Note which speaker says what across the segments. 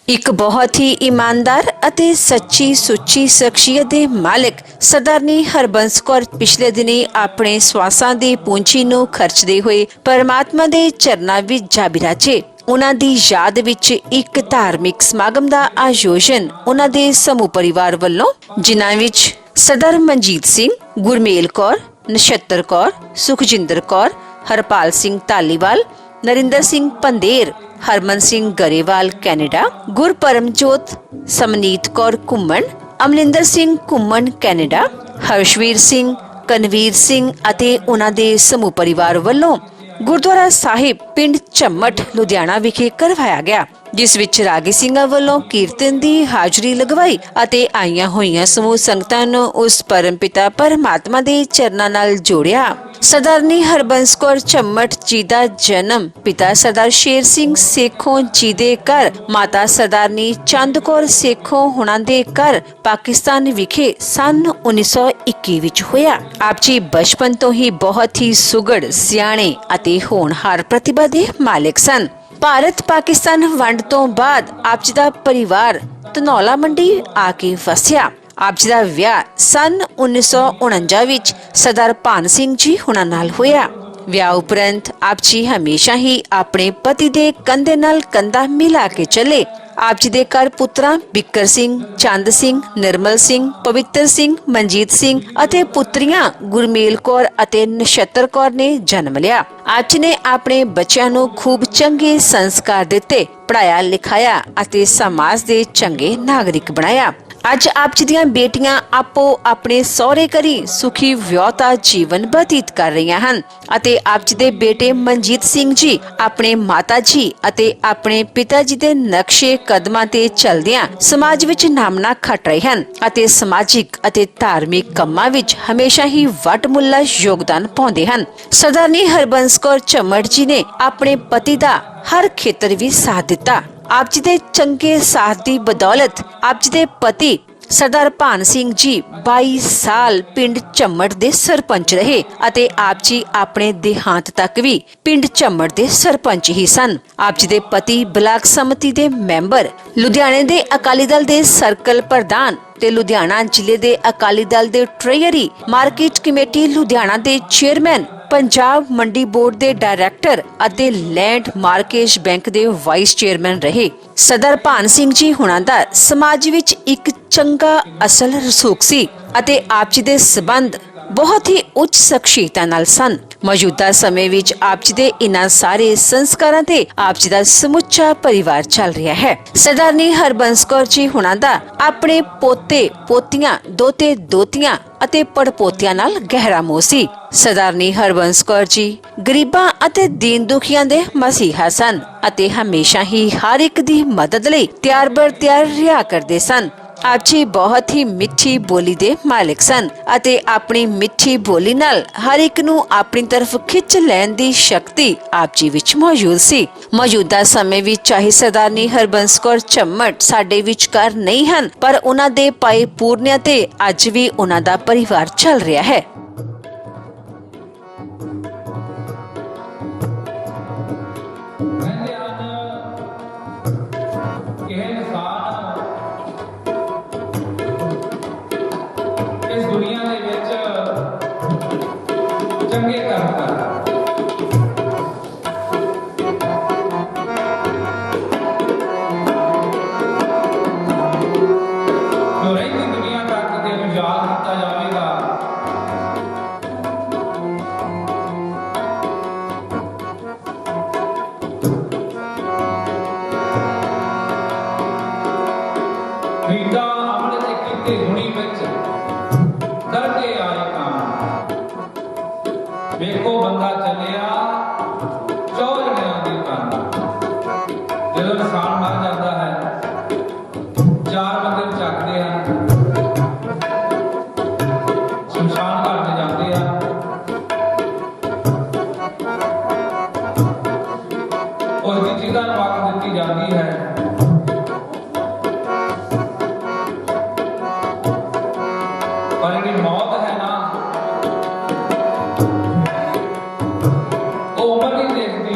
Speaker 1: ਇੱਕ ਬਹੁਤ ਹੀ ਇਮਾਨਦਾਰ ਅਤੇ ਸੱਚੀ ਸੁੱਚੀ ਸ਼ਖਸੀਅਤ ਦੇ ਮਾਲਕ ਸਰਦਾਰਨੀ ਹਰਬੰਸ ਕੌਰ ਪਿਛਲੇ ਦਿਨੀ ਆਪਣੇ ਸਵਾਸਾਂ ਦੀ ਪੂੰਜੀ ਨੂੰ ਖਰਚਦੇ ਹੋਏ ਪਰਮਾਤਮਾ ਦੇ ਚਰਨਾਂ ਵਿੱਚ ਜਾ ਬਿਰਾਜੇ। ਉਹਨਾਂ ਦੀ ਯਾਦ ਵਿੱਚ ਇੱਕ ਧਾਰਮਿਕ ਸਮਾਗਮ ਦਾ ਆਯੋਜਨ ਉਹਨਾਂ ਦੇ ਸਮੂਹ ਪਰਿਵਾਰ ਵੱਲੋਂ, ਜਿਨ੍ਹਾਂ ਵਿੱਚ ਸਰਦਾਰ ਮਨਜੀਤ ਸਿੰਘ, ਗੁਰਮੇਲ ਕੌਰ, ਨਛੱਤਰ ਕੌਰ, ਸੁਖਜਿੰਦਰ ਕੌਰ, ਹਰਪਾਲ ਸਿੰਘ ਧਾਲੀਵਾਲ, ਨਰਿੰਦਰ ਸਿੰਘ ਪੰਦੇਰ, ਹਰਮਨ ਸਿੰਘ ਗਰੇਵਾਲ ਕੈਨੇਡਾ, ਗੁਰਪਰਮਜੋਤ, ਸਮਨੀਤ ਕੌਰ ਘੁੰਮਣ, ਅਮਰਿੰਦਰ ਸਿੰਘ ਘੁੰਮਣ ਕੈਨੇਡਾ, ਹਰਸ਼ਵੀਰ ਸਿੰਘ, ਕਨਵੀਰ ਸਿੰਘ ਅਤੇ ਉਹਨਾਂ ਦੇ ਸਮੂਹ ਪਰਿਵਾਰ ਵੱਲੋਂ ਗੁਰਦੁਆਰਾ ਸਾਹਿਬ ਪਿੰਡ ਝੰਮਟ ਲੁਧਿਆਣਾ ਵਿਖੇ ਕਰਵਾਇਆ ਗਿਆ, ਜਿਸ ਵਿੱਚ ਰਾਗੀ ਸਿੰਘਾਂ ਵੱਲੋਂ ਕੀਰਤਨ ਦੀ ਹਾਜ਼ਰੀ ਲਗਵਾਈ ਅਤੇ ਆਈਆਂ ਹੋਈਆਂ ਸਮੂਹ ਸੰਗਤਾਂ ਨੂੰ ਉਸ ਪਰਮਪਿਤਾ ਪਰਮਾਤਮਾ ਦੇ ਚਰਨਾਂ ਨਾਲ ਜੋੜਿਆ। ਸਰਦਾਰਨੀ ਹਰਬੰਸ ਕੌਰ ਝੰਮਟ ਜੀ ਦਾ ਜਨਮ ਪਿਤਾ ਸਰਦਾਰ ਸ਼ੇਰ ਸਿੰਘ ਸੇਖੋਂ ਜੀ ਦੇ ਘਰ, ਮਾਤਾ ਸਰਦਾਰਨੀ ਚੰਦ ਕੌਰ ਸੇਖੋਂ ਹੁਣਾਂ ਦੇ ਘਰ ਪਾਕਿਸਤਾਨ ਵਿਖੇ ਸੰਨ 1921 ਵਿੱਚ ਹੋਇਆ। ਆਪ ਜੀ ਬਚਪਨ ਤੋਂ ਹੀ ਬਹੁਤ ਹੀ ਸੁਘੜ, ਸਿਆਣੇ ਅਤੇ ਹੋਣਹਾਰ ਪ੍ਰਤਿਭਾ ਦੇ ਮਾਲਕ ਸਨ। ਭਾਰਤ ਪਾਕਿਸਤਾਨ ਵੰਡ ਤੋਂ ਬਾਅਦ ਆਪ ਜੀ ਦਾ ਪਰਿਵਾਰ ਧਨੌਲਾ ਮੰਡੀ ਆ ਕੇ ਵਸਿਆ। ਆਪ ਜੀ ਦਾ ਵਿਆਹ ਸੰਨ 1949 ਵਿੱਚ ਸਰਦਾਰ ਭਾਨ ਸਿੰਘ ਜੀ ਹੁਣਾਂ ਨਾਲ ਹੋਇਆ। ਵਿਆਹ ਉਪਰੰਤ ਆਪ ਜੀ ਹਮੇਸ਼ਾ ਹੀ ਆਪਣੇ ਪਤੀ ਦੇ ਕੰਧੇ ਨਾਲ ਕੰਧਾ ਮਿਲਾ ਕੇ ਚੱਲੇ। ਆਪ ਜੀ ਦੇ ਘਰ ਪੁੱਤਰਾਂ ਬਿੱਕਰ ਸਿੰਘ, ਚੰਦ ਸਿੰਘ, ਨਿਰਮਲ ਸਿੰਘ, ਪਵਿੱਤਰ ਸਿੰਘ, ਮਨਜੀਤ ਸਿੰਘ ਅਤੇ ਪੁੱਤਰੀਆਂ ਗੁਰਮੇਲ ਕੌਰ ਅਤੇ ਨਛੱਤਰ ਕੌਰ ਨੇ ਜਨਮ ਲਿਆ। ਆਪ ਜੀ ਨੇ ਆਪਣੇ ਬੱਚਿਆਂ ਨੂੰ ਖੂਬ ਚੰਗੇ ਸੰਸਕਾਰ ਦਿੱਤੇ, ਪੜਾਇਆ ਲਿਖਾਇਆ ਅਤੇ ਸਮਾਜ ਦੇ ਚੰਗੇ ਨਾਗਰਿਕ ਬਣਾਇਆ। ਅੱਜ ਆਪ ਜੀ ਦੀਆਂ ਬੇਟੀਆਂ ਆਪੋ ਆਪਣੇ ਸਹੁਰੇ ਘਰੀ ਸੁਖੀ ਵਿਆਹਤਾ ਜੀਵਨ ਬਤੀਤ ਕਰ ਰਹੀਆਂ ਹਨ ਅਤੇ ਆਪ ਜੀ ਦੇ ਬੇਟੇ ਮਨਜੀਤ ਸਿੰਘ ਜੀ ਆਪਣੇ ਮਾਤਾ ਜੀ ਅਤੇ ਆਪਣੇ ਪਿਤਾ ਜੀ ਦੇ ਨਕਸ਼ੇ ਕਦਮਾਂ ਤੇ ਚੱਲਦਿਆਂ ਸਮਾਜ ਵਿੱਚ ਨਾਮਣਾ ਖੱਟ ਰਹੇ ਹਨ ਅਤੇ ਸਮਾਜਿਕ ਅਤੇ ਧਾਰਮਿਕ ਕੰਮਾਂ ਵਿੱਚ ਹਮੇਸ਼ਾ ਹੀ ਵੱਡਮੁੱਲਾ ਯੋਗਦਾਨ ਪਾਉਂਦੇ ਹਨ। ਸਰਦਾਰਨੀ ਹਰਬੰਸ ਕੌਰ ਝੰਮਟ ਜੀ ਨੇ ਆਪਣੇ ਪਤੀ ਦਾ ਹਰ ਖੇਤਰ ਵਿੱਚ ਸਾਥ ਦਿੱਤਾ। ਆਪ ਜੀ ਦੇ ਚੰਗੇ ਸਾਥ ਦੀ ਬਦੌਲਤ ਆਪ ਜੀ ਦੇ ਪਤੀ ਸਰਦਾਰ ਭਾਨ ਸਿੰਘ ਜੀ 22 ਸਾਲ ਪਿੰਡ ਝੰਮਟ ਦੇ ਸਰਪੰਚ ਰਹੇ ਅਤੇ ਆਪ ਜੀ ਆਪਣੇ ਦੇਹਾਂਤ ਤੱਕ ਵੀ ਪਿੰਡ ਝੰਮਟ ਦੇ ਸਰਪੰਚ ਹੀ ਸਨ। ਆਪ ਜੀ ਦੇ ਪਤੀ ਬਲਾਕ ਸਮਿਤੀ ਦੇ ਮੈਂਬਰ, ਲੁਧਿਆਣੇ ਦੇ ਅਕਾਲੀ ਦਲ ਦੇ ਸਰਕਲ ਪ੍ਰਧਾਨ ਤੇ ਲੁਧਿਆਣਾ ਜ਼ਿਲ੍ਹੇ ਦੇ ਅਕਾਲੀ ਦਲ ਦੇ ਟ੍ਰੇਜਰੀ ਮਾਰਕੀਟ ਕਮੇਟੀ ਲੁਧਿਆਣਾ ਦੇ ਚੇਅਰਮੈਨ, ਪੰਜਾਬ ਮੰਡੀ ਬੋਰਡ ਦੇ ਡਾਇਰੈਕਟਰ ਅਤੇ ਲੈਂਡ ਮਾਰਕੇਜ ਬੈਂਕ ਦੇ ਵਾਈਸ ਚੇਅਰਮੈਨ ਰਹੇ। ਸਰਦਾਰ ਭਾਨ ਸਿੰਘ ਜੀ ਹੁਣਾਂ ਦਾ ਸਮਾਜ ਵਿੱਚ ਇੱਕ ਚੰਗਾ ਅਸਲ ਰਸੂਖ ਸੀ ਅਤੇ ਆਪ ਜੀ ਦੇ ਸਬੰਧ ਬਹੁਤ ਹੀ ਉੱਚ ਸ਼ਖਸੀਅਤਾਂ ਨਾਲ ਸਨ। ਮੌਜੂਦਾ ਸਮੇਂ ਵਿੱਚ ਆਪ ਜੀ ਦੇ ਇਨ੍ਹਾਂ ਸਾਰੇ ਸੰਸਕਾਰਾਂ ਤੇ ਆਪ ਜੀ ਦਾ ਸਮੁੱਚਾ ਪਰਿਵਾਰ ਚੱਲ ਰਿਹਾ ਹੈ। ਸਰਦਾਰਨੀ ਹਰਬੰਸ ਕੌਰ ਜੀ ਹੁਣਾਂ ਦਾ ਆਪਣੇ ਪੋਤੇ ਪੋਤੀਆਂ, ਦੋਤੇ ਦੋਤੀਆਂ ਅਤੇ ਪੜਪੋਤਿਆਂ ਨਾਲ ਗਹਿਰਾ ਮੋਹ ਸੀ। ਸਰਦਾਰਨੀ ਹਰਬੰਸ ਕੌਰ ਜੀ ਗਰੀਬਾਂ ਅਤੇ ਦੀਨ ਦੁਖੀਆਂ ਦੇ ਮਸੀਹਾ ਸਨ ਅਤੇ ਹਮੇਸ਼ਾ ਹੀ ਹਰ ਇੱਕ ਦੀ ਮਦਦ ਲਈ ਤਿਆਰ ਬਰ ਤਿਆਰ ਰਿਹਾ ਕਰਦੇ ਸਨ। ਆਪ ਜੀ ਬਹੁਤ ਹੀ ਮਿੱਠੀ ਬੋਲੀ ਦੇ ਮਾਲਕ ਸਨ ਅਤੇ ਆਪਣੀ ਮਿੱਠੀ ਬੋਲੀ ਨਾਲ ਹਰ ਇੱਕ ਨੂੰ ਆਪਣੀ ਤਰਫ ਖਿੱਚ ਲੈਣ ਦੀ ਸ਼ਕਤੀ ਆਪ ਜੀ ਵਿੱਚ ਮੌਜੂਦ ਸੀ। ਮੌਜੂਦਾ ਸਮੇਂ ਵਿੱਚ ਚਾਹੇ ਸਰਦਾਰਨੀ ਹਰਬੰਸ ਕੌਰ ਝੰਮਟ ਸਾਡੇ ਵਿਚਕਾਰ ਨਹੀਂ ਹਨ, ਪਰ ਉਹਨਾਂ ਦੇ ਪਾਏ ਪੂਰਨਿਆਂ ਤੇ ਅੱਜ ਵੀ ਉਹਨਾਂ ਦਾ ਪਰਿਵਾਰ ਚੱਲ ਰਿਹਾ ਹੈ।
Speaker 2: इस दुनिया दे विच चंगे काम कर जो रही दुनिया तक दे याद किया जाएगा। रीता अमृत किते गुणी विच करके आए काम, वेखो बंदा चलिया चौलड़ियां दी कंन। जदों इंसान मर जाता है, चार बंदे चकते हैं, शमशान घाट ते जाते हैं, उसकी चिता पक दी जाती है। पर इहदी मौत है ना, वो उम्र नहीं देखती।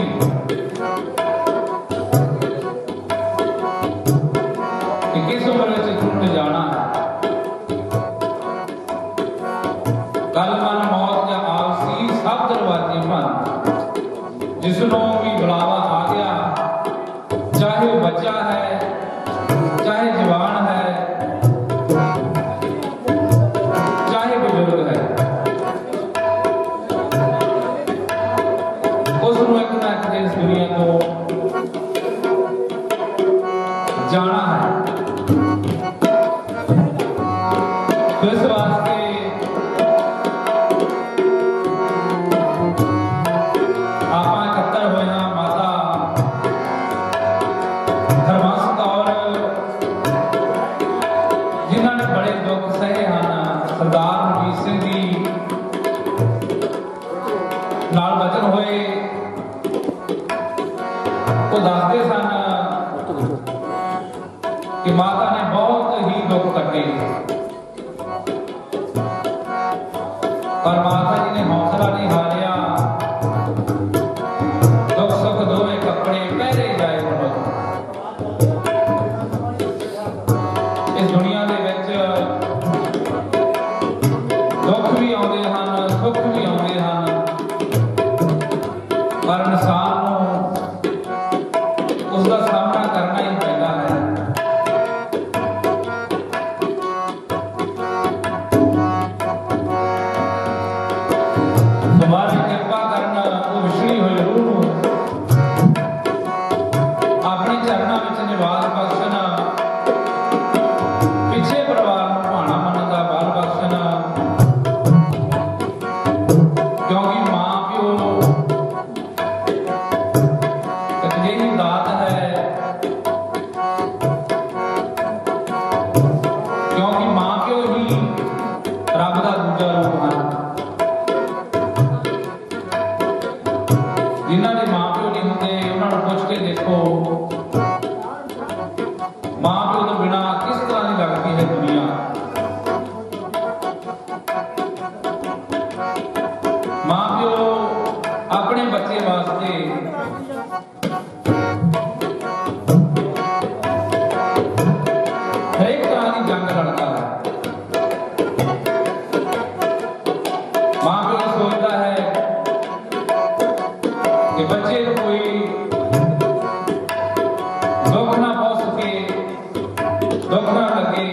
Speaker 2: ਸਰਦਾਰ ਰਣਜੀਤ ਸਿੰਘ ਜੀ ਨਾਲ ਬਚਨ ਹੋਏ ਉਹ ਦੱਸਦੇ ਸਨ ਕਿ ਮਾਤਾ ਨੇ ਬਹੁਤ ਹੀ ਦੁੱਖ ਕੱਟੇ ਪਰ ਮਾਤਾ जी ने हौसला नहीं हारिया दुख सुख दोवे कपड़े पहरे जाए इस दुनिया दे विच दुख भी आउंदे हन सुख भी आउंदे हन पर इंसान नूं उसका सामना करना ही पैंदा है तुम्हारी कृपा करना वो विछड़ी हुई रूह नूं अपने चरणों विच निवास बख्शना पिछे परिवार नूं भाणा मनन दा बल बख्शना क्योंकि मां प्यो एक अजिही दात है क्योंकि मां प्यो ही रब दा दूजा रूप है जिन्हों के माँ प्यो नहीं होंगे उन्होंने पूछ के देखो माँ प्यो तो बिना किस तरह की लगती है दुनिया माँ प्यो अपने बच्चे वास्ते हर एक तरह की जंग लड़ता है माँ प्यो सोचता है कि बच्चे को कोई दुख ना पहुंच सके दुख ना लगे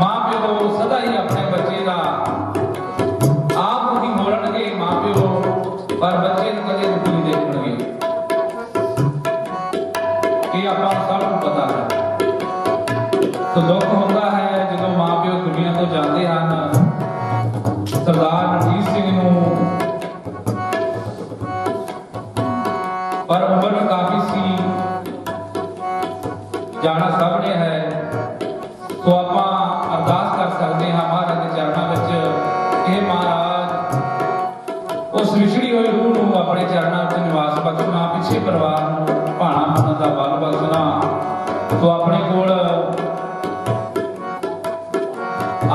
Speaker 2: मां प्यो सदा ही अपने बच्चे का आप ही मोड़नगे मां प्यो पर बच्चे को कदे दुखी नहीं देखणगे कि आपां सब को पता है तो दुख होता है जो मां प्यो दुनिया तो जाते हैं सरदार रणजीत सिंह नूं पर उम्र में काफी सी जाना सब ने है तो आप अरदास कर सकते हैं महाराज के चरणों में हे महाराज उस विछड़ी हुई रूह नूं अपने चरणों में निवास बख्शना पिछे परिवार नूं भाणा मनन दा बल बख्शना तो अपने कोल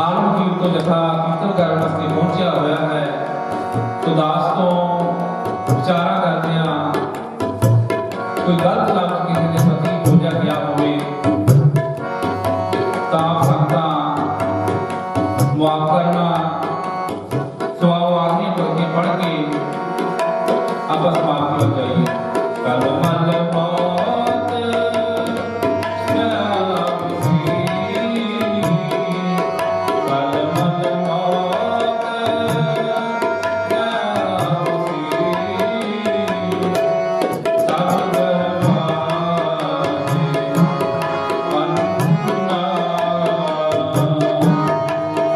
Speaker 2: आलमगीर तो जथा कीर्तन करने वास्ते पहुंचा होया है तो दास तो विचारा करते हैं कोई गलत लफ्ज किसी ने पति बोलिया गया होवे तो आप संगतां मुआफ करना सवाओ आखिरी पढ़ के आप समाप्ति हो जाइए कल मल मौत कल मल मौत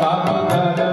Speaker 2: सब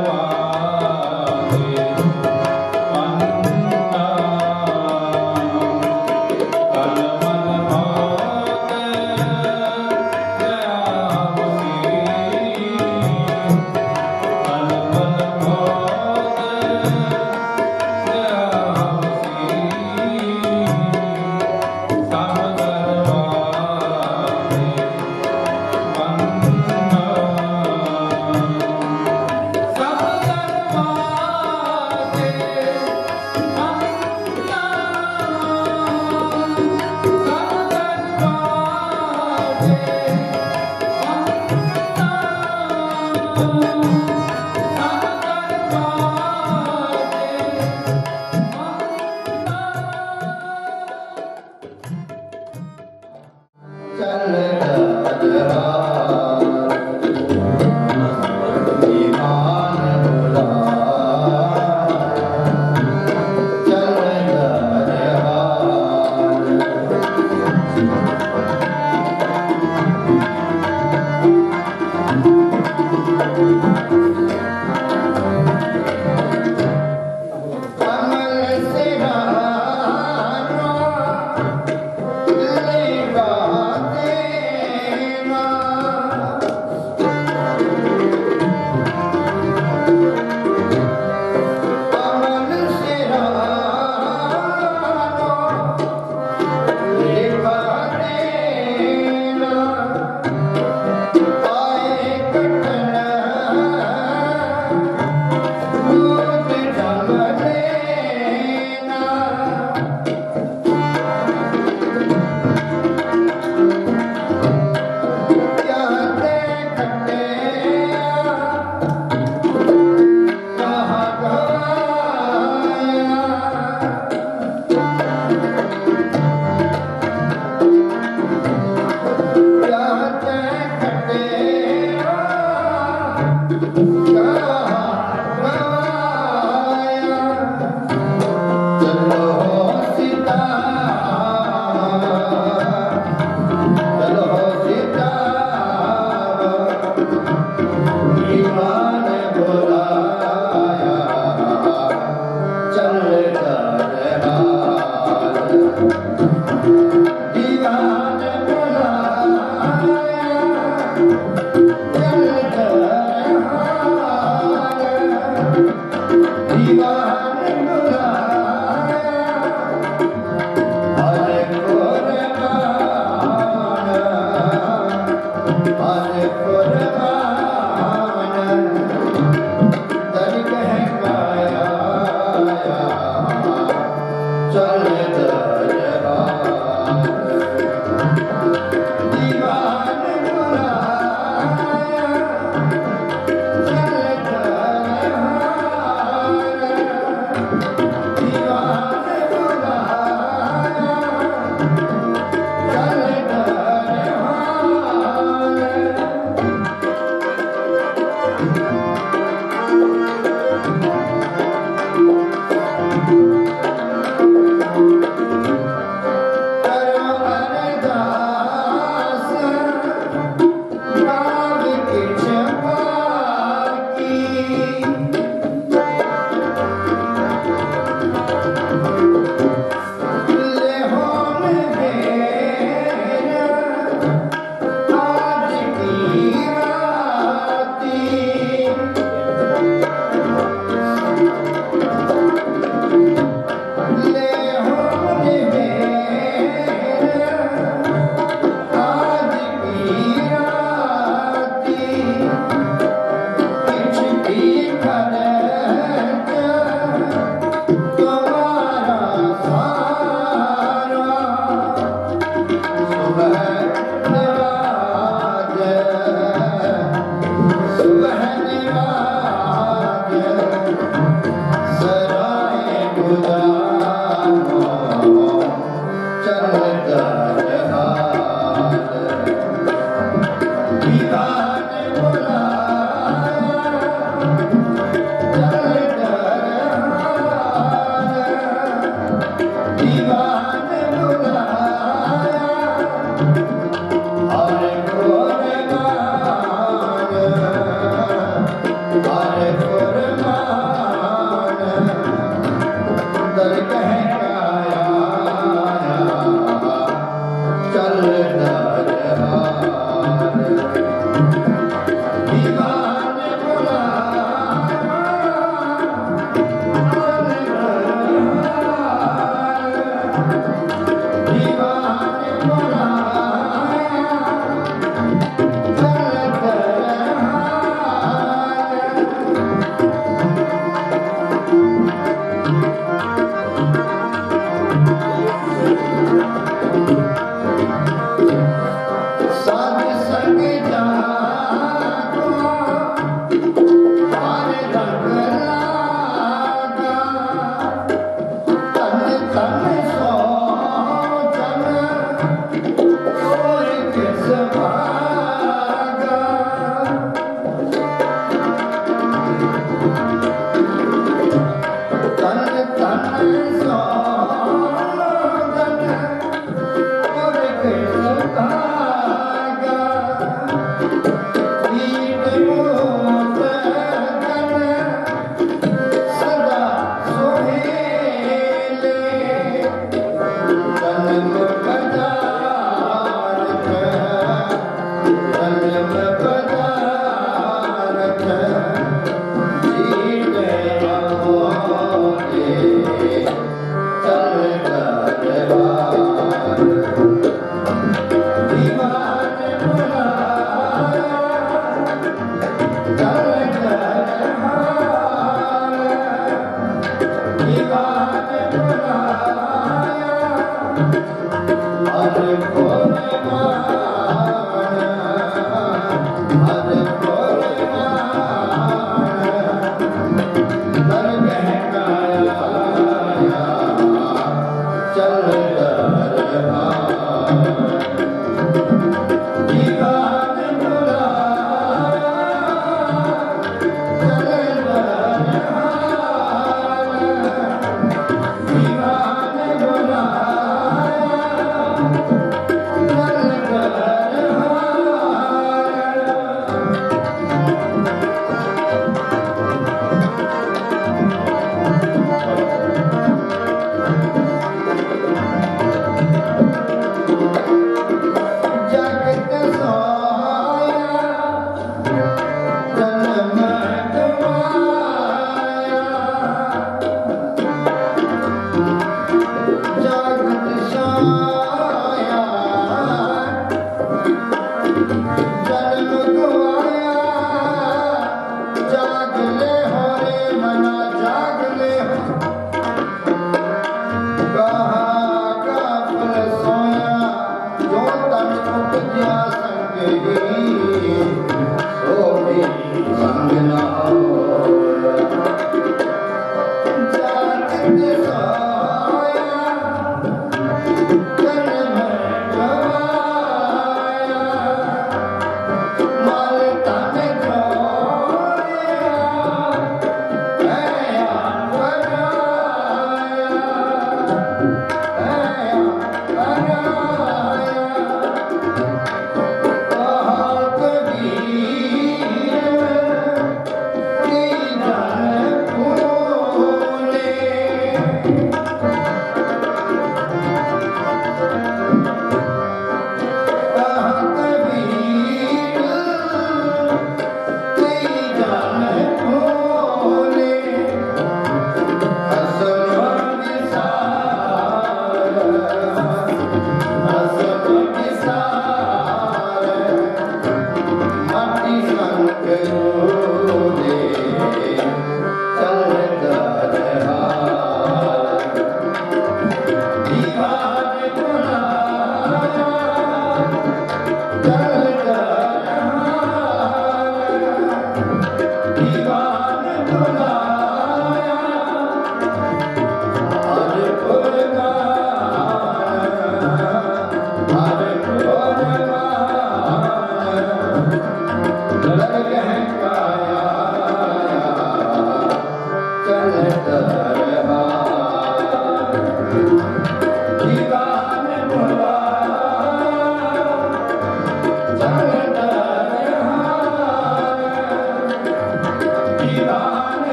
Speaker 3: साध संग जागो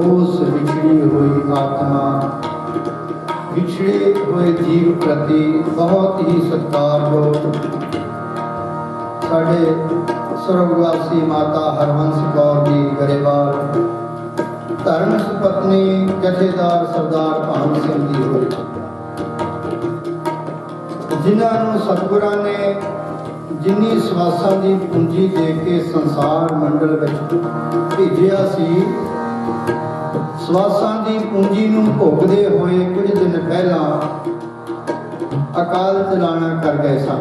Speaker 3: उस बिछड़ी हुई आत्मा बिछड़े हुए जीव प्रति बहुत ही सत्कारयोग साढ़े स्वर्गवासी माता हरबंस कौर जी गरेवाल धर्म सुपत्नी जथेदार सरदार भान सिंह जी होए जिन्होंने सतगुरां ने जिन्नी सवासां की पूंजी दे के संसार मंडल विच भेजिया सी सवासां की पूंजी नूं भोगदे होए कुछ दिन पहला अकाल चलाना कर गए सन।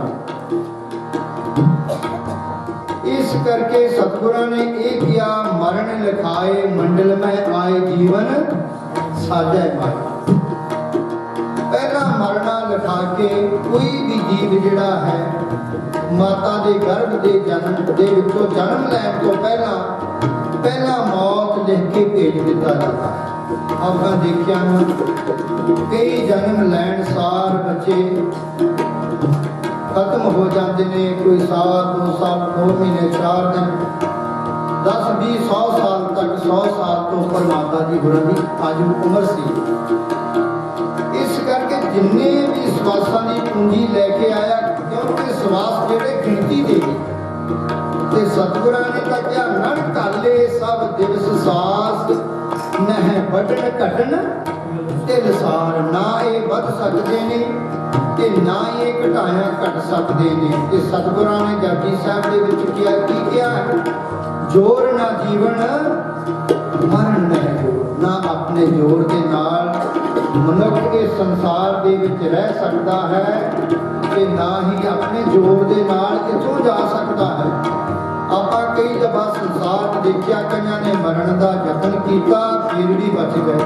Speaker 3: इस करके सतगुरां ने यह किया मरण लिखाए मंडल में आए जीवन साझा माया। पहला मरना लिखा के कोई भी जीव जिहड़ा है माता के गर्भ के जन्म के विचों जन्म लैण तो पहला मौत लिख के भेज दिता जाता है। आपने देखिया कई जन्म लैण सार बच्चे खत्म हो जाते हैं, कोई साल 2 साल 2 महीने 4 दिन 10 20 100 साल तक 100 साल तो ऊपर माता जी होਰਾਂ की आयु उम्र सी। इस करके जिन्ने भी सवासां की पूंजी लैके आया क्योंकि सवास जेड़े गिनती दे ते सतगुरां ने तां क्या नन काले सब दिवस सास नह बढ़न घटन तिलसार ना ये वध सकते ने ते ना ये घटाया घट सकते ने। ते सतगुरां ने जपजी साहब दे विच किया जोर ना जीवन मरण नहीं हो ना अपने जोर के नाल मनुख के ਸੰਸਾਰ ਦੇ ਵਿੱਚ ਰਹਿ ਸਕਦਾ ਹੈ ਤੇ ਨਾ ਹੀ ਆਪਣੇ ਜੋਰ ਦੇ ਨਾਲ ਇੱਥੋਂ ਜਾ ਸਕਦਾ ਹੈ। ਆਪਾਂ ਕਈ ਦਫਾ ਸੰਸਾਰ 'ਚ ਦੇਖਿਆ, ਕਈਆਂ ਨੇ ਮਰਨ ਦਾ ਯਤਨ ਕੀਤਾ ਫਿਰ ਵੀ ਬਚ ਗਏ।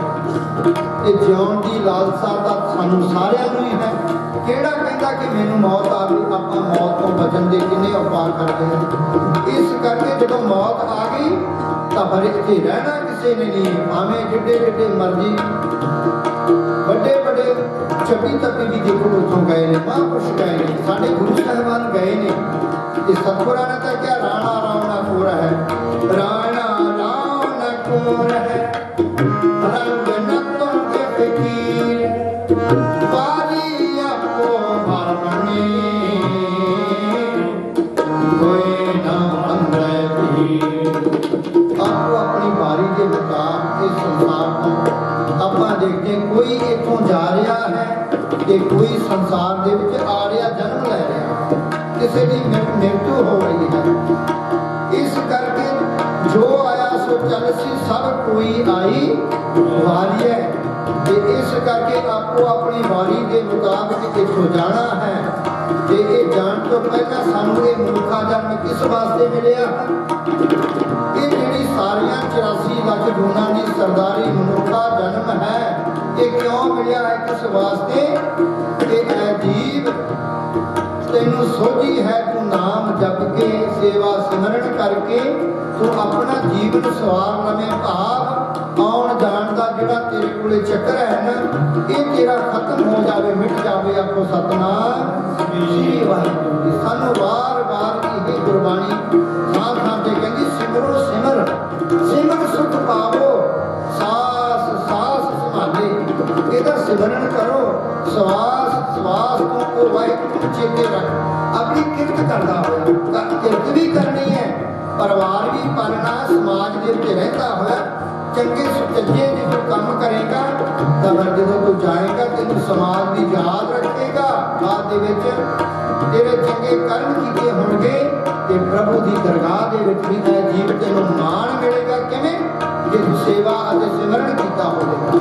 Speaker 3: ਤੇ ਜਿਉਣ ਦੀ ਲਾਲਸਾ ਤਾਂ ਸਾਨੂੰ ਸਾਰਿਆਂ ਨੂੰ ਹੀ ਹੈ। ਕਿਹੜਾ ਕਹਿੰਦਾ ਕਿ ਮੈਨੂੰ ਮੌਤ ਆ ਗਈ? ਆਪਾਂ ਮੌਤ ਤੋਂ ਬਚਣ ਦੇ ਕਿੰਨੇ ਉਪਾਅ ਕਰਦੇ ਹਾਂ। ਇਸ ਕਰਕੇ ਜਦੋਂ ਮੌਤ ਆ ਗਈ ਤਾਂ ਫਿਰ ਇੱਥੇ ਰਹਿਣਾ ਕਿਸੇ ਨੇ ਨਹੀਂ। ਭਾਵੇਂ ਜਿੱਡੇ ਜਿੱਡੇ ਮਰਜ਼ੀ ਵੱਡੇ ਵੱਡੇ ਚੱਬੀ ਤੱਪੀ ਵੀ ਦੇਖੋ ਉੱਥੋਂ ਗਏ ਨੇ, ਮਹਾਂਪੁਰਸ਼ ਗਏ ਨੇ, ਸਾਡੇ ਗੁਰੂ ਸਾਹਿਬਾਨ ਗਏ ਨੇ। ਤੇ ਸਤਿਗੁਰਾਂ ਨੇ ਤਾਂ ਕਿਹਾ ਰਾਣਾ ਰਾਵਣਾ ਕੋਰ ਹੈ, ਰਾਣਾ ਰਾਵਣਾ ਕੋਰ ਹੈ, ਰੰਗ ਨਤੋਂ ਕੇ ਫਕੀਰ ਬਾਰੀ ਆਪੋ ਭਰਮਣੀ ਕੋਈ ਨਾ ਅੰਦਰ ਪੀਰ। ਆਪੋ ਆਪਣੀ ਬਾਰੀ ਦੇ ਮੁਤਾਬਕ ਇਸ ਸੰਸਾਰ ਤੋਂ ਆਪਾਂ ਦੇਖਦੇ ਕੋਈ ਇੱਥੋਂ ਜਾ ਰਿਹਾ ਹੈ ਤੇ ਕੋਈ ਸੰਸਾਰ ਦੇ ਵਿੱਚ ਆ ਰਿਹਾ, ਜਨਮ ਲੈ ਰਿਹਾ, ਕਿਸੇ ਦੀ ਮ੍ਰਿਤੂ ਹੋ ਰਹੀ ਹੈ। ਇਸ ਕਰਕੇ ਜੋ ਆਇਆ ਸੋ ਚੱਲ ਸੀ, ਸਭ ਕੋਈ ਆਈ ਵਾਰੀ ਹੈ। ਤੇ ਇਸ ਕਰਕੇ ਆਪੋ ਆਪਣੀ ਵਾਰੀ ਦੇ ਮੁਤਾਬਕ ਇੱਥੋਂ ਜਾਣਾ ਹੈ। ਤੇ ਇਹ ਜਾਣ ਤੋਂ ਪਹਿਲਾਂ ਸਾਨੂੰ ਇਹ ਮਨੁੱਖਾ ਜਨਮ ਕਿਸ ਵਾਸਤੇ ਮਿਲਿਆ? ਇਹ ਜਿਹੜੀ ਸਾਰੀਆਂ 84 ਲੱਖ ਜੂਨਾਂ ਦੀ ਸਰਦਾਰੀ ਮਨੁੱਖਾ ਜਨਮ ਹੈ, ਇਹ ਕਿਉਂ ਮਿਲਿਆ ਹੈ? ਕਿਸ ਵਾਸਤੇ? ਕਿ ਐ ਜੀਵ, ਤੈਨੂੰ ਸੋਝੀ ਹੈ, ਤੂੰ ਨਾਮ ਜਪ ਕੇ ਸੇਵਾ ਸਿਮਰਨ ਕਰਕੇ ਤੂੰ ਆਪਣਾ ਜੀਵਨ ਸਵਾਰ ਲਵੇਂ। ਭਾਵ ਆਉਣ ਜਾਣ ਦਾ ਜਿਹੜਾ ਤੇਰੇ ਕੋਲੇ ਚੱਕਰ ਹੈ ਨਾ, ਇਹ ਤੇਰਾ ਖਤਮ ਹੋ ਜਾਵੇ, ਮਿਟ ਜਾਵੇ। ਆਪੋ ਸਤਨਾਮ ਸ੍ਰੀ ਵਾਹਿਗੁਰੂ ਜੀ। ਸਾਨੂੰ ਵਾਰ-ਵਾਰ ਇਹ ਗੁਰਬਾਣੀ ਥਾਂ ਥਾਂ ਤੇ ਕਹਿੰਦੀ ਸਿਮਰੋ ਸਿਮਰ, ਸਿਮਰ ਸੁਖ ਪਾਵੋ, ਸਾਸ ਸਾਸ ਸੰਭਾਲੇ। ਇਹਦਾ ਸਿਮਰਨ ਕਰੋ, ਸਵਾਸ ਸਵਾਸ ਤੋਂ ਉਹ ਵਾਹਿਗੁਰੂ ਚੇਤੇ ਰੱਖ। ਆਪਣੀ ਕਿਰਤ ਕਰਦਾ ਹੋਇਆ, ਕਿਰਤ ਵੀ ਕਰਨੀ ਹੈ, ਪਰਿਵਾਰ ਵੀ ਪਾਲਣਾ, ਸਮਾਜ ਦੇ ਵਿੱਚ ਰਹਿੰਦਾ ਹੋਇਆ ਚੰਗੇ ਸੁਚੱਜੇ ਜਦੋਂ ਕੰਮ ਕਰੇਗਾ ਤਾਂ ਫਿਰ ਜਦੋਂ ਤੂੰ ਜਾਏਗਾ ਤੈਨੂੰ ਸਮਾਜ ਵੀ ਯਾਦ ਰੱਖੇਗਾ। ਬਾਅਦ ਦੇ ਵਿੱਚ ਤੇਰੇ ਚੰਗੇ ਕਰਮ ਕੀਤੇ ਹੋਣਗੇ ਤੇ ਪ੍ਰਭੂ ਦੀ ਦਰਗਾਹ ਦੇ ਵਿੱਚ ਵੀ ਇਹ ਜੀਵ ਤੈਨੂੰ ਮਾਣ ਮਿਲੇਗਾ। ਕਿਵੇਂ? ਜੇ ਤੂੰ ਸੇਵਾ ਅਤੇ ਸਿਮਰਨ ਕੀਤਾ ਹੋਵੇਗਾ,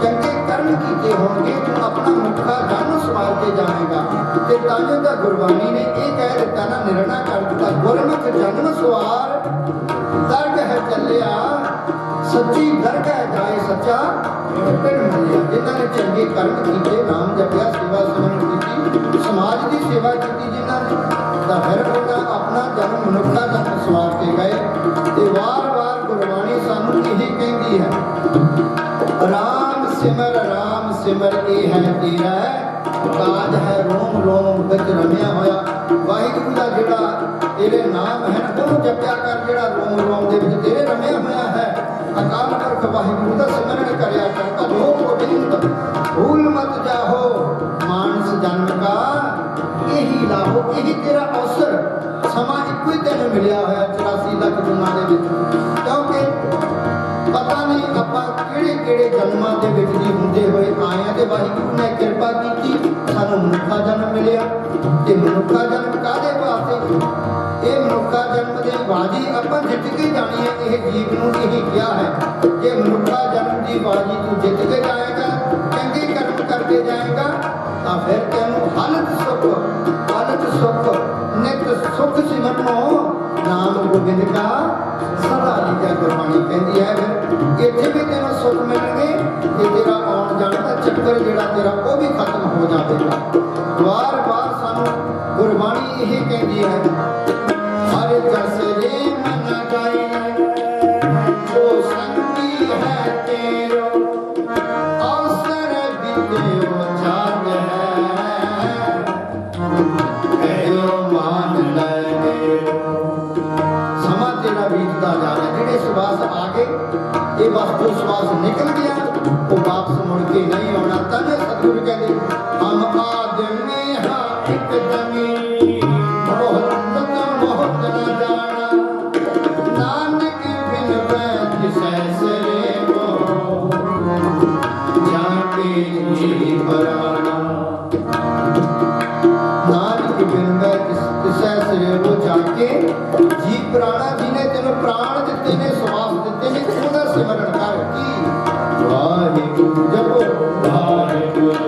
Speaker 3: ਚੰਗੇ ਕਰਮ ਕੀਤੇ ਹੋਣਗੇ, ਤੂੰ ਆਪਣਾ ਮੁੱਖਾ ਜਨਮ ਸਵਾਰ ਕੇ ਜਾਵੇਗਾ। ਤੇ ਤਾਂ ਜੋ ਤਾਂ ਗੁਰਬਾਣੀ ਨੇ ਇਹ ਕਹਿ ਦਿੱਤਾ ਨਾ, ਨਿਰਣਾ ਕਰ ਦਿੱਤਾ, ਗੁਰਮੁਖ ਜਨਮ ਸਵਾਰ ਦਰਗ ਹੈ ਚੱਲਿਆ, ਸੱਚੀ ਦਰਗ ਹੈ ਜਾਏ ਸੱਚਾ ਪਿੰਡ ਮਿਲਿਆ। ਜਿਨ੍ਹਾਂ ਨੇ ਚੰਗੇ ਕਰਮ ਕੀਤੇ, ਨਾਮ ਜਪਿਆ, ਸੇਵਾ ਸਿਮਰਨ ਕੀਤੀ, ਸਮਾਜ ਦੀ ਸੇਵਾ ਕੀਤੀ ਜਿਨ੍ਹਾਂ ਨੇ, ਤਾਂ ਫਿਰ ਉਹਨਾਂ ਆਪਣਾ ਜਨਮ ਮਨੁੱਖਾ ਜਨਮ ਸਵਾਰ ਕੇ ਗਏ। ਤੇ ਵਾਰ-ਵਾਰ ਗੁਰਬਾਣੀ ਸਾਨੂੰ ਇਹੀ ਕਹਿੰਦੀ ਹੈ, ਰਾਮ ਸਿਮਰ ਇਹ ਹੈ ਤੇਰਾ ਕਾਜ ਹੈ, ਰੋਮ ਰੋਮ ਵਿੱਚ ਰਮਿਆ ਹੋਇਆ। ਵਾਹਿਗੁਰੂ ਦਾ ਜਿਹੜਾ ਤੇਰੇ ਨਾਮ ਹੈ ਨਾ, ਉਹਨੂੰ ਜਪਿਆ ਕਰ, ਜਿਹੜਾ ਰੋਮ ਰੋਮ ਦੇ ਵਿੱਚ ਤੇਰੇ ਰਮਿਆ ਹੋਇਆ ਹੈ। ਅਕਾਲ ਪੁਰਖ ਵਾਹਿਗੁਰੂ ਦਾ ਸਿਮਰਨ ਕਰਿਆ ਕਰ। ਅਜੋ ਗੋਬਿੰਦ ਭੂਲ ਮਤ ਜਾਹੋ, ਮਾਨਸ ਜਨਮ ਕਾ ਇਹੀ ਲਾਹੋ। ਇਹੀ ਤੇਰਾ ਅਵਸਰ, ਸਮਾਂ ਇੱਕੋ ਹੀ ਤੈਨੂੰ ਮਿਲਿਆ ਹੋਇਆ 84 ਲੱਖ ਜੂਨਾਂ ਦੇ ਵਿੱਚ। ਕਿਉਂਕਿ ਪਤਾ ਨਹੀਂ ਆਪਾਂ ਕਿਹੜੇ ਕਿਹੜੇ ਜਨਮਾਂ ਦੇ ਵਿੱਚ ਦੀ ਹੁੰਦੇ ਹੋਏ ਆਏ ਆ, ਤੇ ਵਾਹਿਗੁਰੂ ਨੇ ਕਿਰਪਾ ਕੀਤੀ ਸਾਨੂੰ ਮਨੁੱਖਾ ਜਨਮ ਮਿਲਿਆ। ਤੇ ਮਨੁੱਖਾ ਜਨਮ ਕਾਹਦੇ ਵਾਸਤੇ? ਇਹ ਮਨੁੱਖਾ ਜਨਮ ਦੀ ਬਾਜੀ ਆਪਾਂ ਜਿੱਤ ਕੇ ਜਾਣੀ ਹੈ। ਇਹ ਜੀਵ ਨੂੰ ਇਹੀ ਕਿਹਾ ਹੈ ਕਿ ਮਨੁੱਖਾ ਜਨਮ ਦੀ ਬਾਜੀ ਤੂੰ ਜਿੱਤ ਕੇ ਜਾਏਗਾ, ਚੰਗੇ ਕਰਮ ਕਰਕੇ ਜਾਏਗਾ, ਤਾਂ ਫਿਰ ਤੈਨੂੰ ਹਾਲਤ ਸੁਖ ਨਿਤ ਸੁਖ ਸਿਮਰਨੋ ਨਾਮ ਗੋਬਿੰਦ ਕਾ ਸਦਾ ਲੀਜਾ। ਗੁਰਬਾਣੀ ਕਹਿੰਦੀ ਹੈ ਫਿਰ ਇੱਥੇ ਵੀ ਤੈਨੂੰ ਸੁਖ ਮਿਲਣਗੇ ਤੇ ਤੇਰਾ ਆਉਣ ਜਾਣ ਦਾ ਚੱਕਰ ਜਿਹੜਾ ਤੇਰਾ ਉਹ ਵੀ ਖਤਮ ਹੋ ਜਾਵੇਗਾ। ਵਾਰ-ਵਾਰ ਸਾਨੂੰ ਗੁਰਬਾਣੀ ਇਹ ਕਹਿੰਦੀ ਹੈ, ਹਰ ਜਸ ਰੇ ਮਨ ਗਾਏ ਜੋ ਸੰਗੀ ਹੈ ਤੇਰੋ, ਅਵਸਰ ਬਿਦਿਓ ਜਾਗ ਹੈ, ਕਹਿਓ ਮਾਨ ਲੈ। ਸਮਾਂ ਤੇਰਾ ਬੀਤਦਾ ਜਾ ਰਿਹਾ, ਜਿਹੜੇ ਸਵਾਸ ਆ ਗਏ, ਇਹ ਵਸਤੂ ਸਵਾਸ ਨਿਕਲ ਗਿਆ, ਉਹ ਵਾਪਸ ਮੁੜ ਕੇ ਨਹੀਂ ਆਉਣਾ। ਤਾਂ ਸਤਿਗੁਰੂ ਕਹਿੰਦੇ ਹਮ ਆਦਮੀ ਹਾਂ ਇੱਕ ਦਮੀ, ਬਹੁਤ ਨਾ ਜਾਣਾ, ਨਾਨਕ ਬਿਨ ਬੈਠ ਸੈਸਰੇ ਕੋ, ਜਾ ਕੇ ਜੀ ਪਰਾਣਾ। ਨਾਨਕ ਬਿਨ ਬੈਠ ਸੈਸਰੇ ਕੋ, ਜਾ ਕੇ ਜੀ ਪ੍ਰਾਣਾ। ਜਿਹਨੇ ਤੈਨੂੰ ਪ੍ਰਾਣ ਦਿੱਤੇ ਨੇ, ਸਵਾਸ ਦਿੱਤੇ ਨੇ, ਉਹਦਾ ਸਿਮਰਨ ਕਰ। ਕੀ ਵਾਹਿਗੁਰੂ ਜਪੋ, ਵਾਹਿਗੁਰੂ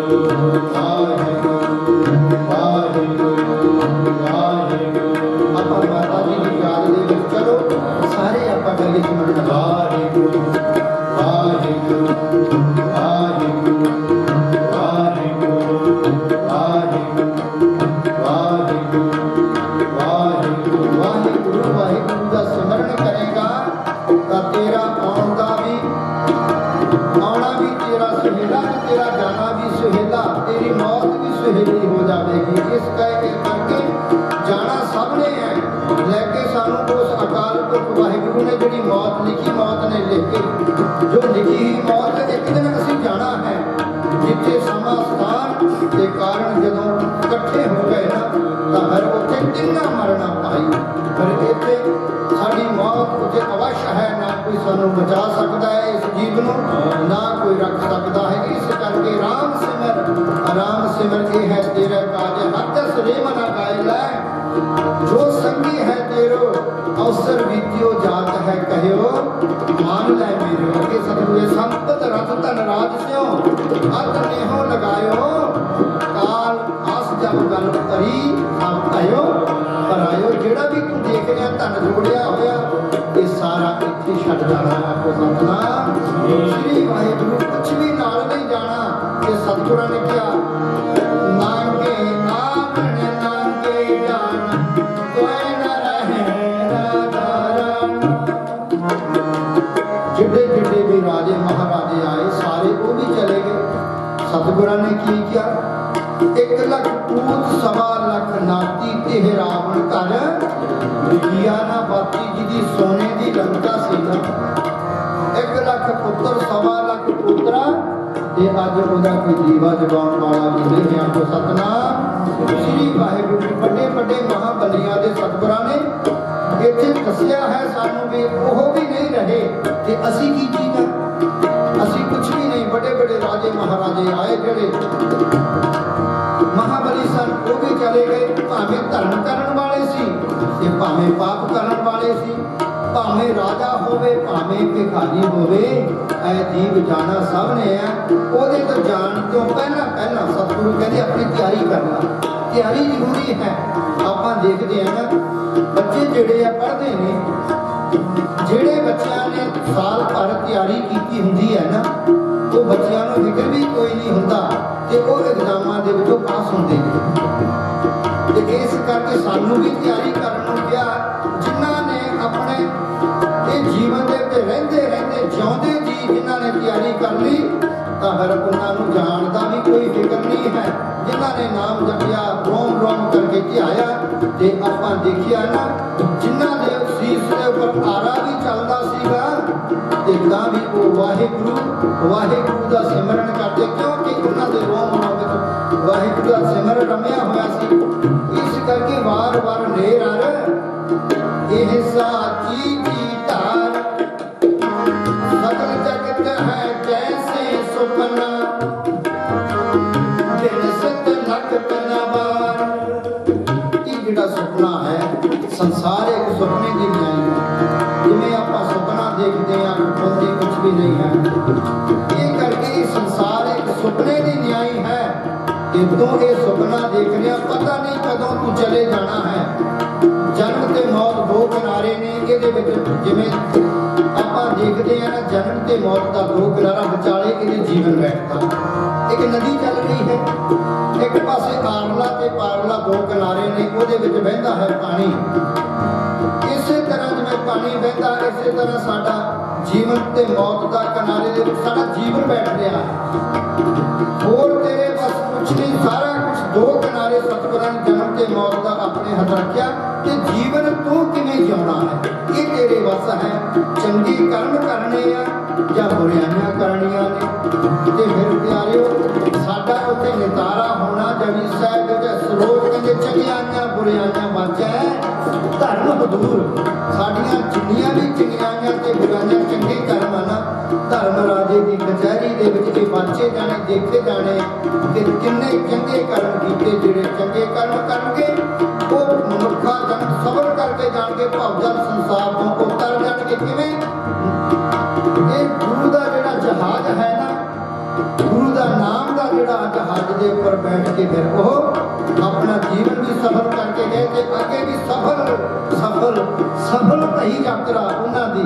Speaker 3: ही मौत एक दिन असीं जाना है, जिथे समा स्थान के कारण जदों इकट्ठे हो गए ना तो फिर उत्थे तिन्ना मरना पाई। पर इत्थे साडी मौत उत्थे अवश्य है, ना कोई सानू बचा सकता है इस जीव नूं, ना कोई रख सकता है। इस करके राम सिमर के है तेरा काज, हर दस रे मना गाय लै जो संगी है तेरो, अवसर बीतियो जात है कहियो मान लै मेरो। अगे सतगुरे संपत रथ धन राज स्यो अत नेहो लगायो, काल आस जब गल करी आप आयो पर आयो। जेड़ा भी तू देख रहा धन जोड़िया होया ये सारा इत्थे छड्ड जाना है। आपको सतनाम श्री वाहिगुरू, कुछ भी नाल नहीं जाना। ये सतगुरां ने क्या नांगे आवन नांगे जान कोई न रहे राधारण। जिड्डे जिड्डे भी राजे महाराजे आए सारे वो भी चले गए। सतगुरां ने की किया, 1 लख पूत 1.25 लख नाती ते रावण कर लिखिया ना बाती जी सोने की लंका सी ना। 1 लख पुत्र 1.25 लख पुत्रा ते अज ओदा कोई दीवा जगाउण वाला भी नहीं है। आपको सतनाम श्री वाहिगुरू। बड़े बड़े महाबलियां दे सतगुरां ने इत्थे दस्सिया है सानू भी ओह भी नहीं रहे ते असीं की चीज़ असीं कुछ भी नहीं। बड़े बड़े राजे महाराजे आए जेड़े महाबली सन वो भी चले गए। भावें धर्म करन वाले सी ते भावें पाप करन वाले सी, भावें राजा होवे भावें भिखारी होवे, ऐ जीव जाना सब ने है। ओदे तो जान तो पहला पहला सतगुरु कहते अपनी तैयारी करना, तैयारी जरूरी है। आपां देखते हैं ना बच्चे जेड़े आ पढ़दे ने, जेड़े बच्चों ने साल भर तैयारी की हुंदी है ना वो बच्चों को फिक्र भी कोई नहीं होता कि वो एग्जामां दे विचों पास होंदे ने। ते इस करके सानू भी तैयारी करन नूं किहा, जिन्हां ने अपने ये जीवन दे ते रहिंदे रहिंदे जिउंदे जी जिन्हां ने तैयारी कर ली तां फिर उन्हां नूं जाण दा भी कोई फिक्र नहीं है। जिन्हां ने नाम जपिया रोम रोम करके ध्याया ते आपां देखिया ना जिन्हां दे शीश दे उपर आरा भी चलदा सीगा ते तां भी वो वाहिगुरू दा सिमरन करदे, क्योंकि उन्हां दे रोम रोम विच वाहिगुरू दा सिमरन रमिया होया सी। इस करके वार वार ढेर आर एह साची की धार, सकल जगत है जैसे सुपना दिन सत लख तनावार। ये जिहड़ा सुपना है संसार एक सुपने की न्याई है। जिवें आपां सुपना देखते हैं होंदी कुछ भी नहीं है। ये करके संसार एक सुपने की न्याई है कि तू ये सुपना देख लिया पता नहीं कदों तू चले जाना है। जन्म ते मौत दो किनारे ने, इहदे विच जिवें आपां देखते हैं ना जन्म ते मौत का दो किनारा विचाले इहदे जीवन बैठता। एक नदी चल रही है, एक पासे आरला ते पारला दो किनारे ने, उहदे विच बहंदा है पानी। इसे तरह जिवें पानी बहंदा इसे तरह साडा जीवन ते मौत का किनारे दे विच साडा जीवन बैठ रहा है। होर तेरे बस कुछ नहीं, सारा कुछ दो किनारे सतगुरां ने जन्म ते मौत का अपने हथ रखिया कि जीवन तू किवें जिउणा है ये तेरे बस है। चंगे कर्म करने आ या बुराइयां करनियां ने। ते फिर प्यारिओ साडा उत्थे नितारा होना जवी साहिब दे श्लोक कहंदे चंगियां बुराइयां वाचै धर्म हदूर। साडियां जिन्नियां भी चंगियां ते बुराइयां चंगे कर्म ना धर्म राजे की कचहरी दे विच वाचे जाने देखे जाने कि किन्ने चंगे कर्म कीते। जिहड़े चंगे कर्म करनगे वो मनुखा जन सबर करके जाणगे भवजल संसार तो उतर जाणगे। किवें ये गुरु का जिहड़ा जहाज है ना, गुरु का नाम का जिहड़ा जहाज के उपर बैठ के फिर वो अपना जीवन भी सफल करके गए ते अगे भी सफल भई यात्रा उन्हां दी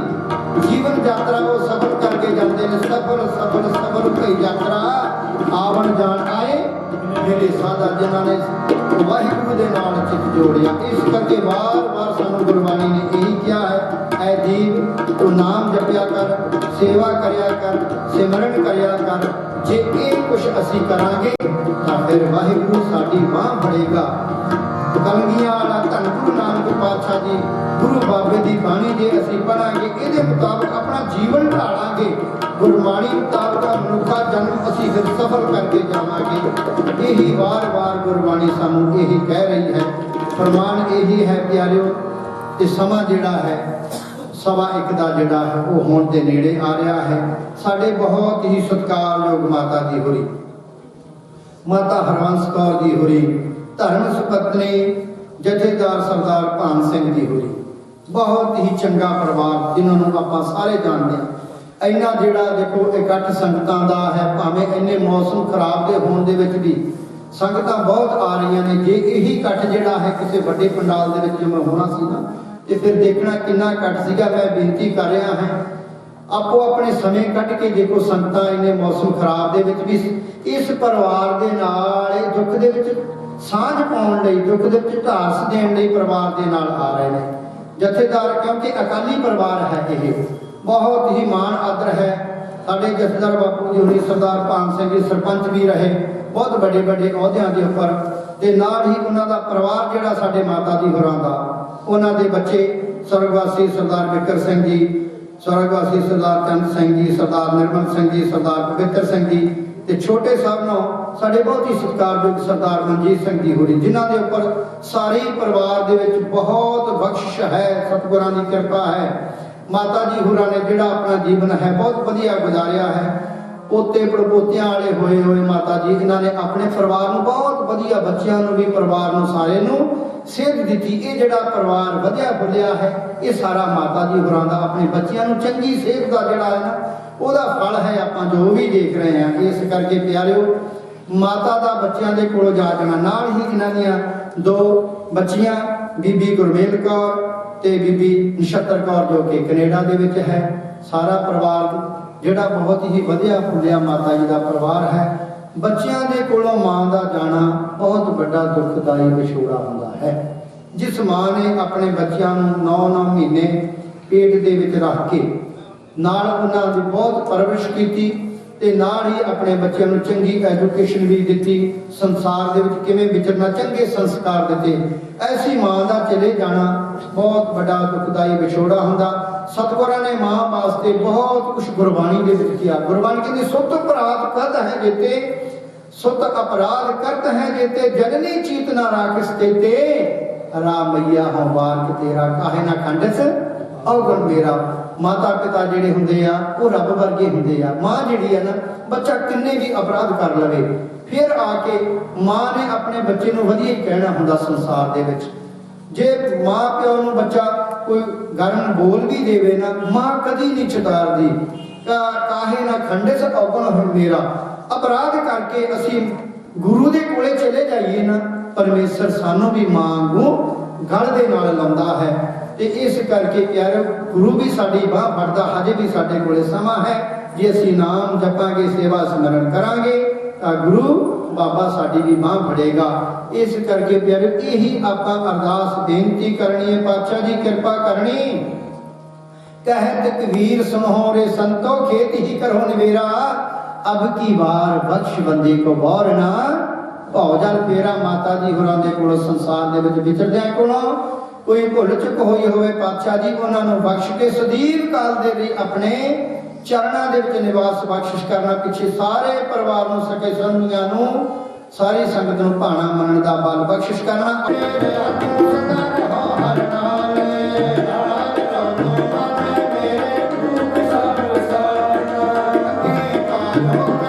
Speaker 3: जीवन यात्रा वो सफल करके जाते हैं। सफल भई यात्रा आवन जान आए मेरे साधा जिन्होंने वाहिगुरू के नाल चित जोड़िया। इस करके बार बार सानू गुरबाणी ने यही किया है, ऐ जीव तू नाम जपिया कर, सेवा करया कर, सिमरन करया कर। जे ये कुछ असी करांगे तो फिर वाहिगुरू साडी बांह फड़ेगा। ਕਲਗੀਆਂ ਵਾਲਾ ਧੰਨ ਗੁਰੂ ਨਾਨਕ ਪਾਤਸ਼ਾਹ ਜੀ ਗੁਰੂ ਬਾਬੇ ਦੀ ਬਾਣੀ ਜੇ ਅਸੀਂ ਪੜਾਂਗੇ, ਇਹਦੇ ਮੁਤਾਬਕ ਆਪਣਾ ਜੀਵਨ ਢਾਲਾਂਗੇ, ਗੁਰਬਾਣੀ ਮੁਤਾਬਕ ਮਨੁੱਖਾ ਜਨਮ ਅਸੀਂ ਫਿਰ ਸਫਲ ਕਰਕੇ ਜਾਵਾਂਗੇ। ਇਹੀ ਵਾਰ-ਵਾਰ ਗੁਰਬਾਣੀ ਸਾਨੂੰ ਇਹੀ ਕਹਿ ਰਹੀ ਹੈ। ਫਰਮਾਨ ਇਹੀ ਹੈ ਪਿਆਰਿਓ ਕਿ ਸਮਾਂ ਜਿਹੜਾ ਹੈ 1:15 ਦਾ ਜਿਹੜਾ ਹੈ ਉਹ ਹੋਣ ਦੇ ਨੇੜੇ ਆ ਰਿਹਾ ਹੈ। ਸਾਡੇ ਬਹੁਤ ਹੀ ਸਤਿਕਾਰਯੋਗ ਮਾਤਾ ਜੀ ਹੋਰੀ, ਮਾਤਾ ਹਰਬੰਸ ਕੌਰ ਜੀ ਹੋਰੀ, ਧਰਮ ਸੁਪਤਨੀ ਜਥੇਦਾਰ ਸਰਦਾਰ ਭਾਨ ਸਿੰਘ ਜੀ ਹੋਰੀ, ਬਹੁਤ ਹੀ ਚੰਗਾ ਪਰਿਵਾਰ ਜਿਨ੍ਹਾਂ ਨੂੰ ਆਪਾਂ ਸਾਰੇ ਜਾਣਦੇ ਹਾਂ। ਇੰਨਾ ਜਿਹੜਾ ਦੇਖੋ ਇਕੱਠ ਸੰਗਤਾਂ ਦਾ ਹੈ, ਭਾਵੇਂ ਇੰਨੇ ਮੌਸਮ ਖਰਾਬ ਦੇ ਹੋਣ ਦੇ ਵਿੱਚ ਵੀ ਸੰਗਤਾਂ ਬਹੁਤ ਆ ਰਹੀਆਂ ਨੇ। ਜੇ ਇਹੀ ਇਕੱਠ ਜਿਹੜਾ ਹੈ ਕਿਸੇ ਵੱਡੇ ਪੰਡਾਲ ਦੇ ਵਿੱਚ ਜਿਵੇਂ ਹੋਣਾ ਸੀ ਨਾ, ਤੇ ਫਿਰ ਦੇਖਣਾ ਕਿੰਨਾ ਇਕੱਠ ਸੀਗਾ। ਮੈਂ ਬੇਨਤੀ ਕਰ ਰਿਹਾ ਹਾਂ ਆਪੋ ਆਪਣੇ ਸਮੇਂ ਕੱਢ ਕੇ ਦੇਖੋ ਸੰਗਤਾਂ ਇੰਨੇ ਮੌਸਮ ਖਰਾਬ ਦੇ ਵਿੱਚ ਵੀ ਇਸ ਪਰਿਵਾਰ ਦੇ ਨਾਲ ਦੁੱਖ ਦੇ ਵਿੱਚ ਸਾਂਝ ਪਾਉਣ ਲਈ, ਦੁੱਖ ਦੇ ਵਿੱਚ ਢਾਸ ਦੇਣ ਲਈ ਪਰਿਵਾਰ ਦੇ ਨਾਲ ਆ ਰਹੇ ਨੇ। ਜਥੇਦਾਰ ਕਿਉਂਕਿ ਅਕਾਲੀ ਪਰਿਵਾਰ ਹੈ, ਇਹ ਬਹੁਤ ਹੀ ਮਾਣ ਆਦਰ ਹੈ। ਸਾਡੇ ਜਥੇਦਾਰ ਬਾਪੂ ਜੀ ਹੋਣੀ ਸਰਦਾਰ ਭਾਨ ਸਿੰਘ ਜੀ ਸਰਪੰਚ ਵੀ ਰਹੇ, ਬਹੁਤ ਵੱਡੇ ਵੱਡੇ ਅਹੁਦਿਆਂ ਦੇ ਉੱਪਰ, ਤੇ ਨਾਲ ਹੀ ਉਹਨਾਂ ਦਾ ਪਰਿਵਾਰ ਜਿਹੜਾ ਸਾਡੇ ਮਾਤਾ ਜੀ ਹੋਰਾਂ ਦਾ, ਉਹਨਾਂ ਦੇ ਬੱਚੇ ਸਵਰਗਵਾਸੀ ਸਰਦਾਰ ਬਿਕਰ ਸਿੰਘ ਜੀ, ਸਵਰਗਵਾਸੀ ਸਰਦਾਰ ਚੰਦ ਸਿੰਘ ਜੀ, ਸਰਦਾਰ ਨਿਰਮਲ ਸਿੰਘ ਜੀ, ਸਰਦਾਰ ਪਵਿੱਤਰ ਸਿੰਘ ਜੀ, ਤੇ ਛੋਟੇ ਸਾਹਿਬ ਨੂੰ ਸਾਡੇ ਬਹੁਤ ਹੀ ਸਤਿਕਾਰਯੋਗ ਸਰਦਾਰ ਮਨਜੀਤ ਸਿੰਘ ਜੀ ਹੋਰੀ, ਜਿਨ੍ਹਾਂ ਦੇ ਉੱਪਰ ਸਾਰੇ ਪਰਿਵਾਰ ਦੇ ਵਿੱਚ ਬਹੁਤ ਬਖਸ਼ਿਸ਼ ਹੈ, ਸਤਿਗੁਰਾਂ ਦੀ ਕਿਰਪਾ ਹੈ। ਮਾਤਾ ਜੀ ਹੋਰਾਂ ਨੇ ਜਿਹੜਾ ਆਪਣਾ ਜੀਵਨ ਹੈ ਬਹੁਤ ਵਧੀਆ ਗੁਜ਼ਾਰਿਆ ਹੈ। ਪੋਤੇ ਪੜਪੋਤਿਆਂ ਵਾਲੇ ਹੋਏ ਮਾਤਾ ਜੀ ਇਹਨਾਂ ਨੇ ਆਪਣੇ ਪਰਿਵਾਰ ਨੂੰ ਬਹੁਤ ਵਧੀਆ, ਬੱਚਿਆਂ ਨੂੰ ਵੀ, ਪਰਿਵਾਰ ਨੂੰ ਸਾਰੇ ਨੂੰ ਸੇਧ ਦਿੱਤੀ। ਇਹ ਜਿਹੜਾ ਪਰਿਵਾਰ ਵਧਿਆ ਫੁੱਲਿਆ ਹੈ, ਇਹ ਸਾਰਾ ਮਾਤਾ ਜੀ ਹੋਰਾਂ ਦਾ, ਆਪਣੇ ਬੱਚਿਆਂ ਨੂੰ ਚੰਗੀ ਸੇਧ ਦਾ ਜਿਹੜਾ ਹੈ ਨਾ ਉਹਦਾ ਫਲ ਹੈ, ਆਪਾਂ ਜੋ ਵੀ ਦੇਖ ਰਹੇ ਹਾਂ। ਇਸ ਕਰਕੇ ਪਿਆਰਿਓ ਮਾਤਾ ਦਾ ਬੱਚਿਆਂ ਦੇ ਕੋਲੋਂ ਜਾ ਜਾਣਾ, ਨਾਲ ਹੀ ਇਹਨਾਂ ਦੀਆਂ 2 ਬੱਚੀਆਂ ਬੀਬੀ ਗੁਰਮੇਲ ਕੌਰ ਤੇ ਬੀਬੀ ਨਛੱਤਰ ਕੌਰ ਜੋ ਕਿ ਕੈਨੇਡਾ ਦੇ ਵਿੱਚ ਹੈ। ਸਾਰਾ ਪਰਿਵਾਰ ਜਿਹੜਾ ਬਹੁਤ ਹੀ ਵਧਿਆ ਫੁੱਲਿਆ ਮਾਤਾ ਜੀ ਦਾ ਪਰਿਵਾਰ ਹੈ। ਬੱਚਿਆਂ ਦੇ ਕੋਲੋਂ ਮਾਂ ਦਾ ਜਾਣਾ ਬਹੁਤ ਵੱਡਾ ਦੁਖਦਾਈ ਵਿਛੋੜਾ ਹੁੰਦਾ ਹੈ। ਜਿਸ ਮਾਂ ਨੇ ਆਪਣੇ ਬੱਚਿਆਂ ਨੂੰ 9-9 ਮਹੀਨੇ ਪੇਟ ਦੇ ਵਿੱਚ ਰੱਖ ਕੇ ਨਾਲ ਉਹਨਾਂ ਦੀ ਬਹੁਤ ਪਰਵਰਿਸ਼ ਕੀਤੀ ਤੇ ਨਾਲ ਹੀ ਆਪਣੇ ਬੱਚਿਆਂ ਨੂੰ ਚੰਗੀ ਐਜੂਕੇਸ਼ਨ ਵੀ ਦਿੱਤੀ, ਸੰਸਾਰ ਦੇ ਵਿੱਚ ਕਿਵੇਂ ਵਿਚਰਨਾ, ਚੰਗੇ ਸੰਸਕਾਰ ਦਿੱਤੇ। ਐਸੀ ਮਾਂ ਦਾ ਚਲੇ ਜਾਣਾ ਬਹੁਤ ਵੱਡਾ ਦੁਖਦਾਈ ਵਿਛੋੜਾ ਹੁੰਦਾ। ਸਤਿਗੁਰਾਂ ਨੇ ਮਾਂ ਵਾਸਤੇ ਬਹੁਤ ਕੁਝ ਗੁਰਬਾਣੀ ਦੇ ਵਿੱਚ ਕਿਹਾ। ਗੁਰਬਾਣੀ ਕਹਿੰਦੀ ਸੁਤ ਅਪਰਾਧ ਕਰਤ ਹੈ ਜੇਤੇ, ਸੁਤ ਅਪਰਾਧ ਕਰਤ ਹੈ ਜੇਤੇ, ਜਨਨੀ ਚੀਤ ਨਾ ਰਾਖਿਸ ਤੇਤੇ, ਰਾਮਈਆ ਹਉ ਬਾਰਕ ਤੇਰਾ, ਕਾਹੇ ਨਾ ਖੰਡਸ ਔਗਣ ਮੇਰਾ। ਮਾਤਾ ਪਿਤਾ ਜਿਹੜੇ ਹੁੰਦੇ ਆ ਉਹ ਰੱਬ ਵਰਗੇ ਹੁੰਦੇ ਆ। ਮਾਂ ਜਿਹੜੀ ਆ ਨਾ, ਬੱਚਾ ਕਿੰਨੇ ਵੀ ਅਪਰਾਧ ਕਰ ਲਵੇ, ਫਿਰ ਆ ਕੇ ਮਾਂ ਨੇ ਆਪਣੇ ਬੱਚੇ ਨੂੰ ਵਧੀਆ ਹੀ ਕਹਿਣਾ ਹੁੰਦਾ ਸੰਸਾਰ ਦੇ ਵਿੱਚ। ਜੇ ਮਾਂ ਪਿਓ ਨੂੰ ਬੱਚਾ ਕੋਈ ਗਰਮ ਬੋਲ ਵੀ ਦੇਵੇ ਨਾ, ਮਾਂ ਕਦੀ ਨਹੀਂ ਛਡਾਰਦੀ। ਕਾਹੇ ਨਾ ਖੰਡਸ ਔਗਣ ਮੇਰਾ, ਅਪਰਾਧ ਕਰਕੇ ਅਸੀਂ ਗੁਰੂ ਦੇ ਕੋਲੇ ਚਲੇ ਜਾਈਏ ਨਾ, ਪਰਮੇਸ਼ਰ ਸਾਨੂੰ ਵੀ ਮਾਂ ਨੂੰ ਗਲ ਦੇ ਨਾਲ ਲਾਉਂਦਾ ਹੈ। ਤੇ ਇਸ ਕਰਕੇ ਪਿਆਰੇ ਗੁਰੂ ਵੀ ਸਾਡੀ ਬਾਹ ਫੜਦਾ। ਹਜੇ ਵੀ ਸਾਡੇ ਕੋਲੇ ਸਮਾਂ ਹੈ, ਜੇ ਅਸੀਂ ਨਾਮ ਜਪਾਂਗੇ, ਸੇਵਾ ਸਿਮਰਨ ਕਰਾਂਗੇ ਤਾਂ ਗੁਰੂ ਬਾਬਾ ਸਾਡੀ ਵੀ ਬਾਹ ਫੜੇਗਾ। ਇਸ ਕਰਕੇ ਪਿਆਰੇ ਇਹੀ ਆਪਾਂ ਅਰਦਾਸ ਬੇਨਤੀ ਕਰਨੀ ਹੈ, ਪਾਤਸ਼ਾਹ ਜੀ ਕਿਰਪਾ ਕਰਨੀ। ਕਹਿਤ ਕਬੀਰ ਸੁਨੋ ਰੇ ਸੰਤੋ, ਖੇਤ ਹੀ ਕਰੋ ਨਿਵੇਰਾ, ਅਬ ਕੀ ਵਾਰ ਬਖਸ਼ ਬੰਦੇ ਕੋ ਬੌਰ ਨਾ, ਭਉ ਜਲ ਫੇਰਾ। ਮਾਤਾ ਜੀ ਹੋਰਾਂ ਦੇ ਕੋਲ ਸੰਸਾਰ ਦੇ ਵਿੱਚ ਵਿਚਰਦਿਆਂ ਕੋਲੋਂ ਕੋਈ ਭੁੱਲ ਚੁੱਕ ਹੋਈ ਹੋਵੇ, ਪਾਤਸ਼ਾਹ ਜੀ ਉਹਨਾਂ ਨੂੰ ਬਖਸ਼ ਕੇ ਸਦੀਵ ਕਾਲ ਦੇ ਲਈ ਆਪਣੇ ਚਰਨਾਂ ਦੇ ਵਿੱਚ ਨਿਵਾਸ ਬਖਸ਼ਿਸ਼ ਕਰਨਾ। ਪਿੱਛੇ ਸਾਰੇ ਪਰਿਵਾਰ ਨੂੰ, ਸਕੇ ਸੰਬੰਧੀਆਂ ਨੂੰ, ਸਾਰੀ ਸੰਗਤ ਨੂੰ ਭਾਣਾ ਮੰਨਣ ਦਾ ਬਲ ਬਖਸ਼ਿਸ਼ ਕਰਨਾ।
Speaker 4: Thank you.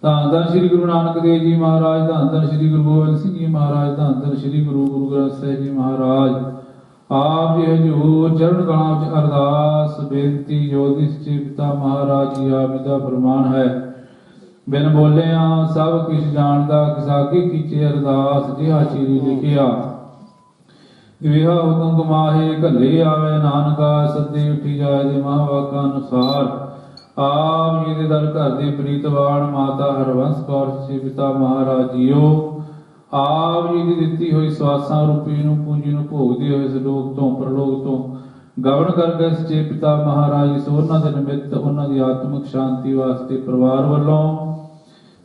Speaker 2: ਧੰਨ ਧੰਨ ਸ੍ਰੀ ਗੁਰੂ ਨਾਨਕ ਦੇਵ ਜੀ ਮਹਾਰਾਜ, ਧੰਨ ਧੰਨ ਸ੍ਰੀ ਗੁਰੂ ਗੋਬਿੰਦ ਸਿੰਘ ਜੀ ਮਹਾਰਾਜ, ਧੰਨ ਧੰਨ ਸ੍ਰੀ ਗੁਰੂ ਗ੍ਰੰਥ ਸਾਹਿਬ ਜੀ ਮਹਾਰਾਜ। ਆਪ ਜੀ ਹਜੂਰ ਚਰਨ ਕਲਾਂ ਵਿੱਚ ਅਰਦਾਸ ਬੇਨਤੀ ਜੋਗੀ ਸੱਚੇ ਪਿਤਾ ਮਹਾਰਾਜ ਜੀ ਆਪ ਜੀ ਦਾ ਫਰਮਾਨ ਹੈ। ਬਿਨ ਬੋਲਿਆ ਸਭ ਕਿਛ ਜਾਣਦਾ, ਕਿਸਾਗੇ ਕੀਚੇ ਅਰਦਾਸ ਜਿਹਾ ਚੀਰੀ ਲਿਖਿਆ। ਵਿਹਾ ਹੁਕਮ ਕਮਾਹੇ ਘੱਲੇ ਆਵੇ, ਨਾਨਕਾ ਸੱਦੇ ਉੱਠੀ ਜਾਏ ਦੇ ਮਹਾਵਾਕਾਂ ਅਨੁਸਾਰ। ਆਪ ਜੀ ਦੇ ਦਰ ਘਰ ਦੇ ਪ੍ਰੀਤਵਾਨ ਮਾਤਾ ਹਰਬੰਸ ਕੌਰ ਸੱਚੇ ਪਿਤਾ ਮਹਾਰਾਜ ਜੀਓ, ਆਪ ਜੀ ਦੀ ਦਿੱਤੀ ਹੋਈ ਸਵਾਸਾਂ ਰੂਪੀ ਨੂੰ ਪੂੰਜੀ ਨੂੰ ਭੋਗਦੇ ਹੋਏ ਸਲੋਕ ਤੋਂ ਪ੍ਰਲੋਕ ਤੋਂ ਗਵਨ ਕਰਕੇ ਸੱਚੇ ਪਿਤਾ ਮਹਾਰਾਜ ਜੀ ਸੋਨਾਂ ਦੇ ਨਿਮਿਤ ਉਹਨਾਂ ਦੀ ਆਤਮਿਕ ਸ਼ਾਂਤੀ ਵਾਸਤੇ ਪਰਿਵਾਰ ਵੱਲੋਂ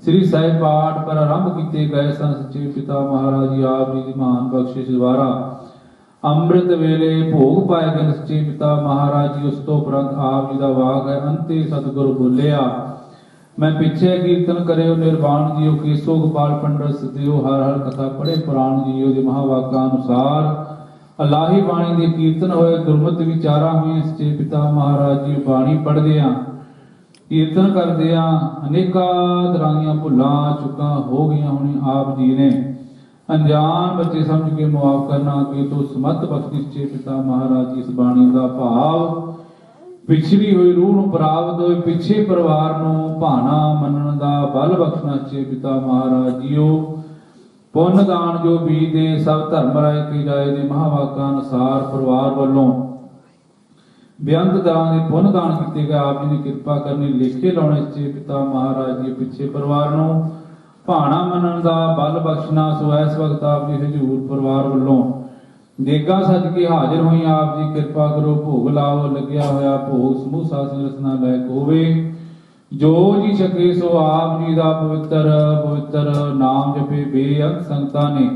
Speaker 2: ਸ੍ਰੀ ਸਾਹਿਬ ਪਾਠ ਪਰ ਆਰੰਭ ਕੀਤੇ ਗਏ ਸਨ। ਸੱਚੇ ਪਿਤਾ ਮਹਾਰਾਜ ਜੀ ਆਪ ਜੀ ਦੀ ਮਹਾਨ ਬਖਸ਼ਿਸ਼ ਦੁਆਰਾ ਅੰਮ੍ਰਿਤ ਵੇਲੇ ਭੋਗ ਪਾਏ ਗਏ ਸੱਚੇ ਪਿਤਾ ਮਹਾਰਾਜ ਜੀ। ਉਸ ਤੋਂ ਉਪਰੰਤ ਆਪ ਜੀ ਦਾ ਵਾਕ ਹੈ, ਅੰਤੇ ਸਤਿਗੁਰ ਬੋਲਿਆ ਮੈਂ ਪਿੱਛੇ ਕੀਰਤਨ ਕਰਿਓ ਨਿਰਵਾਣ ਜੀਓ, ਕੇਸੋ ਗੋਪਾਲ ਪੰਡਤ ਸਦਿਓ, ਹਰ ਹਰ ਕਥਾ ਪੜ੍ਹੇ ਪੁਰਾਣ ਜੀਓ ਦੇ ਮਹਾਵਾਕਾਂ ਅਨੁਸਾਰ ਅਲਾਹੀ ਬਾਣੀ ਦੇ ਕੀਰਤਨ ਹੋਏ, ਗੁਰਮਤਿ ਵਿਚਾਰਾਂ ਹੋਈਆਂ। ਸੱਚੇ ਪਿਤਾ ਮਹਾਰਾਜ ਜੀ ਬਾਣੀ ਪੜ੍ਹਦਿਆਂ ਕੀਰਤਨ ਕਰਦਿਆਂ ਅਨੇਕਾਂ ਤਰ੍ਹਾਂ ਦੀਆਂ ਭੁੱਲਾਂ ਚੁੱਕਾਂ ਹੋ ਗਈਆਂ ਹੋਣੀਆਂ। ਆਪ ਜੀ ਨੇ ਅਣਜਾਣ ਬੱਚੇ ਸਮਝ ਕੇ ਮੁਆਫ ਕਰਨਾ, ਕਿ ਤੋ ਸਮਤ ਬਖਸ਼ੀ ਸੱਚੇ ਪਿਤਾ ਮਹਾਰਾਜ ਜੀ। ਇਸ ਬਾਣੀ ਦਾ ਭਾਵ ਪਿਛੜੀ ਹੋਈ ਰੂਹ ਨੂੰ ਪ੍ਰਾਪਤ ਹੋਏ ਪਿੱਛੇ ਪਰਿਵਾਰ ਨੂੰ ਭਾਣਾ ਮੰਨਣ ਦਾ ਬਲ ਬਖਸ਼ਣਾ ਸੱਚੇ ਪਿਤਾ ਮਹਾਰਾਜ ਜੀਓ। ਪੁੰਨ ਦਾਨ ਜੋ ਬੀਜ ਦੇ ਸਭ ਧਰਮ ਰਾਏ ਕੀ ਜਾਏ ਦੇ ਮਹਾਵਾਕਾਂ ਅਨੁਸਾਰ ਪਰਿਵਾਰ ਵੱਲੋਂ ਬੇਅੰਤ ਤਰ੍ਹਾਂ ਦੇ ਪੁੰਨ ਦਾਨ ਕੀਤੇ ਗਏ। ਆਪ ਜੀ ਦੀ ਕਿਰਪਾ ਕਰਨੀ, ਲੇਖੇ ਲਾਉਣੇ ਸੱਚੇ ਪਿਤਾ ਮਹਾਰਾਜ ਜੀ। ਪਿੱਛੇ ਪਰਿਵਾਰ ਨੂੰ ਭਾਣਾ ਮੰਨਣ ਦਾ ਬਲ ਬਖਸ਼ਣਾ। ਸੋ ਇਸ ਵਕਤ ਆਪ ਜੀ ਹਜੂਰ ਪਰਿਵਾਰ ਵੱਲੋਂ ਦੇਗਾ ਸੱਜ ਕੇ ਹਾਜ਼ਰ ਹੋਈ। ਆਪ ਜੀ ਕਿਰਪਾ ਕਰੋ, ਭੋਗ ਲਾਓ। ਲੱਗਿਆ ਹੋਇਆ ਭੋਗ ਸਮੂਹ ਸਾਸਨ ਰਸਨਾ ਲਾਇਕ ਹੋਵੇ। ਜੋ ਜੀ ਛਕੇ ਸੋ ਆਪ ਜੀ ਦਾ ਪਵਿੱਤਰ ਨਾਮ ਜਪੇ ਬੇਅੰਤ ਸੰਗਤਾਂ ਨੇ।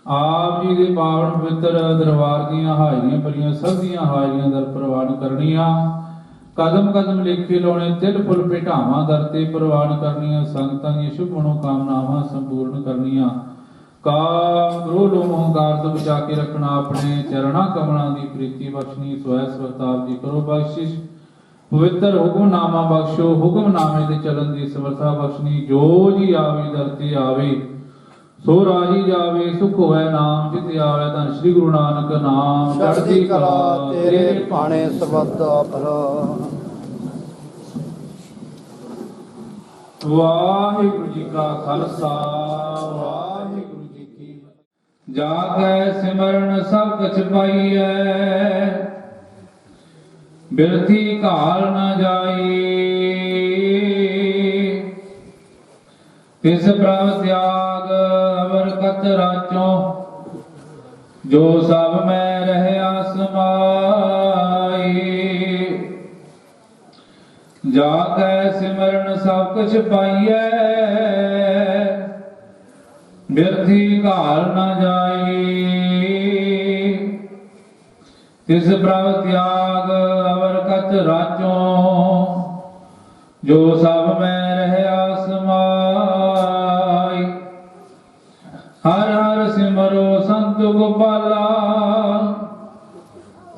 Speaker 2: ਆਪ ਜੀ ਦੇ ਪਾਵਨ ਪਵਿੱਤਰ ਦਰਬਾਰ ਦੀਆਂ ਹਾਜ਼ਰੀਆਂ ਭਰੀਆਂ ਸਭ ਦੀਆਂ ਹਾਜ਼ਰੀਆਂ ਦਰ ਪ੍ਰਵਾਨ ਕਰਨੀਆਂ। ਕਦਮ ਕਦਮ ਲੇਖੇ ਲਾਉਣੇ, ਤਿਲ ਫੁੱਲ ਭੇਟਾਵਾਂ ਦਰ ਤੇ ਪ੍ਰਵਾਨ ਕਰਨੀਆਂ। ਸੰਗਤਾਂ ਦੀਆਂ ਸ਼ੁਭ ਮਨੋਕਾਮਨਾਵਾਂ ਸੰਪੂਰਨ ਕਰਨੀਆਂ। ਕਾਮ ਕ੍ਰੋਧ ਅਹੰਕਾਰ ਤੋਂ ਬਚਾ ਕੇ ਰੱਖਣਾ, ਆਪਣੇ ਚਰਣਾ ਕਮਲਾਂ ਦੀ ਪ੍ਰੀਤੀ ਬਖਸ਼ਣੀ। ਸੋ ਇਸ ਵਕਤ ਆਪ ਜੀ ਕਰੋ ਬਖਸ਼ਿਸ਼, ਪਵਿੱਤਰ ਹੁਕਮਨਾਮਾ ਬਖਸ਼ੋ, ਹੁਕਮਨਾਮੇ ਤੇ ਚੱਲਣ ਦੀ ਸਮਰੱਥਾ ਬਖਸ਼ਣੀ। ਜੋ ਜੀ ਆਵੇ ਦਰ ਤੇ ਆਵੇ ਸੋ ਰਾਜੀ ਜਾਵੇ, ਸੁਖ ਹੋਵੇ ਨਾਮ ਜਿਤ ਆਵੇ। ਧੰਨ ਸ੍ਰੀ ਗੁਰੂ ਨਾਨਕ ਨਾਮ ਚੜ੍ਹਦੀ ਕਲਾ ਤੇਰੇ
Speaker 3: ਭਾਣੇ ਸਬਦ ਆਪਰ।
Speaker 2: ਵਾਹਿਗੁਰੂ ਜੀ ਕਾ ਖਾਲਸਾ, ਵਾਹਿਗੁਰੂ ਜੀ ਕੀ ਫਤਿਹ। ਜਾ ਕੈ ਸਿਮਰਨ ਸਭ ਕਛ ਪਾਈਐ, ਬਿਰਥੀ ਘਾਲ ਨ ਜਾਈ। ਤਿਸ ਪ੍ਰਭ ਤਿਆਗ ਅਵਰ ਕਤ ਰਾਚੋਂ, ਜੋ ਸਭ ਮੈਂ ਰਹਿਆ ਸਮਾਈ। ਜਾ ਕੈ ਸਿਮਰਨ ਸਭ ਕੁਛ ਪਾਈਐ, ਬਿਰਥੀ ਘਾਲ ਨ ਜਾਈ। ਤਿਸ ਪ੍ਰਭ ਤਿਆਗ ਅਵਰ ਕਤ ਰਾਚੋਂ, ਜੋ ਸਭ ਮੈਂ ਰਹਿਆ ਸਮਾਈ। ਹਰ ਹਰ ਸਿਮਰੋ ਸੰਤ ਗੋਪਾਲਾ,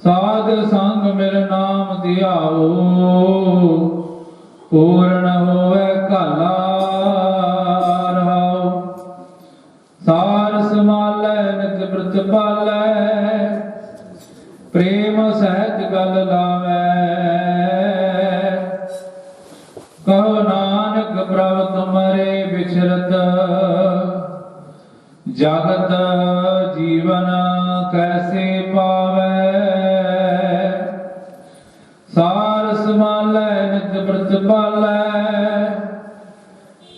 Speaker 2: ਸਾਧ ਸੰਗ ਮਿਲ ਨਾਮ ਧਿਆਓ। ਪੂਰਨ ਹੋਵੇ ਘਾਲਾ ਰਹਾਉ, ਸਾਰ ਸਮਾਲੈ ਨਿਤ ਬ੍ਰਤ ਪਾਲੈ। ਪ੍ਰੇਮ ਸਹਿਜ ਗਲ ਲਾਵੈ, ਕਹੋ ਨਾਨਕ ਪ੍ਰਭ ਤੁਮਰੇ ਵਿਚਰਤ। ਜਗਤ ਜੀਵਨ ਕੈਸੇ ਪਾਵੈ, ਸਾਰ ਸਮਾਲੈ ਨਿਤ ਬ੍ਰਤ ਪਾਲੈ।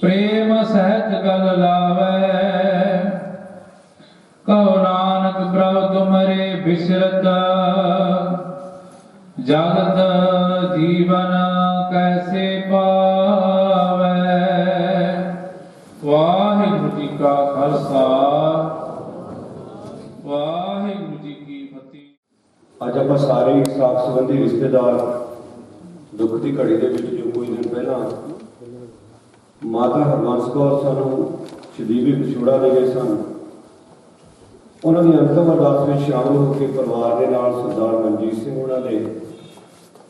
Speaker 2: ਪ੍ਰੇਮ ਸਹਿਜ ਗਲ ਲਾਵੈ, ਕਹੋ ਨਾਨਕ ਪ੍ਰਭ ਤੁਮਰੇ ਵਿਚਰਤ। ਜਗਤ ਜੀਵਨ ਕੈਸੇ ਪਾਵੈ। ਵਾਹਿਗੁਰੂ ਜੀ ਕਾ ਖਾਲਸਾ, ਵਾਹਿਗੁਰੂ ਜੀ ਕੀ ਫਤਿਹ।
Speaker 4: ਅੱਜ ਆਪਾਂ ਸਾਰੇ ਸਾਕ ਸੰਬੰਧੀ ਰਿਸ਼ਤੇਦਾਰ ਦੁੱਖ ਦੀ ਘੜੀ ਦੇ ਵਿੱਚ ਜੋ ਕੋਈ ਦਿਨ ਪਹਿਲਾਂ ਮਾਤਾ ਹਰਬੰਸ ਕੌਰ ਸਾਨੂੰ ਸ਼ਦੀਵੀ ਵਿਛੋੜਾ ਦੇ ਗਏ ਸਨ, ਉਹਨਾਂ ਦੀ ਅੰਤਮ ਅਰਦਾਸ ਵਿੱਚ ਸ਼ਾਮਲ ਹੋ ਕੇ ਪਰਿਵਾਰ ਦੇ ਨਾਲ ਸਰਦਾਰ ਮਨਜੀਤ ਸਿੰਘ ਉਹਨਾਂ ਦੇ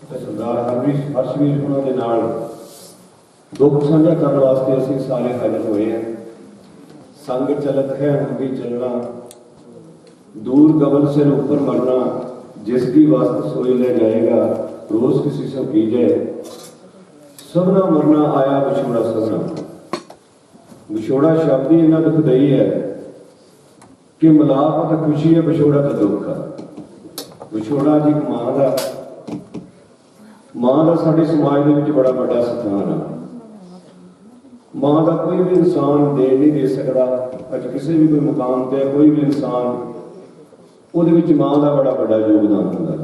Speaker 4: ਅਤੇ ਸਰਦਾਰ ਹਰਸ਼ਵੀਰ ਉਹਨਾਂ ਦੇ ਨਾਲ ਦੁੱਖ ਸਾਂਝਾ ਕਰਨ ਵਾਸਤੇ ਅਸੀਂ ਸਾਰੇ ਹਾਜ਼ਰ ਹੋਏ ਹਾਂ। संग चलत है हम भी चलना, दूर गगन से ऊपर मरना, जिसकी वास्त सोई ले जाएगा, रोज किसी से कीजिए, सबना मरना आया विछोड़ा सबना। विछोड़ा शब्द ही इन्ना दुखदाई है कि मिलाप तो खुशी है, विछोड़ा तो दुख है। विछोड़ा जी मां का साडे समाज दे विच बड़ा बड़ा स्थान है। मां का कोई भी इंसान दे नहीं दे सकता। अज किसी भी कोई मुकाम पे कोई भी इंसान उहदे विच मां का बड़ा बड़ा योगदान होता है।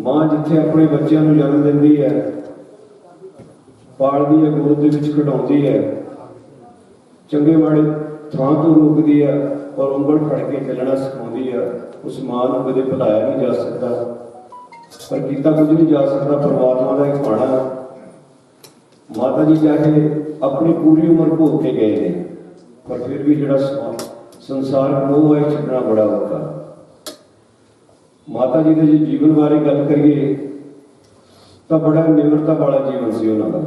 Speaker 4: मां जिथे अपने बच्चों को जन्म दिंदी है, पालदी है, गोद दे विच खिडाउंदी है, चंगे माड़े थां तो रोकदी है और उंगल फड़ के चलना सिखाउंदी है, उस मां को कदे भुलाया नहीं जा सकता। पर कीता कुछ नहीं जा सकता। परमात्मा का एक भाणा। माता जी चाहे अपनी पूरी उम्र भोग के गए हैं, पर फिर भी जो संसार मोह है छड्डना बड़ा औखा। माता जी के जो जीवन बारे गल करिए तो बड़ा निम्रता वाला जीवन से उन्होंने।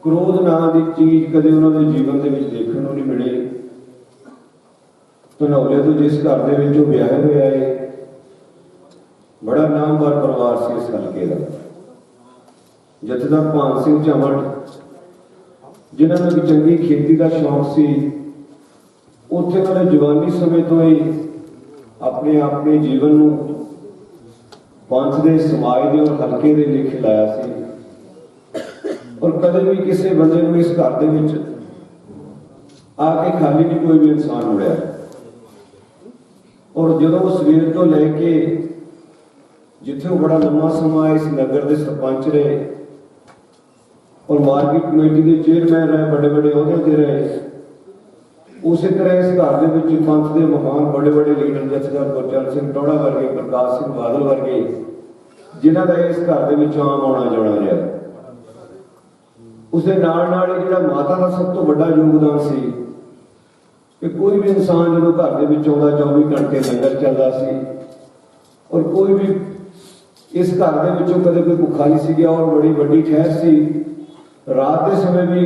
Speaker 4: क्रोध नाम की चीज कदे उन्होंने जीवन के देखने को नहीं मिली। धनौले तो जिस घर के ब्याह होया है, बड़ा नामवर परिवार से इस हल्के का। जथेदार भान सिंह झमट जिन्होंने भी चंगी खेती का शौक सी, उत्थे उन्होंने जवानी समय तो ही अपने अपने जीवन को पंथ के समाज के और हल्के के लिए खिलाया सी। और कदे भी किसी बंदे को इस घर के विच आके खाली नहीं कोई भी इंसान मुड़िया। और जो सवेर तो लैके जिथे वो बड़ा लंबा समा इस नगर के सरपंच रहे और मार्केट कमेटी के चेयरमैन रहे, बड़े बड़े अहदे ते रहे, उसी तरह इस घर के पंथ के महान बड़े बड़े लीडर जथेदार गुरचरण सिंह टौड़ा वर्गे, प्रकाश सिंह बादल वर्गे, जिन्हों का इस घर के आम आना जाना रहा। उसके नाल जो माता का सब तो बड़ा योगदान सी कि कोई भी इंसान जो घर के 24 घंटे लंगर चलता सी और कोई भी इस घर के कदे कोई भुखा नहीं सी गया। और बड़ी बड़ी ठहर सी, रात के समय भी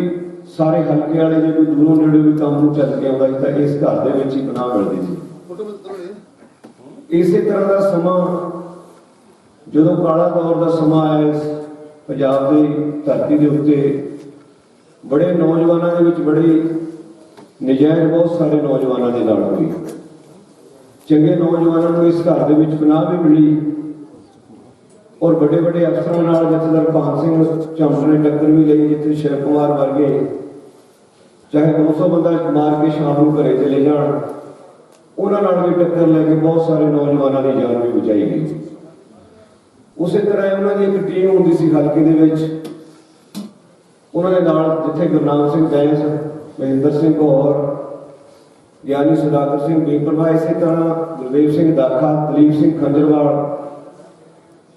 Speaker 4: सारे हल्के वाले जो दूरों नेड़े भी काम चल के आता तो इस घर के ही पनाह मिलती थी। इसी तरह का समा जो काला दौर का समा आया इस पंजाब की धरती के उत्ते, बड़े नौजवानों के बड़े नजायज बहुत सारे नौजवानों की लड़ हुई। चंगे नौजवानों को इस घर के पनाह भी मिली और बड़े बड़े अफसरों नाल जथेदार भान सिंह झमट ने टक्कर भी ली। जिथे शिव कुमार वर्गे चाहे 200 बंदा मार के शाम को घरे चले जान, उन्होंने भी टक्कर लैके बहुत सारे नौजवानों की जान भी बचाई गई। उस तरह उन्होंने एक टीम होंगी सी हल्के दे, उन्होंने जिथे गुरनाम सिंह बैंस, महेंद्र सिंह गौर, ज्ञानी सुधाकर सिंह बेपरवाह, इसी तरह गुरदेव सिंह दाखा, दलीप सिंह खंजरवाल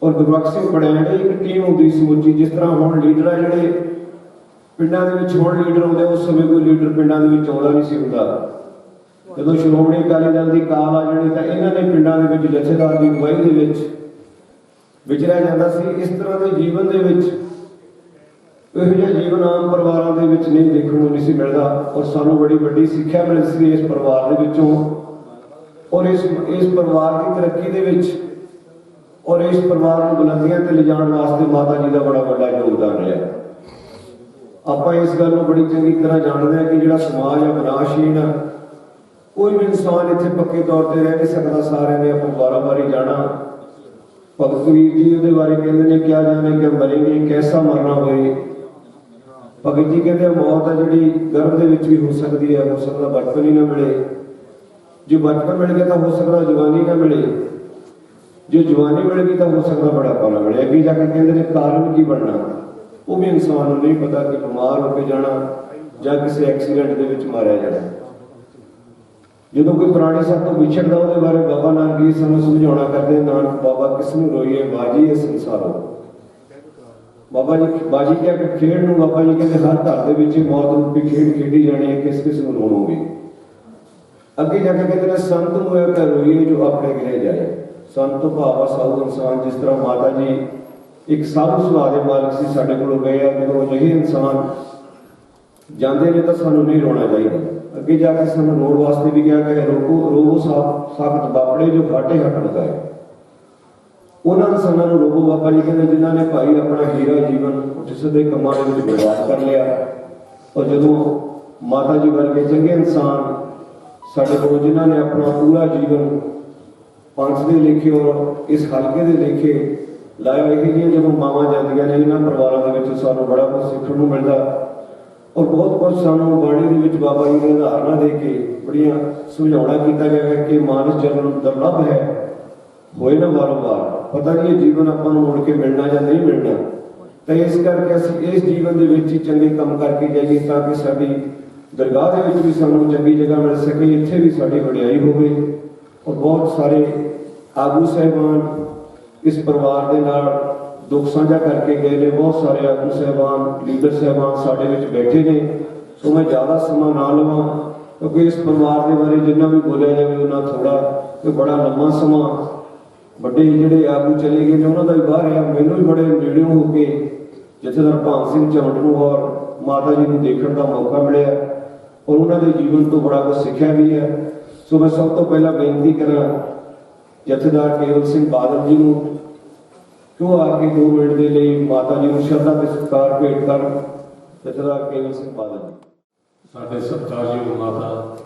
Speaker 4: और गुरबख्श सिंह पड़ैन, एक टीम होंगी समूची। जिस तरह हम लीडर है जोड़े पिंडों के हम लीडर आते, उस समय कोई लीडर पिंडों के आता नहीं होंदा। जो श्रोमणी अकाली दल की काल आ जानी तो इन्होंने पिंडों के जथेदार की अगुवाई के विचरिया जाता सी। इस तरह के जीवन के जीवन आम परिवारों के नहीं देखने को नहीं मिलता। और सानू बड़ी बड़ी सिक्ख्या मिलती इस परिवार के और इस परिवार की तरक्की के और इस परिवार को बुलंदियां ते ले जाने वास्ते माता जी का बड़ा बड़ा योगदान रहा। आप इस गल को बड़ी चंगी तरह जानते हैं कि जो समाज है विनाशहीन है, कोई भी इंसान इतने पक्के तौर पर रह नहीं सकता। सारे ने अपन बार बारी जाना। भगत कबीर जी उहदे बारे कहते हैं, क्या जाने कि मरेंगे कैसा मरना होए। भगत जी कहते हैं मौत है जी गर्भ के भी हो सकती है, हो सकता बचपन ही ना मिले, जो बचपन मिल गया तो हो सकता जवानी ना मिले, जो जवानी मिल गई तो हो सकता बुढ़ापा ना मिले। अगे जाके कहते हैं कारण की बनना, वो भी इंसान को नहीं पता कि बीमार होकर जाना या किसी एक्सीडेंट के मारिया जाना। जो कोई पुरानी सब तो विछड़ता उसके बारे बाबा नानक जी समझाना करते, नानक बाबा किसनू रोईए बाजी है संसारों। बाबा जी बाजी क्या कि खेड नूं बाबा जी कहते हर घर के मौत रूपी खेड खेडी जानी है, किस किस नूं रोणोगे। अगे जाके कहते हैं संत नूं रोईए जो अपने गृह जाए। संत भाव साधु इंसान, जिस तरह माता जी ਇੱਕ ਸਾਧੂ ਸੁਭਾਅ ਦੇ ਮਾਲਕ ਸੀ, ਸਾਡੇ ਕੋਲੋਂ ਗਏ ਆ। ਜਦੋਂ ਅਜਿਹੇ ਇਨਸਾਨ ਜਾਂਦੇ ਨੇ ਤਾਂ ਸਾਨੂੰ ਨਹੀਂ ਰੋਣਾ ਚਾਹੀਦਾ। ਅੱਗੇ ਜਾ ਕੇ ਸਾਨੂੰ ਰੋਣ ਵਾਸਤੇ ਵੀ ਕਿਹਾ ਗਿਆ, ਰੋਵੋ ਸਾਖਤ ਬਾਪੜੇ ਜੋ ਘਾਟੇ ਹੱਟ ਲਗਾਏ। ਉਹਨਾਂ ਇਨਸਾਨਾਂ ਨੂੰ ਰੋਵੋ ਬਾਬਾ ਜੀ ਕਹਿੰਦੇ ਜਿਨ੍ਹਾਂ ਨੇ ਭਾਈ ਆਪਣਾ ਹੀਰਾ ਜੀਵਨ ਜਿਸ ਦੇ ਕੰਮਾਂ ਦੇ ਵਿੱਚ ਬਰਬਾਦ ਕਰ ਲਿਆ। ਔਰ ਜਦੋਂ ਮਾਤਾ ਜੀ ਵਰਗੇ ਚੰਗੇ ਇਨਸਾਨ ਸਾਡੇ ਕੋਲ ਜਿਨ੍ਹਾਂ ਨੇ ਆਪਣਾ ਪੂਰਾ ਜੀਵਨ ਪੰਥ ਦੇ ਲੇਖੇ ਔਰ ਇਸ ਹਲਕੇ ਦੇ ਲੇਖੇ ਲਾਇਆ, ਇਹ ਜਿਹੀਆਂ ਜਦੋਂ ਮਾਵਾਂ ਜਾਂਦੀਆਂ ਨੇ ਇਹਨਾਂ ਪਰਿਵਾਰਾਂ ਦੇ ਵਿੱਚ ਸਾਨੂੰ ਬੜਾ ਕੁਝ ਸਿੱਖਣ ਨੂੰ ਮਿਲਦਾ। ਔਰ ਬਹੁਤ ਕੁਝ ਸਾਨੂੰ ਬਾਣੀ ਦੇ ਵਿੱਚ ਬਾਬਾ ਜੀ ਨੇ ਉਦਾਹਰਨਾਂ ਦੇ ਕੇ ਬੜੀਆਂ ਸਮਝਾਉਣਾ ਕੀਤਾ ਗਿਆ ਹੈ ਕਿ ਮਾਨਸ ਜਨਮ ਦੁਰਲਭ ਹੈ, ਹੋਏ ਨਾ ਵਾਰ-ਵਾਰ। ਪਤਾ ਨਹੀਂ ਇਹ ਜੀਵਨ ਆਪਾਂ ਨੂੰ ਮੁੜ ਕੇ ਮਿਲਣਾ ਜਾਂ ਨਹੀਂ ਮਿਲਣਾ, ਤਾਂ ਇਸ ਕਰਕੇ ਅਸੀਂ ਇਸ ਜੀਵਨ ਦੇ ਵਿੱਚ ਹੀ ਚੰਗੇ ਕੰਮ ਕਰਕੇ ਜਾਈਏ ਤਾਂ ਕਿ ਸਾਡੀ ਦਰਗਾਹ ਦੇ ਵਿੱਚ ਵੀ ਸਾਨੂੰ ਚੰਗੀ ਜਗ੍ਹਾ ਮਿਲ ਸਕੇ, ਇੱਥੇ ਵੀ ਸਾਡੀ ਵਡਿਆਈ ਹੋਵੇ। ਔਰ ਬਹੁਤ ਸਾਰੇ ਆਗੂ ਸਾਹਿਬਾਨ ਇਸ ਪਰਿਵਾਰ ਦੇ ਨਾਲ ਦੁੱਖ ਸਾਂਝਾ ਕਰਕੇ ਗਏ ਨੇ। ਬਹੁਤ ਸਾਰੇ ਆਗੂ ਸਾਹਿਬਾਨ, ਲੀਡਰ ਸਾਹਿਬਾਨ ਸਾਡੇ ਵਿੱਚ ਬੈਠੇ ਨੇ। ਸੋ ਮੈਂ ਜ਼ਿਆਦਾ ਸਮਾਂ ਨਾ ਲਵਾਂ ਕਿਉਂਕਿ ਇਸ ਪਰਿਵਾਰ ਦੇ ਬਾਰੇ ਜਿੰਨਾ ਵੀ ਬੋਲਿਆ ਜਾਵੇ ਉਹਨਾਂ ਥੋੜਾ, ਕਿ ਬੜਾ ਲੰਮਾ ਸਮਾਂ ਵੱਡੇ ਜਿਹੜੇ ਆਗੂ ਚਲੇ ਗਏ ਨੇ ਉਹਨਾਂ ਦਾ ਵੀ ਬਾਹਰ ਆ। ਮੈਨੂੰ ਵੀ ਬੜੇ ਨੇੜਿਓਂ ਹੋ ਕੇ ਜਥੇਦਾਰ ਭਾਨ ਸਿੰਘ ਝੰਡ ਨੂੰ ਔਰ ਮਾਤਾ ਜੀ ਨੂੰ ਦੇਖਣ ਦਾ ਮੌਕਾ ਮਿਲਿਆ ਔਰ ਉਹਨਾਂ ਦੇ ਜੀਵਨ ਤੋਂ ਬੜਾ ਕੁਝ ਸਿੱਖਿਆ ਵੀ ਹੈ। ਸੋ ਮੈਂ ਸਭ ਤੋਂ ਪਹਿਲਾਂ ਬੇਨਤੀ ਕਰਾਂ ਜਥੇਦਾਰ ਕੇਵਲ ਸਿੰਘ ਬਾਦਲ ਜੀ ਨੂੰ ਕਿ ਉਹ ਆ ਕੇ 2 ਮਿੰਟ ਦੇ ਲਈ ਮਾਤਾ ਜੀ ਨੂੰ ਸ਼ਰਧਾ ਤੇ ਸਤਿਕਾਰ ਭੇਟ ਕਰਨ। ਜਥੇਦਾਰ ਕੇਵਲ ਸਿੰਘ ਬਾਦਲ ਜੀ।
Speaker 2: ਸਾਡੇ ਸਤਿਕਾਰਯੋਗ ਮਾਤਾ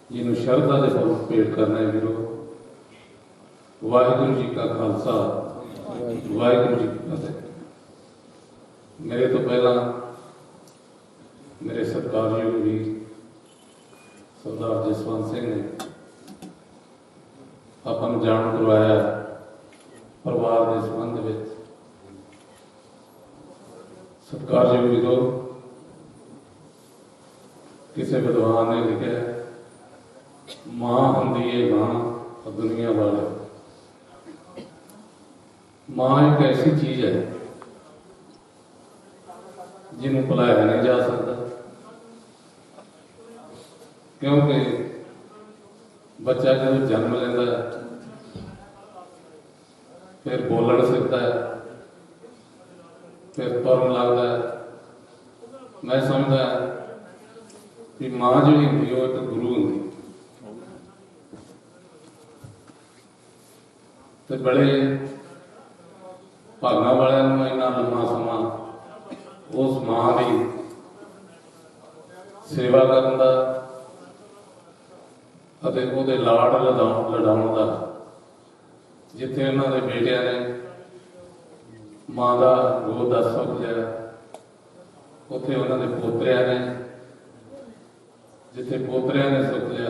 Speaker 2: ਜੀ ਨੂੰ ਸ਼ਰਧਾ ਦੇ ਫੁੱਲ ਭੇਟ ਕਰਨਾ ਹੈ। ਵੀਰੋ, ਵਾਹਿਗੁਰੂ ਜੀ ਕਾ ਖਾਲਸਾ, ਵਾਹਿਗੁਰੂ ਜੀ ਕੀ ਫਤਿਹ। ਮੇਰੇ ਤੋਂ ਪਹਿਲਾਂ ਮੇਰੇ ਸਤਿਕਾਰਯੋਗ ਵੀਰ ਸਰਦਾਰ ਜਸਵੰਤ ਸਿੰਘ ਨੇ ਆਪਾਂ ਨੂੰ ਜਾਣ ਕਰਵਾਇਆ ਪਰਿਵਾਰ ਦੇ ਸੰਬੰਧ ਵਿੱਚ। ਸਤਿਕਾਰਯੋਗ ਵੀਰੋ, ਕਿਸੇ ਵਿਦਵਾਨ ਨੇ ਲਿਖਿਆ, ਮਾਂ ਹੁੰਦੀ ਏ ਮਾਂ ਦੁਨੀਆ ਵਾਲੇ। ਮਾਂ ਇੱਕ ਐਸੀ ਚੀਜ਼ ਹੈ ਜਿਹਨੂੰ ਭੁਲਾਇਆ ਨਹੀਂ ਜਾ ਸਕਦਾ, ਕਿਉਂਕਿ ਬੱਚਾ ਜਦੋਂ ਜਨਮ ਲੈਂਦਾ ਹੈ ਫਿਰ ਬੋਲਣ ਸਿੱਖਦਾ ਹੈ, ਫਿਰ ਤੁਰਨ ਲੱਗਦਾ ਹੈ। ਮੈਂ ਸਮਝਦਾ ਕਿ ਮਾਂ ਜਿਹੜੀ ਹੁੰਦੀ ਉਹ ਇੱਕ ਗੁਰੂ ਹੁੰਦੀ, ਤੇ ਬੜੇ ਭਾਗਾਂ ਵਾਲਿਆਂ ਨੂੰ ਇੰਨਾ ਲੰਮਾ ਸਮਾਂ ਉਸ ਮਾਂ ਦੀ ਸੇਵਾ ਕਰਨ ਦਾ ਅਤੇ ਉਹਦੇ ਲਾਡ ਲਡਾਉਣ ਦਾ। ਜਿੱਥੇ ਉਹਨਾਂ ਦੇ ਬੇਟਿਆਂ ਨੇ ਮਾਂ ਦਾ ਗੋਦ ਦਾ ਸੁੱਖ ਲਿਆ, ਉੱਥੇ ਉਹਨਾਂ ਦੇ ਪੋਤਰਿਆਂ ਨੇ, ਜਿੱਥੇ ਪੋਤਰਿਆਂ ਨੇ ਸੁੱਖ ਲਿਆ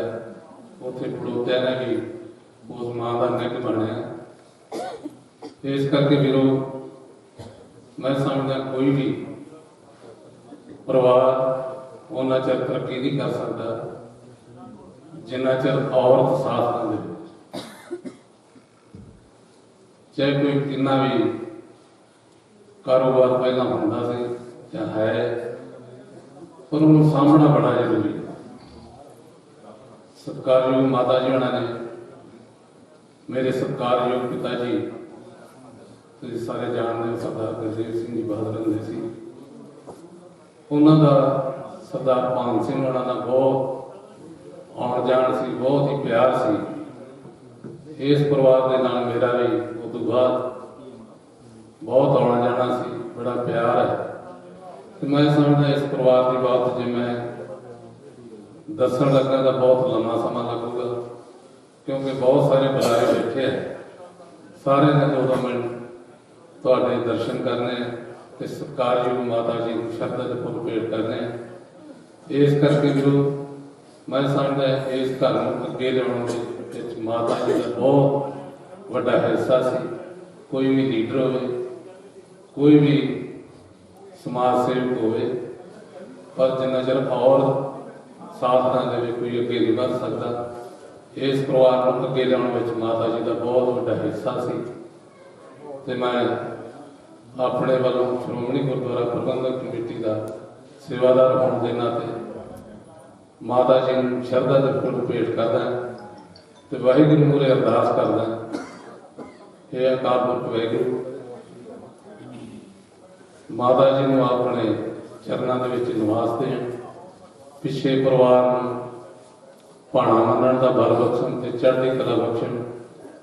Speaker 2: ਉੱਥੇ ਪੜੋਤਿਆਂ ਨੇ ਵੀ ਉਸ ਮਾਂ ਦਾ ਨਿੱਘ ਬਣਿਆ। ਇਸ ਕਰਕੇ ਵੀਰੋ, ਮੈਂ ਸਮਝਦਾ ਕੋਈ ਵੀ ਪਰਿਵਾਰ ਉਹਨਾਂ ਚਿਰ ਤਰੱਕੀ ਨਹੀਂ ਕਰ ਸਕਦਾ ਜਿੰਨਾ ਚਿਰ ਔਰਤ ਸਾਥ ਨਾ ਦੇਵੇ। ਚਾਹੇ ਕੋਈ ਕਿੰਨਾ ਵੀ ਕਾਰੋਬਾਰ ਪਹਿਲਾਂ ਹੁੰਦਾ ਸੀ ਜਾਂ ਹੈ, ਪਰ ਉਹਨੂੰ ਸਾਂਭਣਾ ਬੜਾ ਜ਼ਰੂਰੀ ਹੈ। ਸਤਿਕਾਰਯੋਗ ਮਾਤਾ ਜੀ ਹੋਣਾ ਨੇ, ਮੇਰੇ ਸਤਿਕਾਰਯੋਗ ਪਿਤਾ ਜੀ ਤੁਸੀਂ ਸਾਰੇ ਜਾਣਦੇ ਹੋ, ਸਰਦਾਰ ਗੁਰਦੇਵ ਸਿੰਘ ਜੀ ਬਾਦਲ ਹੁੰਦੇ ਸੀ। ਉਹਨਾਂ ਦਾ ਸਰਦਾਰ ਭਾਨ ਸਿੰਘ ਹੋਣਾ ਦਾ ਬਹੁਤ ਆਉਣ ਜਾਣ ਸੀ, ਬਹੁਤ ਹੀ ਪਿਆਰ ਸੀ। ਇਸ ਪਰਿਵਾਰ ਦੇ ਨਾਲ ਮੇਰਾ ਵੀ ਉਸ ਤੋਂ ਬਾਅਦ ਬਹੁਤ ਆਉਣਾ ਜਾਣਾ ਸੀ, ਬੜਾ ਪਿਆਰ ਹੈ। ਤੇ ਮੈਂ ਸਮਝਦਾ ਇਸ ਪਰਿਵਾਰ ਦੀ ਬਾਤ ਜੇ ਮੈਂ ਦੱਸਣ ਲੱਗਾ ਤਾਂ ਬਹੁਤ ਲੰਮਾ ਸਮਾਂ ਲੱਗੂਗਾ, ਕਿਉਂਕਿ ਬਹੁਤ ਸਾਰੇ ਬੁਲਾਰੇ ਬੈਠੇ ਆ, ਸਾਰੇ ਨੇ 2 ਮਿੰਟ ਤੁਹਾਡੇ ਦਰਸ਼ਨ ਕਰਨੇ ਤੇ ਸਤਿਕਾਰਯੋਗ ਮਾਤਾ ਜੀ ਨੂੰ ਸ਼ਰਧਾ ਦੇ ਫੁੱਲ ਭੇਟ ਕਰਨੇ। ਇਸ ਕਰਕੇ ਵੀਰੋ, ਮੈਂ ਸਮਝਦਾ ਇਸ ਘਰ ਨੂੰ ਅੱਗੇ ਲਿਆਉਣ ਵਿੱਚ ਮਾਤਾ ਜੀ ਦਾ ਬਹੁਤ ਵੱਡਾ ਹਿੱਸਾ ਸੀ। ਕੋਈ ਵੀ ਲੀਡਰ ਹੋਵੇ, ਕੋਈ ਵੀ ਸਮਾਜ ਸੇਵਕ ਹੋਵੇ, ਪਰ ਜਿੰਨਾ ਚਿਰ ਔਰਤ ਸਾਥ ਨਾ ਦੇਵੇ ਕੋਈ ਅੱਗੇ ਨਹੀਂ ਵੱਧ ਸਕਦਾ। ਇਸ ਪਰਿਵਾਰ ਨੂੰ ਅੱਗੇ ਲਿਆਉਣ ਵਿੱਚ ਮਾਤਾ ਜੀ ਦਾ ਬਹੁਤ ਵੱਡਾ ਹਿੱਸਾ ਸੀ। ਤੇ ਮੈਂ ਆਪਣੇ ਵੱਲੋਂ ਸ਼੍ਰੋਮਣੀ ਗੁਰਦੁਆਰਾ ਪ੍ਰਬੰਧਕ ਕਮੇਟੀ ਦਾ ਸੇਵਾਦਾਰ ਹੋਣ ਦੇ ਨਾਤੇ ਮਾਤਾ ਜੀ ਨੂੰ ਸ਼ਰਧਾ ਦੇ ਫੁੱਲ ਭੇਟ ਕਰਦਾ ਤੇ ਵਾਹਿਗੁਰੂ ਮੂਹਰੇ ਅਰਦਾਸ ਕਰਦਾ, ਹੇ ਅਕਾਲ ਪੁਰਖ ਵਾਹਿਗੁਰੂ,
Speaker 5: ਮਾਤਾ ਜੀ ਨੂੰ ਆਪਣੇ ਚਰਨਾਂ ਦੇ ਵਿੱਚ ਨਿਵਾਸ ਦੇਣ, ਪਿੱਛੇ ਪਰਿਵਾਰ ਨੂੰ ਭਾਣਾ ਮੰਨਣ ਦਾ ਬਲ ਬਖਸ਼ਣ ਤੇ ਚੜ੍ਹਦੀ ਕਲਾ ਬਖਸ਼ਣ,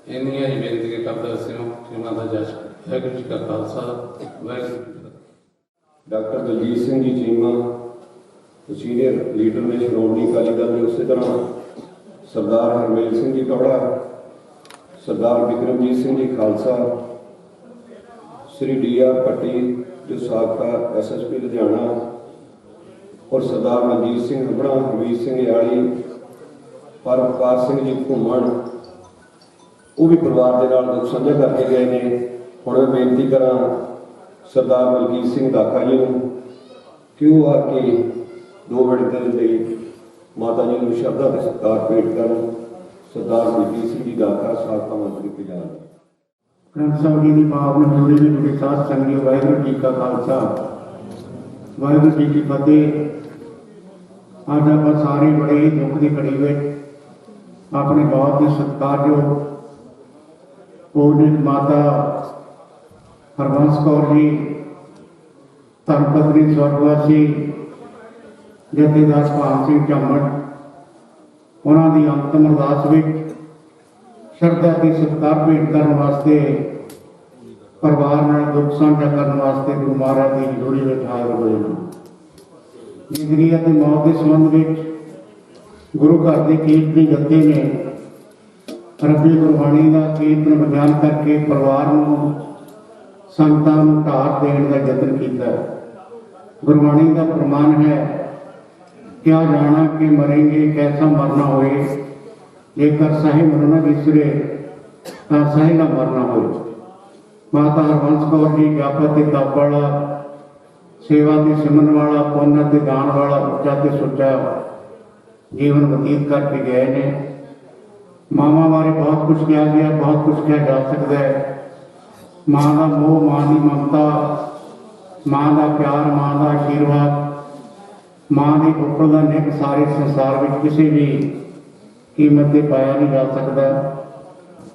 Speaker 5: ਇੰਨੀਆਂ ਹੀ ਬੇਨਤੀਆਂ ਕਰਦਾ ਸੀ ਕਿ ਉਹਨਾਂ ਦਾ ਜਸ ਵਾਹਿਗੁਰੂ ਜੀ ਕਾ ਖਾਲਸਾ ਵਾਹਿਗੁਰੂ ਜੀ ਕੀ ਫਤਿਹ।
Speaker 4: Doctor Daljit Singh ji Cheema senior leader ਨੇ ਸ਼੍ਰੋਮਣੀ ਅਕਾਲੀ ਦਲ ਦੇ, ਉਸੇ ਤਰ੍ਹਾਂ ਸਰਦਾਰ ਹਰਮੇਲ ਸਿੰਘ ਜੀ ਟੌੜਾ, ਸਰਦਾਰ ਬਿਕਰਮਜੀਤ ਸਿੰਘ ਜੀ ਖਾਲਸਾ, ਸ੍ਰੀ ਡੀ.ਆਰ. ਪੱਟੀ ਜੋ ਸਾਬਕਾ ਐਸ.ਐਸ.ਪੀ. ਲੁਧਿਆਣਾ, ਔਰ ਸਰਦਾਰ ਮਨਜੀਤ ਸਿੰਘ ਹੰਬੜਾ, ਹਰਮੀਤ ਸਿੰਘ ਯਾਲੀ, ਪਰਮਕਾਰ ਸਿੰਘ ਜੀ ਘੁੰਮਣ, ਉਹ ਵੀ ਪਰਿਵਾਰ ਦੇ ਨਾਲ ਦੁੱਖ ਸਾਂਝਾ ਕਰਕੇ ਗਏ ਨੇ। ਹੁਣ ਮੈਂ ਬੇਨਤੀ ਕਰਾਂ ਸਰਦਾਰ ਮਲਕੀਤ ਸਿੰਘ ਦਾਖਾ ਜੀ ਨੂੰ ਕਿ ਉਹ ਆ ਕੇ 2 ਮਿੰਟ ਦੇ ਲਈ ਮਾਤਾ ਜੀ ਨੂੰ ਸ਼ਰਧਾ ਤੇ ਸਤਿਕਾਰ ਭੇਟ ਕਰਨ। ਸਰਦਾਰ ਮਲਕੀਤ ਸਿੰਘ ਜੀ ਦਾਖਾ ਸਾਬਕਾ ਮੰਤਰੀ ਪੰਜਾਬ।
Speaker 6: ਗ੍ਰੰਥ ਸਾਹਿਬ ਜੀ ਦੀ ਪਾਵਨ ਹਜ਼ੂਰੀ ਵਿੱਚ ਜੁੜੇ ਸਾਧ ਸੰਗਤ, ਵਾਹਿਗੁਰੂ ਜੀ ਕਾ ਖਾਲਸਾ ਵਾਹਿਗੁਰੂ ਜੀ ਕੀ ਫਤਿਹ। ਅੱਜ ਆਪਾਂ ਸਾਰੇ ਬੜੇ ਹੀ ਦੁੱਖ ਦੀ ਘੜੀ ਵਿੱਚ ਆਪਣੇ ਬਹੁਤ ਹੀ ਸਤਿਕਾਰਯੋਗ ਪੂਜਨੀਕ ਮਾਤਾ ਹਰਬੰਸ ਕੌਰ ਜੀ, ਧਰਮ ਪਤਨੀ ਸਵਰਗਵਾਸੀ ਜਥੇਦਾਰ ਭਾਨ ਸਿੰਘ ਝੰਮੜ, ਉਹਨਾਂ ਦੀ ਅੰਤਿਮ ਅਰਦਾਸ ਵਿੱਚ ਸ਼ਰਧਾ ਤੇ ਸਤਿਕਾਰ ਭੇਟ ਕਰਨ ਵਾਸਤੇ, ਪਰਿਵਾਰ ਨਾਲ ਦੁੱਖ ਸਾਂਝਾ ਕਰਨ ਵਾਸਤੇ ਗੁਰੂ ਮਹਾਰਾਜ ਦੀ ਹਜ਼ੂਰੀ ਵਿੱਚ ਹਾਜ਼ਰ ਹੋਏ ਹਾਂ। ਜ਼ਿੰਦਗੀ ਅਤੇ ਮੌਤ ਦੇ ਸੰਬੰਧ ਵਿੱਚ ਗੁਰੂ ਘਰ ਦੇ ਕੀਰਤਨੀ ਜਥੇ ਨੇ ਰੱਬੀ ਗੁਰਬਾਣੀ ਦਾ ਕੀਰਤਨ ਬਿਆਨ ਕਰਕੇ ਪਰਿਵਾਰ ਨੂੰ, ਸੰਗਤਾਂ ਨੂੰ ਢਾਰ ਦੇਣ ਦਾ ਯਤਨ ਕੀਤਾ। ਗੁਰਬਾਣੀ ਦਾ ਪ੍ਰਮਾਣ ਹੈ, ਕਿਆ ਜਾਣਾ ਕਿ ਮरेंगे कैसा मरना होए, ਜੇਕਰ ਸਹੀ ਮਰਨਾ ਵਿਸਰੇ ਤਾਂ ਸਹੀ ਨਾ ਮਰਨਾ ਹੋਏ। ਮਾਤਾ ਹਰਬੰਸ ਕੌਰ ਜੀ ਜਾਪਾ ਤੇ ਤਪ ਵਾਲਾ, ਸੇਵਾ ਤੇ ਸਿਮਰਨ ਵਾਲਾ, ਪੁੰਨ ਤੇ ਦਾਨ ਵਾਲਾ, ਉੱਚਾ ਤੇ ਸੁੱਚਾ ਜੀਵਨ ਬਤੀਤ ਕਰਕੇ ਗਏ ਨੇ। ਮਾਵਾਂ ਬਾਰੇ ਬਹੁਤ ਕੁਝ ਕਿਹਾ ਗਿਆ, ਬਹੁਤ ਕੁਝ ਕਿਹਾ ਜਾ ਸਕਦਾ ਹੈ। ਮਾਂ ਦਾ ਮੋਹ, ਮਾਂ ਦੀ ਮਮਤਾ, ਮਾਂ ਦਾ ਪਿਆਰ, ਮਾਂ ਦਾ ਆਸ਼ੀਰਵਾਦ, ਮਾਂ ਦੀ ਕੁੱਖੋਂ ਦਾ ਨਿੱਘ ਸਾਰੇ ਸੰਸਾਰ ਵਿੱਚ ਕਿਸੇ ਵੀ ਕੀਮਤ ਤੇ ਪਾਇਆ ਨਹੀਂ ਜਾ ਸਕਦਾ।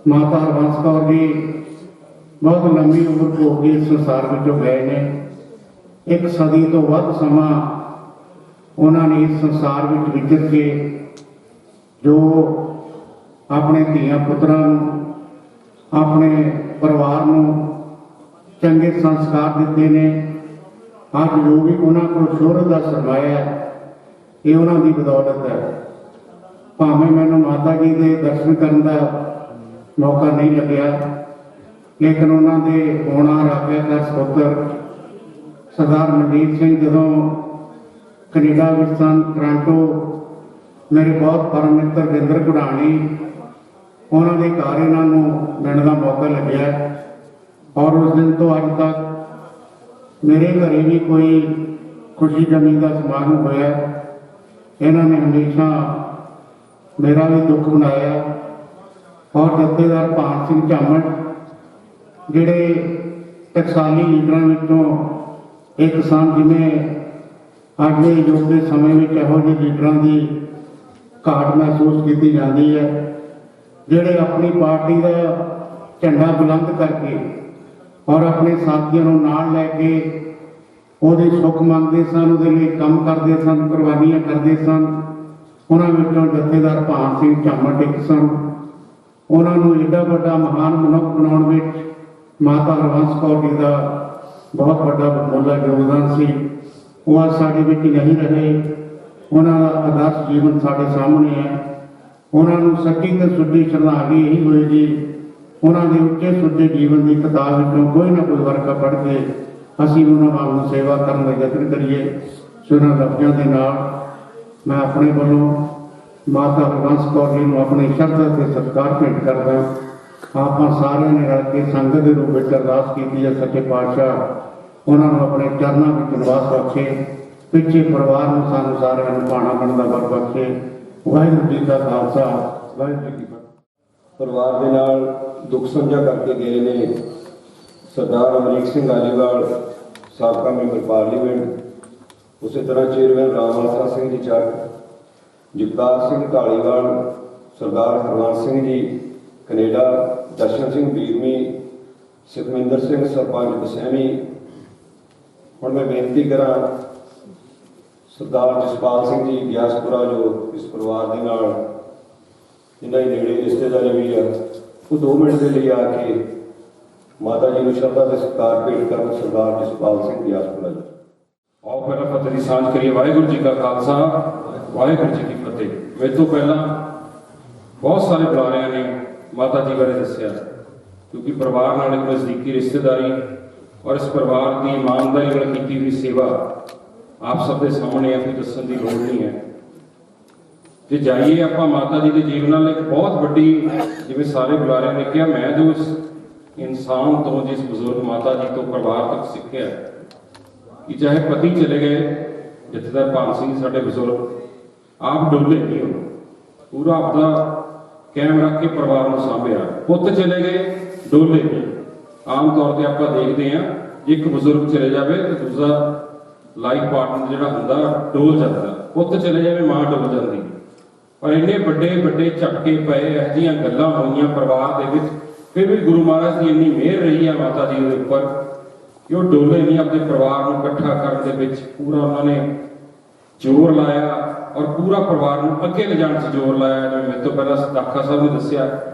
Speaker 6: ਮਾਤਾ ਹਰਬੰਸ ਕੌਰ ਜੀ ਬਹੁਤ ਲੰਮੀ ਉਮਰ ਭੋਗ ਕੇ ਇਸ ਸੰਸਾਰ ਵਿੱਚੋਂ ਗਏ ਨੇ। 1 ਸਦੀ ਤੋਂ ਵੱਧ ਸਮਾਂ ਉਹਨਾਂ ਨੇ ਇਸ ਸੰਸਾਰ ਵਿੱਚ ਵਿਚਰ ਕੇ ਜੋ ਆਪਣੇ ਧੀਆਂ ਪੁੱਤਰਾਂ ਨੂੰ, ਆਪਣੇ ਪਰਿਵਾਰ ਨੂੰ ਚੰਗੇ ਸੰਸਕਾਰ ਦਿੱਤੇ ਨੇ। ਅੱਜ ਜੋ ਵੀ ਉਹਨਾਂ ਕੋਲ ਸ਼ੋਹਰਤ ਦਾ ਸਰਮਾਇਆ ਹੈ, ਇਹ ਉਹਨਾਂ ਦੀ ਬਦੌਲਤ ਹੈ। ਭਾਵੇਂ ਮੈਨੂੰ ਮਾਤਾ ਜੀ ਦੇ ਦਰਸ਼ਨ ਕਰਨ ਦਾ ਮੌਕਾ ਨਹੀਂ ਲੱਗਿਆ, ਲੇਕਿਨ ਉਹਨਾਂ ਦੇ ਹੋਣਾ ਰਾਖਿਆਕਾਰ ਸਪੁੱਤਰ ਸਰਦਾਰ ਮਨਜੀਤ ਸਿੰਘ ਜਦੋਂ ਕੈਨੇਡਾ ਵਿੱਚ ਸਨ, ਟੋਰਾਂਟੋ, ਮੇਰੇ ਬਹੁਤ ਪਰਮ ਮਿੱਤਰ ਗਿੰਦਰ ਘੁੜਾਣੀ, ਉਹਨਾਂ ਦੇ ਘਰ ਇਹਨਾਂ ਨੂੰ ਮਿਲਣ ਦਾ ਮੌਕਾ ਲੱਗਿਆ। ਔਰ ਉਸ ਦਿਨ ਤੋਂ ਅੱਜ ਤੱਕ ਮੇਰੇ ਘਰੇ ਵੀ ਕੋਈ ਖੁਸ਼ੀ ਗਮੀ ਦਾ ਸਮਾਗਮ ਹੋਇਆ, ਇਹਨਾਂ ਨੇ ਹਮੇਸ਼ਾ ਮੇਰਾ ਵੀ ਦੁੱਖ ਬਣਾਇਆ। ਔਰ ਜਥੇਦਾਰ ਭਾਨ ਸਿੰਘ ਝੰਮੜ ਜਿਹੜੇ ਟਕਸਾਲੀ ਲੀਡਰਾਂ ਵਿੱਚੋਂ ਇੱਕ ਸਨ, ਜਿਵੇਂ ਅੱਜ ਦੇ ਯੁੱਗ ਦੇ ਸਮੇਂ ਵਿੱਚ ਇਹੋ ਜਿਹੇ ਲੀਡਰਾਂ ਦੀ ਘਾਟ ਮਹਿਸੂਸ ਕੀਤੀ ਜਾਂਦੀ ਹੈ, ਜਿਹੜੇ ਆਪਣੀ ਪਾਰਟੀ ਦਾ ਝੰਡਾ ਬੁਲੰਦ ਕਰਕੇ ਔਰ ਆਪਣੇ ਸਾਥੀਆਂ ਨੂੰ ਨਾਲ ਲੈ ਕੇ ਉਹਦੇ ਸੁੱਖ ਮੰਗਦੇ ਸਨ, ਉਹਦੇ ਲਈ ਕੰਮ ਕਰਦੇ ਸਨ, ਕੁਰਬਾਨੀਆਂ ਕਰਦੇ ਸਨ। ਉਹਨਾਂ ਵਿੱਚੋਂ ਜਥੇਦਾਰ ਭਾਨ ਸਿੰਘ ਝੰਮੜ ਇੱਕ ਸਨ। ਉਹਨਾਂ ਨੂੰ ਏਡਾ ਵੱਡਾ ਮਹਾਨ ਮਨੁੱਖ ਬਣਾਉਣ ਵਿੱਚ ਮਾਤਾ ਹਰਬੰਸ ਕੌਰ ਜੀ ਦਾ ਬਹੁਤ ਵੱਡਾ ਬਮੋਲਾ ਯੋਗਦਾਨ ਸੀ। ਉਹ ਅੱਜ ਸਾਡੇ ਵਿੱਚ ਨਹੀਂ ਰਹੇ। ਉਹਨਾਂ ਦਾ ਆਦਰਸ਼ ਜੀਵਨ ਸਾਡੇ ਸਾਹਮਣੇ ਹੈ। ਉਹਨਾਂ ਨੂੰ ਸੱਚੀ ਤੇ ਸੁੱਚੀ ਸ਼ਰਧਾਂਜਲੀ ਇਹੀ ਹੋਏਗੀ, ਉਹਨਾਂ ਦੇ ਉੱਚੇ ਸੁੱਚੇ ਜੀਵਨ ਦੀ ਕਿਤਾਬ ਵਿੱਚੋਂ ਕੋਈ ਨਾ ਕੋਈ ਵਰਕਾ ਪੜ੍ਹ ਕੇ ਅਸੀਂ ਉਹਨਾਂ ਵਾਂਗ ਨੂੰ ਸੇਵਾ ਕਰਨ ਦਾ ਯਤਨ ਕਰੀਏ। ਸੋ ਉਹਨਾਂ ਲਫ਼ਜ਼ਾਂ ਦੇ ਨਾਲ ਮੈਂ ਆਪਣੇ ਵੱਲੋਂ ਮਾਤਾ ਹਰਬੰਸ ਕੌਰ ਜੀ ਨੂੰ ਆਪਣੀ ਸ਼ਰਧਾ ਤੇ ਸਤਿਕਾਰ ਭੇਟ ਕਰਦਾ। ਆਪਾਂ ਸਾਰਿਆਂ ਨੇ ਰਲ ਕੇ ਸੰਗਤ ਦੇ ਰੂਪ ਵਿੱਚ ਅਰਦਾਸ ਕੀਤੀ ਹੈ, ਸੱਚੇ ਪਾਤਸ਼ਾਹ ਉਹਨਾਂ ਨੂੰ ਆਪਣੇ ਚਰਨਾਂ ਵਿੱਚ ਨਿਵਾਸ ਬਖਸ਼ੇ, ਪਿੱਛੇ ਪਰਿਵਾਰ ਨੂੰ, ਸਾਨੂੰ ਸਾਰਿਆਂ ਨੂੰ ਭਾਣਾ ਬਣਨ ਦਾ ਬਲ ਬਖਸ਼ੇ। ਵਾਹਿਗੁਰੂ ਜੀ ਦਾ ਖਾਲਸਾ, ਵਾਹਿਗੁਰੂ ਜੀ ਕੀ ਫਤਿਹ।
Speaker 4: ਪਰਿਵਾਰ ਦੇ ਨਾਲ ਦੁੱਖ ਸਾਂਝਾ ਕਰਕੇ ਗਏ ਨੇ ਸਰਦਾਰ ਅਮਰੀਕ ਸਿੰਘ ਆਲੀਵਾਲ, ਸਾਬਕਾ ਮੈਂਬਰ ਪਾਰਲੀਮੈਂਟ, ਉਸੇ ਤਰ੍ਹਾਂ ਚੇਅਰਮੈਨ ਰਾਮਵਾਸਾ ਸਿੰਘ ਜੀ ਚੱਕ, ਜਗਤਾਰ ਸਿੰਘ ਢਾਲੀਵਾਲ, ਸਰਦਾਰ ਹਰਵੰਸ ਸਿੰਘ ਜੀ ਕੈਨੇਡਾ, ਦਰਸ਼ਨ ਸਿੰਘ ਬੀਰਮੀ, ਸੁਖਮਿੰਦਰ ਸਿੰਘ ਸਰਪੰਚ ਬਸੈਣੀ, ਹੁਣ ਮੈਂ ਬੇਨਤੀ ਕਰਾਂ ਸਰਦਾਰ ਜਸਪਾਲ ਸਿੰਘ ਜੀ ਗਿਆਸਪੁਰਾ ਜੋ ਇਸ ਪਰਿਵਾਰ ਦੇ ਨਾਲ ਜਿਨ੍ਹਾਂ ਦੀ ਨੇੜੇ ਰਿਸ਼ਤੇਦਾਰੀ ਵੀ ਆ, ਉਹ 2 ਮਿੰਟ ਦੇ ਲਈ ਆ ਕੇ ਮਾਤਾ ਜੀ ਨੂੰ ਸ਼ਰਧਾ ਤੇ ਸਤਿਕਾਰ ਭੇਟ ਕਰਨ। ਸਰਦਾਰ ਜਸਪਾਲ ਸਿੰਘ ਗਿਆਸਪੁਰਾ ਜੀ।
Speaker 2: ਆਓ ਪਹਿਲਾਂ ਫਤਿਹ ਦੀ ਸਾਂਝ ਕਰੀਏ। ਵਾਹਿਗੁਰੂ ਜੀ ਕਾ ਖਾਲਸਾ, ਵਾਹਿਗੁਰੂ ਜੀ ਕੀ ਫਤਿਹ। ਮੇਰੇ ਤੋਂ ਪਹਿਲਾਂ ਬਹੁਤ ਸਾਰੇ ਬੁਲਾਰਿਆਂ ਨੇ ਮਾਤਾ ਜੀ ਬਾਰੇ ਦੱਸਿਆ, ਕਿਉਂਕਿ ਪਰਿਵਾਰ ਨਾਲ ਇੱਕ ਨਜ਼ਦੀਕੀ ਰਿਸ਼ਤੇਦਾਰੀ ਔਰ ਇਸ ਪਰਿਵਾਰ ਦੀ ਇਮਾਨਦਾਰੀ ਨਾਲ ਕੀਤੀ ਹੋਈ ਸੇਵਾ ਆਪ ਸਭ ਦੇ ਸਾਹਮਣੇ ਹੈ, ਕੋਈ ਦੱਸਣ ਦੀ ਲੋੜ ਨਹੀਂ ਹੈ। ਜੇ ਜਾਈਏ ਆਪਾਂ ਮਾਤਾ ਜੀ ਦੇ ਜੀਵਨ ਨਾਲ ਇੱਕ ਬਹੁਤ ਵੱਡੀ, ਜਿਵੇਂ ਸਾਰੇ ਬੁਲਾਰਿਆਂ ਨੇ ਕਿਹਾ, ਮੈਂ ਜੋ ਇਸ ਇਨਸਾਨ ਤੋਂ, ਜਿਸ ਬਜ਼ੁਰਗ ਮਾਤਾ ਜੀ ਤੋਂ ਪਰਿਵਾਰ ਤੱਕ ਸਿੱਖਿਆ ਕਿ ਚਾਹੇ ਪਤੀ ਚਲੇ ਗਏ, ਜਥੇਦਾਰ ਭਾਨ ਸਿੰਘ ਸਾਡੇ ਬਜ਼ੁਰਗ, ਆਪ ਡੋਲੇ ਨਹੀਂ ਹੋ, ਪੂਰਾ ਆਪਦਾ ਕਾਇਮ ਰੱਖ ਕੇ ਪਰਿਵਾਰ ਨੂੰ ਸਾਂਭਿਆ। ਪੁੱਤ ਚਲੇ ਗਏ, ਡੋਲੇ ਨਹੀਂ। ਆਮ ਤੌਰ ਤੇ ਆਪਾਂ ਦੇਖਦੇ ਹਾਂ ਜੇ ਇੱਕ ਬਜ਼ੁਰਗ ਚਲੇ ਜਾਵੇ ਤੇ ਦੂਜਾ ਲਾਈਫ ਪਾਰਟਨਰ ਜਿਹੜਾ ਹੁੰਦਾ ਡੋਲ ਜਾਂਦਾ, ਪੁੱਤ ਚਲੇ ਜਾਵੇ ਮਾਂ ਡੋਲ ਜਾਂਦੀ। ਪਰ ਇੰਨੇ ਵੱਡੇ ਵੱਡੇ ਝਟਕੇ ਪਏ, ਇਹੋ ਜਿਹੀਆਂ ਗੱਲਾਂ ਹੋਈਆਂ ਪਰਿਵਾਰ ਦੇ ਵਿੱਚ, ਫਿਰ ਵੀ ਗੁਰੂ ਮਹਾਰਾਜ ਦੀ ਇੰਨੀ ਮਿਹਰ ਰਹੀ ਹੈ ਮਾਤਾ ਜੀ ਦੇ ਉੱਪਰ ਕਿ ਉਹ ਡੋਲੇ ਨਹੀਂ। ਆਪਣੇ ਪਰਿਵਾਰ ਨੂੰ ਇਕੱਠਾ ਕਰਨ ਦੇ ਵਿੱਚ ਪੂਰਾ ਉਹਨਾਂ ਨੇ ਜ਼ੋਰ ਲਾਇਆ ਔਰ ਪੂਰਾ ਪਰਿਵਾਰ ਨੂੰ ਅੱਗੇ ਲਿਜਾਣ 'ਚ ਜ਼ੋਰ ਲਾਇਆ। ਜਿਵੇਂ ਮੇਰੇ ਤੋਂ ਪਹਿਲਾਂ ਦਾਖਾ ਸਾਹਿਬ ਨੇ ਦੱਸਿਆ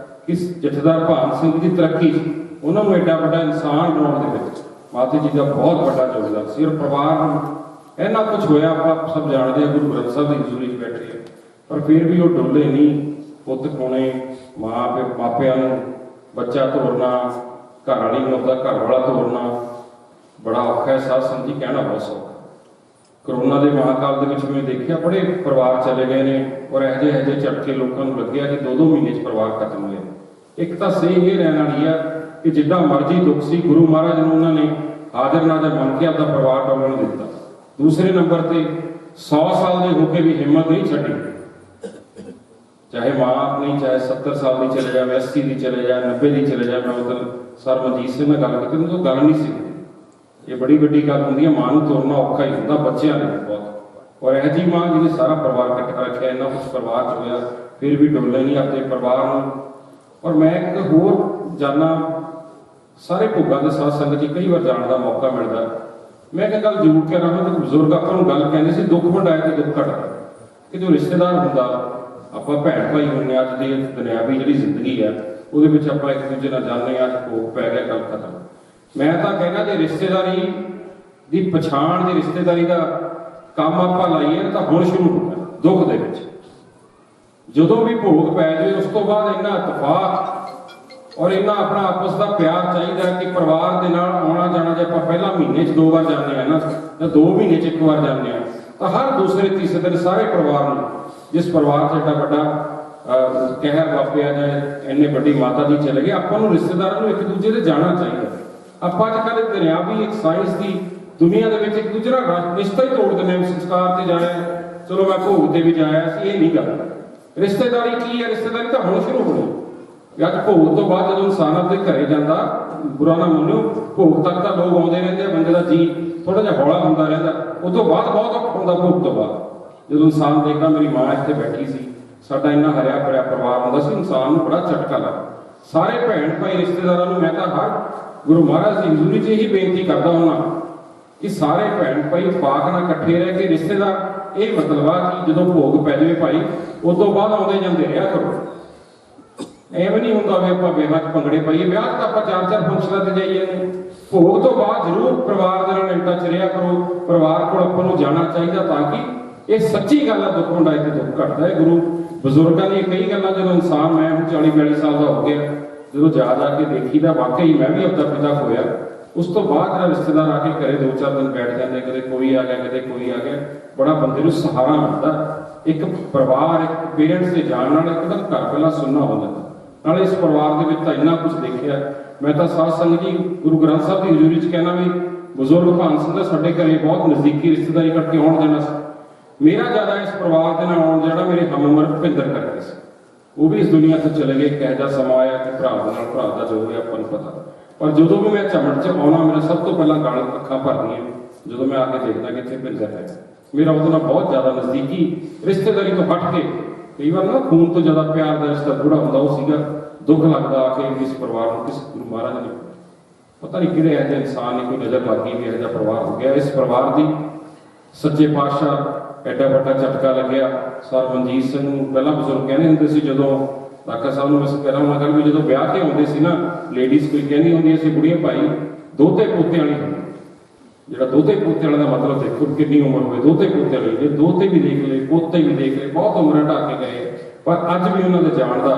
Speaker 2: ਕਿ ਜਥੇਦਾਰ ਭਾਨ ਸਿੰਘ ਦੀ ਤਰੱਕੀ 'ਚ ਉਹਨਾਂ ਨੂੰ ਐਡਾ ਵੱਡਾ ਇਨਸਾਨ ਬਣਾਉਣ ਦੇ ਵਿੱਚ ਮਾਤਾ ਜੀ ਦਾ ਬਹੁਤ ਵੱਡਾ ਯੋਗਦਾਨ ਸੀ। ਔਰ ਪਰਿਵਾਰ ਨੂੰ ਇੰਨਾ ਕੁਝ ਹੋਇਆ, ਆਪਾਂ ਸਭ ਜਾਣਦੇ ਹਾਂ, ਗੁਰੂ ਗ੍ਰੰਥ ਸਾਹਿਬ ਦੀ ਹਜ਼ੂਰੀ 'ਚ ਬੈਠੇ ਆ, ਪਰ ਫਿਰ ਵੀ ਉਹ ਡੋਲੇ ਨਹੀਂ। ਪੁੱਤ ਖੋਣੇ, ਮਾਪਿਆਂ ਨੂੰ ਬੱਚਾ ਤੋਰਨਾ, ਘਰ ਵਾਲੀ ਨੂੰ ਆਪਦਾ ਘਰ ਵਾਲਾ ਤੋਰਨਾ ਬੜਾ ਔਖਾ ਹੈ। ਸਾਧ ਸੰਗਤ ਜੀ, ਕਹਿਣਾ ਬਹੁਤ ਸੌਖਾ। ਕਰੋਨਾ ਦੇ ਮਹਾਕਾਲ ਦੇ ਵਿੱਚ ਮੈਂ ਦੇਖਿਆ ਬੜੇ ਪਰਿਵਾਰ ਚਲੇ ਗਏ ਨੇ ਔਰ ਇਹੋ ਜਿਹੇ ਝਟਕੇ ਲੋਕਾਂ ਨੂੰ ਲੱਗਿਆ ਕਿ 2-2 ਮਹੀਨੇ 'ਚ ਪਰਿਵਾਰ ਖਤਮ ਹੋਏ। ਇੱਕ ਤਾਂ ਸਹੀ ਇਹ ਰਹਿਣ ਵਾਲੀ ਆ ਕਿ ਜਿੱਦਾਂ ਮਰਜ਼ੀ ਦੁੱਖ ਸੀ, ਗੁਰੂ ਮਹਾਰਾਜ ਨੂੰ ਉਹਨਾਂ ਨੇ ਹਾਜ਼ਰ ਨਾਜ਼ਰ ਮੰਨ ਕੇ ਆਪਦਾ ਪਰਿਵਾਰ ਟੋਲਣ ਦਿੱਤਾ। ਦੂਸਰੇ ਨੰਬਰ ਤੇ 100 ਸਾਲ ਦੇ ਹੋ ਕੇ ਵੀ ਹਿੰਮਤ ਨਹੀਂ ਛੱਡੀ, ਚਾਹੇ ਮਾਂ ਆਪਣੀ, ਚਾਹੇ 70 ਸਾਲ ਦੀ ਚਲੇ ਜਾਵੇ, 80 ਦੀ ਚਲੇ ਜਾਵੇ, 90 ਦੀ ਚਲੇ ਜਾਵੇ। ਮੈਂ ਉਦੋਂ ਸਰ ਮਨਜੀਤ ਸਿੰਘ ਨਾਲ ਗੱਲ ਕੀਤੀ, ਉਹ ਗੱਲ ਨਹੀਂ ਸੀ। ਇਹ ਬੜੀ ਵੱਡੀ ਗੱਲ ਹੁੰਦੀ ਹੈ, ਮਾਂ ਨੂੰ ਤੋਰਨਾ ਔਖਾ ਹੀ ਹੁੰਦਾ, ਬੱਚਿਆਂ ਨੇ ਬਹੁਤ। ਔਰ ਇਹੋ ਜਿਹੀ ਮਾਂ ਜਿਹਨੇ ਸਾਰਾ ਪਰਿਵਾਰ ਇਕੱਠਾ ਰੱਖਿਆ, ਇੰਨਾ ਕੁਛ ਪਰਿਵਾਰ 'ਚ ਹੋਇਆ, ਫਿਰ ਵੀ ਡੋਲੇ ਨਹੀਂ ਆਪਣੇ ਪਰਿਵਾਰ ਨੂੰ। ਔਰ ਮੈਂ ਇੱਕ ਹੋਰ ਜਾਣਾ, ਸਾਰੇ ਭੋਗਾਂ ਦੇ ਸਾਧ ਸੰਗਤ ਜੀ ਕਈ ਵਾਰ ਜਾਣ ਦਾ ਮੌਕਾ ਮਿਲਦਾ। ਮੈਂ ਇੱਕ ਗੱਲ ਜ਼ਰੂਰ ਕਹਿ ਰਹਾ ਹਾਂ ਕਿ ਬਜ਼ੁਰਗ ਆਪਾਂ ਨੂੰ ਗੱਲ ਕਹਿੰਦੇ ਸੀ, ਦੁੱਖ ਵੰਡਾਏ ਤੇ ਦੁੱਖ ਘਟਦਾ। ਕਿ ਜੋ ਰਿਸ਼ਤੇਦਾਰ ਹੁੰਦਾ, ਆਪਾਂ ਭੈਣ ਭਾਈ ਹੁੰਦੇ ਹਾਂ, ਅੱਜ ਦੀ ਦੁਨਿਆਵੀ ਜਿਹੜੀ ਜ਼ਿੰਦਗੀ ਹੈ ਉਹਦੇ ਵਿੱਚ ਆਪਾਂ ਇੱਕ ਦੂਜੇ ਨਾਲ ਜਾਂਦੇ ਹਾਂ, ਅੱਜ ਭੋਗ ਪੈ ਗਿਆ, ਗੱਲ ਖਤਮ। ਮੈਂ ਤਾਂ ਕਹਿੰਦਾ ਜੇ ਰਿਸ਼ਤੇਦਾਰੀ ਦੀ ਪਛਾਣ, ਦੀ ਰਿਸ਼ਤੇਦਾਰੀ ਦਾ ਕੰਮ ਆਪਾਂ ਲਾਈਏ ਨਾ, ਤਾਂ ਹੁਣ ਸ਼ੁਰੂ ਹੁੰਦਾ ਦੁੱਖ ਦੇ ਵਿੱਚ। ਜਦੋਂ ਵੀ ਭੋਗ ਪੈ ਜਾਵੇ ਉਸ ਤੋਂ ਬਾਅਦ ਇੰਨਾ ਇਤਫਾਕ ਔਰ ਇੰਨਾ ਆਪਣਾ ਆਪਸ ਦਾ ਪਿਆਰ ਚਾਹੀਦਾ ਕਿ ਪਰਿਵਾਰ ਦੇ ਨਾਲ ਆਉਣਾ ਜਾਣਾ। ਜੇ ਆਪਾਂ ਪਹਿਲਾਂ ਮਹੀਨੇ 'ਚ 2 ਵਾਰ ਜਾਂਦੇ ਹਾਂ ਨਾ, ਜਾਂ 2 ਮਹੀਨੇ 'ਚ 1 ਵਾਰ ਜਾਂਦੇ ਹਾਂ, ਤਾਂ ਹਰ ਦੂਸਰੇ ਤੀਸਰੇ ਦਿਨ ਸਾਰੇ ਪਰਿਵਾਰ ਨੂੰ, ਜਿਸ ਪਰਿਵਾਰ 'ਚ ਐਡਾ ਵੱਡਾ ਕਹਿਰ ਵਾਪਰਿਆ ਜਾਂ ਇੰਨੇ ਵੱਡੀ ਮਾਤਾ ਜੀ ਚਲੇ ਗਏ, ਆਪਾਂ ਨੂੰ ਰਿਸ਼ਤੇਦਾਰਾਂ ਨੂੰ ਇੱਕ ਦੂਜੇ ਦੇ ਜਾਣਾ ਚਾਹੀਦਾ। ਆਪਾਂ ਅੱਜ ਕੱਲ੍ਹ ਦੁਨਿਆਵੀ ਇੱਕ ਸਾਇੰਸ ਦੀ ਦੁਨੀਆ ਦੇ ਵਿੱਚ ਇੱਕ ਦੂਜੇ ਨਾਲ ਰਿਸ਼ਤਾ ਹੀ ਤੋੜ ਦਿੰਦੇ ਹਾਂ। ਸੰਸਕਾਰ ਤੇ ਜਾਣਾ, ਚਲੋ ਮੈਂ ਭੋਗ ਤੇ ਵੀ ਜਾਇਆ ਸੀ, ਇਹ ਨਹੀਂ ਗੱਲ। ਰਿਸ਼ਤੇਦਾਰੀ ਕੀ ਹੈ? ਰਿਸ਼ਤੇਦਾਰੀ ਤਾਂ ਹੁਣ ਸ਼ੁਰੂ ਹੋਣੀ। ਅੱਜ ਭੋਗ ਤੋਂ ਬਾਅਦ ਜਦੋਂ ਇਨਸਾਨ ਆਪਣੇ ਘਰੇ ਜਾਂਦਾ, ਬੁਰਾ ਨਾ ਮੰਨਿਓ, ਭੋਗ ਤੱਕ ਤਾਂ ਲੋਕ ਆਉਂਦੇ ਰਹਿੰਦੇ ਆ, ਬੰਦੇ ਦਾ ਜੀ ਥੋੜਾ ਜਿਹਾ ਹੌਲਾ ਹੁੰਦਾ ਰਹਿੰਦਾ। ਉਸ ਤੋਂ ਬਾਅਦ ਬਹੁਤ ਔਖਾ ਹੁੰਦਾ ਭੋਗ ਤੋਂ ਬਾਅਦ, ਜਦੋਂ ਇਨਸਾਨ ਦੇਖਦਾ ਮੇਰੀ ਮਾਂ ਇੱਥੇ ਬੈਠੀ ਸੀ, ਸਾਡਾ ਇੰਨਾ ਹਰਿਆ ਭਰਿਆ ਪਰਿਵਾਰ ਹੁੰਦਾ ਸੀ, ਇਨਸਾਨ ਨੂੰ ਬੜਾ ਝਟਕਾ ਲੱਗਾ। ਸਾਰੇ ਭੈਣ ਭਾਈ ਰਿਸ਼ਤੇਦਾਰਾਂ ਨੂੰ ਮੈਂ ਤਾਂ ਹਰ ਗੁਰੂ ਮਹਾਰਾਜ ਦੀ ਹਜ਼ੂਰੀ 'ਚ ਇਹੀ ਬੇਨਤੀ ਕਰਦਾ ਹਾਂ ਕਿ ਸਾਰੇ ਭੈਣ ਭਾਈ ਇਤਫਾਕ ਨਾਲ ਇਕੱਠੇ ਰਹਿ ਕੇ ਰਿਸ਼ਤੇਦਾਰ, ਇਹ ਮਤਲਬ ਆ ਕਿ ਜਦੋਂ ਭੋਗ ਪੈ ਜਾਵੇ ਭਾਈ, ਉਸ ਤੋਂ ਬਾਅਦ ਆਉਂਦੇ ਜਾਂਦੇ ਰਿਹਾ ਕਰੋ। ਐਵੇਂ ਨਹੀਂ ਹੁੰਦਾ ਵੀ ਆਪਾਂ ਵਿਆਹ 'ਚ ਭੰਗੜੇ ਪਾਈਏ। ਵਿਆਹ 'ਚ ਤਾਂ ਆਪਾਂ 4-4 ਫੰਕਸ਼ਨਾਂ ਤੇ ਜਾਈਏ ਨੇ। ਭੋਗ ਤੋਂ ਬਾਅਦ ਜ਼ਰੂਰ ਪਰਿਵਾਰ ਦੇ ਨਾਲ ਇੰਟਾ 'ਚ ਰਿਹਾ ਕਰੋ। ਪਰਿਵਾਰ ਕੋਲ ਆਪਾਂ ਨੂੰ ਜਾਣਾ ਚਾਹੀਦਾ, ਤਾਂ ਕਿ ਇਹ ਸੱਚੀ ਗੱਲ ਹੈ, ਦੁੱਖ ਵੰਡਾਏ ਤੇ ਦੁੱਖ ਘਟਦਾ ਹੈ। ਗੁਰੂ ਬਜ਼ੁਰਗਾਂ ਦੀਆਂ ਕਈ ਗੱਲਾਂ ਜਦੋਂ ਇਨਸਾਨ, ਮੈਂ ਹੁਣ 40-42 ਸਾਲ ਦਾ ਹੋ ਗਿਆ, ਜਦੋਂ ਜਾ ਕੇ ਦੇਖੀਦਾ ਵਾਕਈ ਮੈਂ ਵੀ ਆਪਣਾ ਪਿਤਾ ਖੋਇਆ। ਉਸ ਤੋਂ ਬਾਅਦ ਜਿਹੜਾ ਰਿਸ਼ਤੇਦਾਰ ਆ ਕੇ ਘਰੇ 2-4 ਦਿਨ ਬੈਠ ਜਾਂਦੇ, ਕਦੇ ਕੋਈ ਆ ਗਿਆ, ਕਦੇ ਕੋਈ ਆ ਗਿਆ, ਬੜਾ ਬੰਦੇ ਨੂੰ ਸਹਾਰਾ ਮਿਲਦਾ। ਇੱਕ ਪਰਿਵਾਰ, ਇੱਕ ਪੇਰੈਂਟਸ ਦੇ ਜਾਣ ਨਾਲ ਇੱਕਦਮ ਘਰ ਪਹਿਲਾਂ ਸੁੰਨਾ ਹੋ ਜਾਂਦਾ। ਨਾਲੇ ਇਸ ਪਰਿਵਾਰ ਦੇ ਵਿੱਚ ਤਾਂ ਇੰਨਾ ਕੁਝ ਦੇਖਿਆ। ਮੈਂ ਤਾਂ ਸਾਧ ਸੰਗਤ ਜੀ ਗੁਰੂ ਗ੍ਰੰਥ ਸਾਹਿਬ ਦੀ ਹਜ਼ੂਰੀ 'ਚ ਕਹਿਣਾ ਵੀ ਬਜ਼ੁਰਗ ਭਾਨ ਸਿੰਘ ਦਾ ਸਾਡੇ ਘਰੇ ਬਹੁਤ ਨਜ਼ਦੀਕੀ ਰਿਸ਼ਤੇਦਾਰੀ ਕਰਕੇ ਆਉਣ ਜਾਣਾ ਸੀ। ਮੇਰਾ ਜ਼ਿਆਦਾ ਇਸ ਪਰਿਵਾਰ ਦੇ ਨਾਲ ਆਉਣ ਜਾਣਾ ਮੇਰੇ ਹਮ ਉਮਰ ਭਿੰਦਰ ਕਰਕੇ ਸੀ। ਉਹ ਵੀ ਇਸ ਦੁਨੀਆ ਤੋਂ ਚਲੇ ਗਏ। ਕਿਹੋ ਜਿਹਾ ਸਮਾਂ ਆਇਆ ਕਿ ਭਰਾ ਦੇ ਨਾਲ ਭਰਾ ਦਾ ਜੋ ਹੋਇਆ ਆਪਾਂ ਨੂੰ ਪਤਾ। ਪਰ ਜਦੋਂ ਵੀ ਮੈਂ ਝਮੜ 'ਚ ਆਉਣਾ, ਮੇਰਾ ਸਭ ਤੋਂ ਪਹਿਲਾਂ ਗਲ ਅੱਖਾਂ ਭਰਦੀਆਂ ਜਦੋਂ ਮੈਂ ਆ ਕੇ ਦੇਖਦਾ ਕਿ ਇੱਥੇ ਭਿੰਦਰ ਹੈ। ਮੇਰਾ ਉਹਦੇ ਨਾਲ ਬਹੁਤ ਜ਼ਿਆਦਾ ਨਜ਼ਦੀਕੀ ਰਿਸ਼ਤੇਦਾਰੀ ਤੋਂ ਹਟ ਕੇ, ਕਈ ਵਾਰ ਨਾ ਖੂਨ ਤੋਂ ਜ਼ਿਆਦਾ ਪਿਆਰ ਦਾ ਰਿਸ਼ਤਾ ਗੂੜਾ ਹੁੰਦਾ, ਉਹ ਸੀਗਾ। ਦੁੱਖ ਲੱਗਦਾ ਆ ਕੇ ਇਸ ਪਰਿਵਾਰ ਨੂੰ, ਕਿਸੇ ਗੁਰੂ ਮਹਾਰਾਜ ਨੇ
Speaker 7: पता नहीं किहड़े ऐसे इंसान ने कोई नज़र लग गई भी ऐसा परिवार हो गया। इस परिवार की सच्चे पातशाह एडा वड्डा झटका लग्या। सर मनजीत सिंह नूं पहला बजुर्ग कहने होंदे सी, जदों काका साहब नूं मैं कहना होना भी जो ब्याह के आउंदे सी ना लेडीज़ कोई कहनी होंदी सी बुढ़िया भाई दोते पोते वाली होंदी। ਜਿਹੜਾ ਦੋਤੇ ਪੋਤੇ ਵਾਲਾ ਦਾ ਮਤਲਬ ਦੇਖੋ ਕਿੰਨੀ ਉਮਰ ਹੋਵੇ ਦੋਤੇ ਪੋਤੇ ਵਾਲੀ। ਜੇ ਦੋਤੇ ਵੀ ਦੇਖ ਲਏ ਪੋਤੇ ਵੀ ਦੇਖ ਲਏ ਬਹੁਤ ਉਮਰਾਂ ਢਾਹ ਕੇ ਗਏ, ਪਰ ਅੱਜ ਵੀ ਉਹਨਾਂ ਦੇ ਜਾਣ ਦਾ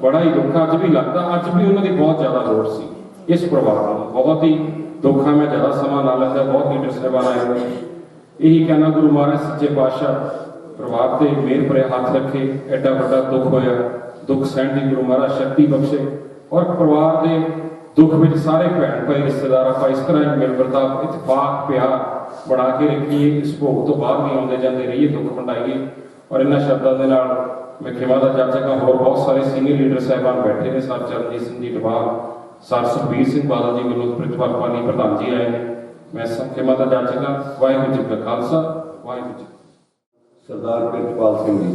Speaker 7: ਬੜਾ ਹੀ ਦੁੱਖ ਅੱਜ ਵੀ ਲੱਗਦਾ। ਅੱਜ ਵੀ ਉਹਨਾਂ ਦੀ ਬਹੁਤ ਜ਼ਿਆਦਾ ਲੋੜ ਸੀ ਇਸ ਪਰਿਵਾਰ ਨੂੰ। ਬਹੁਤ ਹੀ ਦੁੱਖ ਹੈ, ਮੈਂ ਜ਼ਿਆਦਾ ਸਮਾਂ ਨਾ ਲੈਂਦਾ, ਬਹੁਤ ਲੀਡਰ ਸਾਹਿਬਾਨ ਆਏ ਹੋਏ। ਇਹੀ ਕਹਿਣਾ ਗੁਰੂ ਮਹਾਰਾਜ ਸੱਚੇ ਪਾਤਸ਼ਾਹ ਪਰਿਵਾਰ ਤੇ ਮਿਹਰ ਭਰੇ ਹੱਥ ਰੱਖੇ। ਐਡਾ ਵੱਡਾ ਦੁੱਖ ਹੋਇਆ, ਦੁੱਖ ਸਹਿਣ ਦੀ ਗੁਰੂ ਮਹਾਰਾਜ ਸ਼ਕਤੀ ਬਖਸ਼ੇ ਔਰ ਪਰਿਵਾਰ ਦੇ दुख में सारे भैन भाई रिश्तेदार आप इस तरह ही मिल वरताव इतफाक प्यार बना के रखिए। इस भोग तो बाद भी आते जाते रहिए, दुख वंडाइए। और इन्होंने शब्दों के नाल मैं खिमा का जज सका। होर बहुत सारे सीनियर लीडर साहबान बैठे ने, सर चरणजीत सिंह जी डबाल, सर सुखबीर सिंह बादल जी वालों प्रितपाल पानी प्रधान जी आए हैं। मैं खिमा का जज सका। वाहिगुरू जी का खालसा वाहिगुरू जी।
Speaker 4: सरदार प्रितपाल सिंह जी